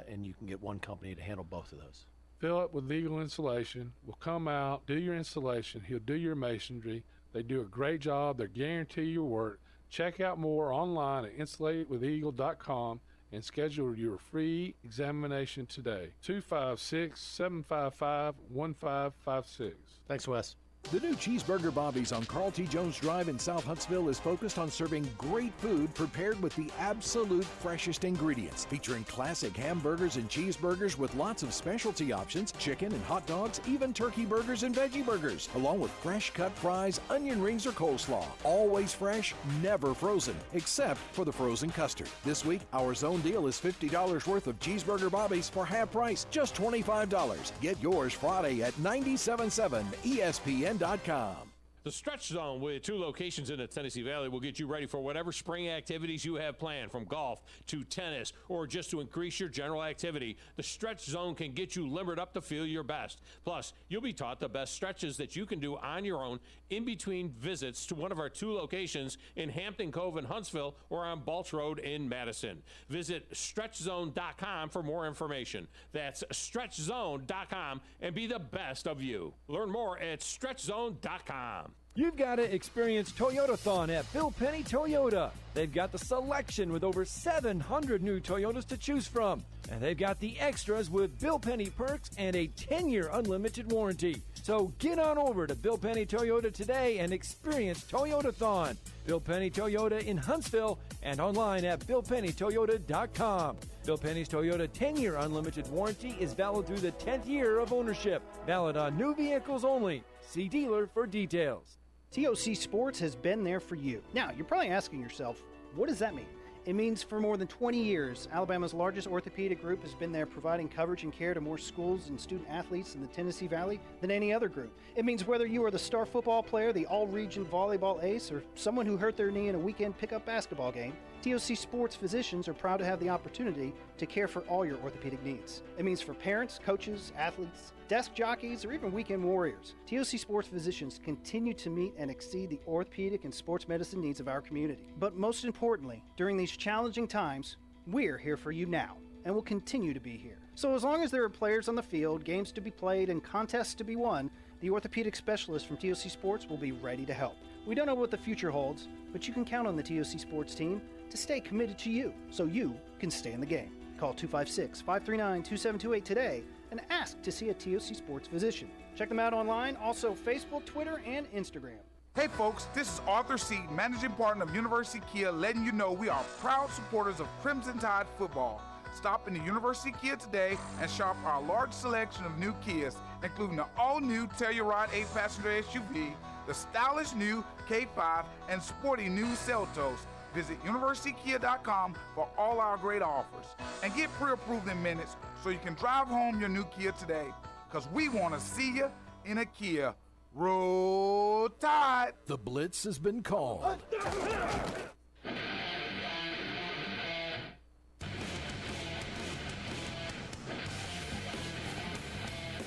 and you can get one company to handle both of those. Philip with Eagle Insulation will come out, do your installation. He'll do your masonry. They do a great job. They guarantee your work. Check out more online at insulatedwitheagle.com. and schedule your free examination today. 256-755-1556. Thanks, Wes. The new Cheeseburger Bobby's on Carl T. Jones Drive in South Huntsville is focused on serving great food prepared with the absolute freshest ingredients, featuring classic hamburgers and cheeseburgers with lots of specialty options, chicken and hot dogs, even turkey burgers and veggie burgers, along with fresh cut fries, onion rings, or coleslaw. Always fresh, never frozen, except for the frozen custard. This week, our zone deal is $50 worth of Cheeseburger Bobby's for half price, just $25. Get yours Friday at 97.7 ESPN.com. The Stretch Zone, with 2 locations in the Tennessee Valley, will get you ready for whatever spring activities you have planned, from golf to tennis or just to increase your general activity. The Stretch Zone can get you limbered up to feel your best. Plus, you'll be taught the best stretches that you can do on your own in between visits to one of our 2 locations in Hampton Cove in Huntsville or on Balch Road in Madison. Visit StretchZone.com for more information. That's StretchZone.com, and be the best of you. Learn more at StretchZone.com. You've got to experience Toyotathon at Bill Penny Toyota. They've got the selection with over 700 new Toyotas to choose from. And they've got the extras with Bill Penny perks and a 10-year unlimited warranty. So get on over to Bill Penny Toyota today and experience Toyotathon. Bill Penny Toyota in Huntsville and online at BillPennyToyota.com. Bill Penny's Toyota 10-year unlimited warranty is valid through the 10th year of ownership. Valid on new vehicles only. See dealer for details. TOC Sports has been there for you. Now, you're probably asking yourself, what does that mean? It means for more than 20 years, Alabama's largest orthopedic group has been there providing coverage and care to more schools and student athletes in the Tennessee Valley than any other group. It means whether you are the star football player, the all-region volleyball ace, or someone who hurt their knee in a weekend pickup basketball game, TOC Sports physicians are proud to have the opportunity to care for all your orthopedic needs. It means for parents, coaches, athletes, desk jockeys, or even weekend warriors, TOC Sports physicians continue to meet and exceed the orthopedic and sports medicine needs of our community. But most importantly, during these challenging times, we're here for you now and will continue to be here. So as long as there are players on the field, games to be played, and contests to be won, the orthopedic specialists from TOC Sports will be ready to help. We don't know what the future holds, but you can count on the TOC Sports team to stay committed to you so you can stay in the game. Call 256-539-2728 today and ask to see a TOC Sports physician. Check them out online, also Facebook, Twitter, and Instagram. Hey folks, this is Arthur Seed, Managing Partner of University Kia, letting you know we are proud supporters of Crimson Tide football. Stop in the University Kia today and shop our large selection of new Kias, including the all-new Telluride 8-passenger SUV, the stylish new K5, and sporty new Seltos. Visit universitykia.com for all our great offers. And get pre-approved in minutes so you can drive home your new Kia today. Because we want to see you in a Kia. Roll Tide! The Blitz has been called.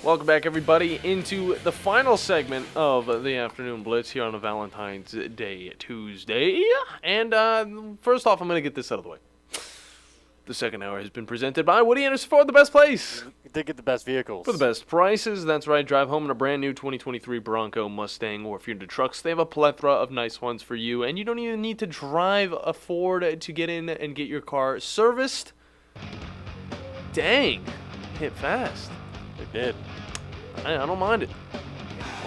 Welcome back, everybody, into the final segment of the Afternoon Blitz here on a Valentine's Day Tuesday. And first off, I'm going to get this out of the way. The second hour has been presented by Woody Anderson Ford, the best place. You did get the best vehicles. For the best prices. That's right. Drive home in a brand new 2023 Bronco, Mustang, or if you're into trucks, they have a plethora of nice ones for you. And you don't even need to drive a Ford to get in and get your car serviced. Dang. Hit fast. It did. I don't mind it.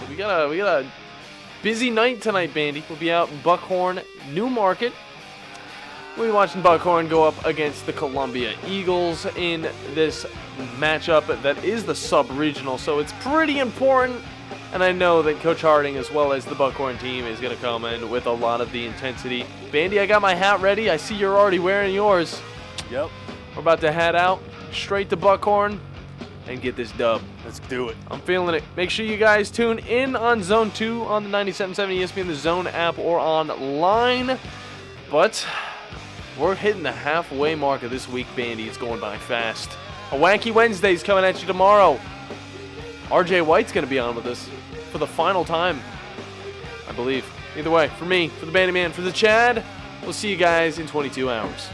We got a busy night tonight, Bandi. We'll be out in Buckhorn, Newmarket. We'll be watching Buckhorn go up against the Columbia Eagles in this matchup that is the sub-regional, so it's pretty important. And I know that Coach Harding, as well as the Buckhorn team, is going to come in with a lot of the intensity. Bandi, I got my hat ready. I see you're already wearing yours. Yep. We're about to head out straight to Buckhorn and get this dub. Let's do it. I'm feeling it. Make sure you guys tune in on Zone 2 on the 97.7 ESPN, the Zone app, or online. But we're hitting the halfway mark of this week, Bandi. It's going by fast. A Wacky Wednesday's coming at you tomorrow. RJ White's going to be on with us for the final time, I believe. Either way, for me, for the Bandi Man, for the Chad, we'll see you guys in 22 hours.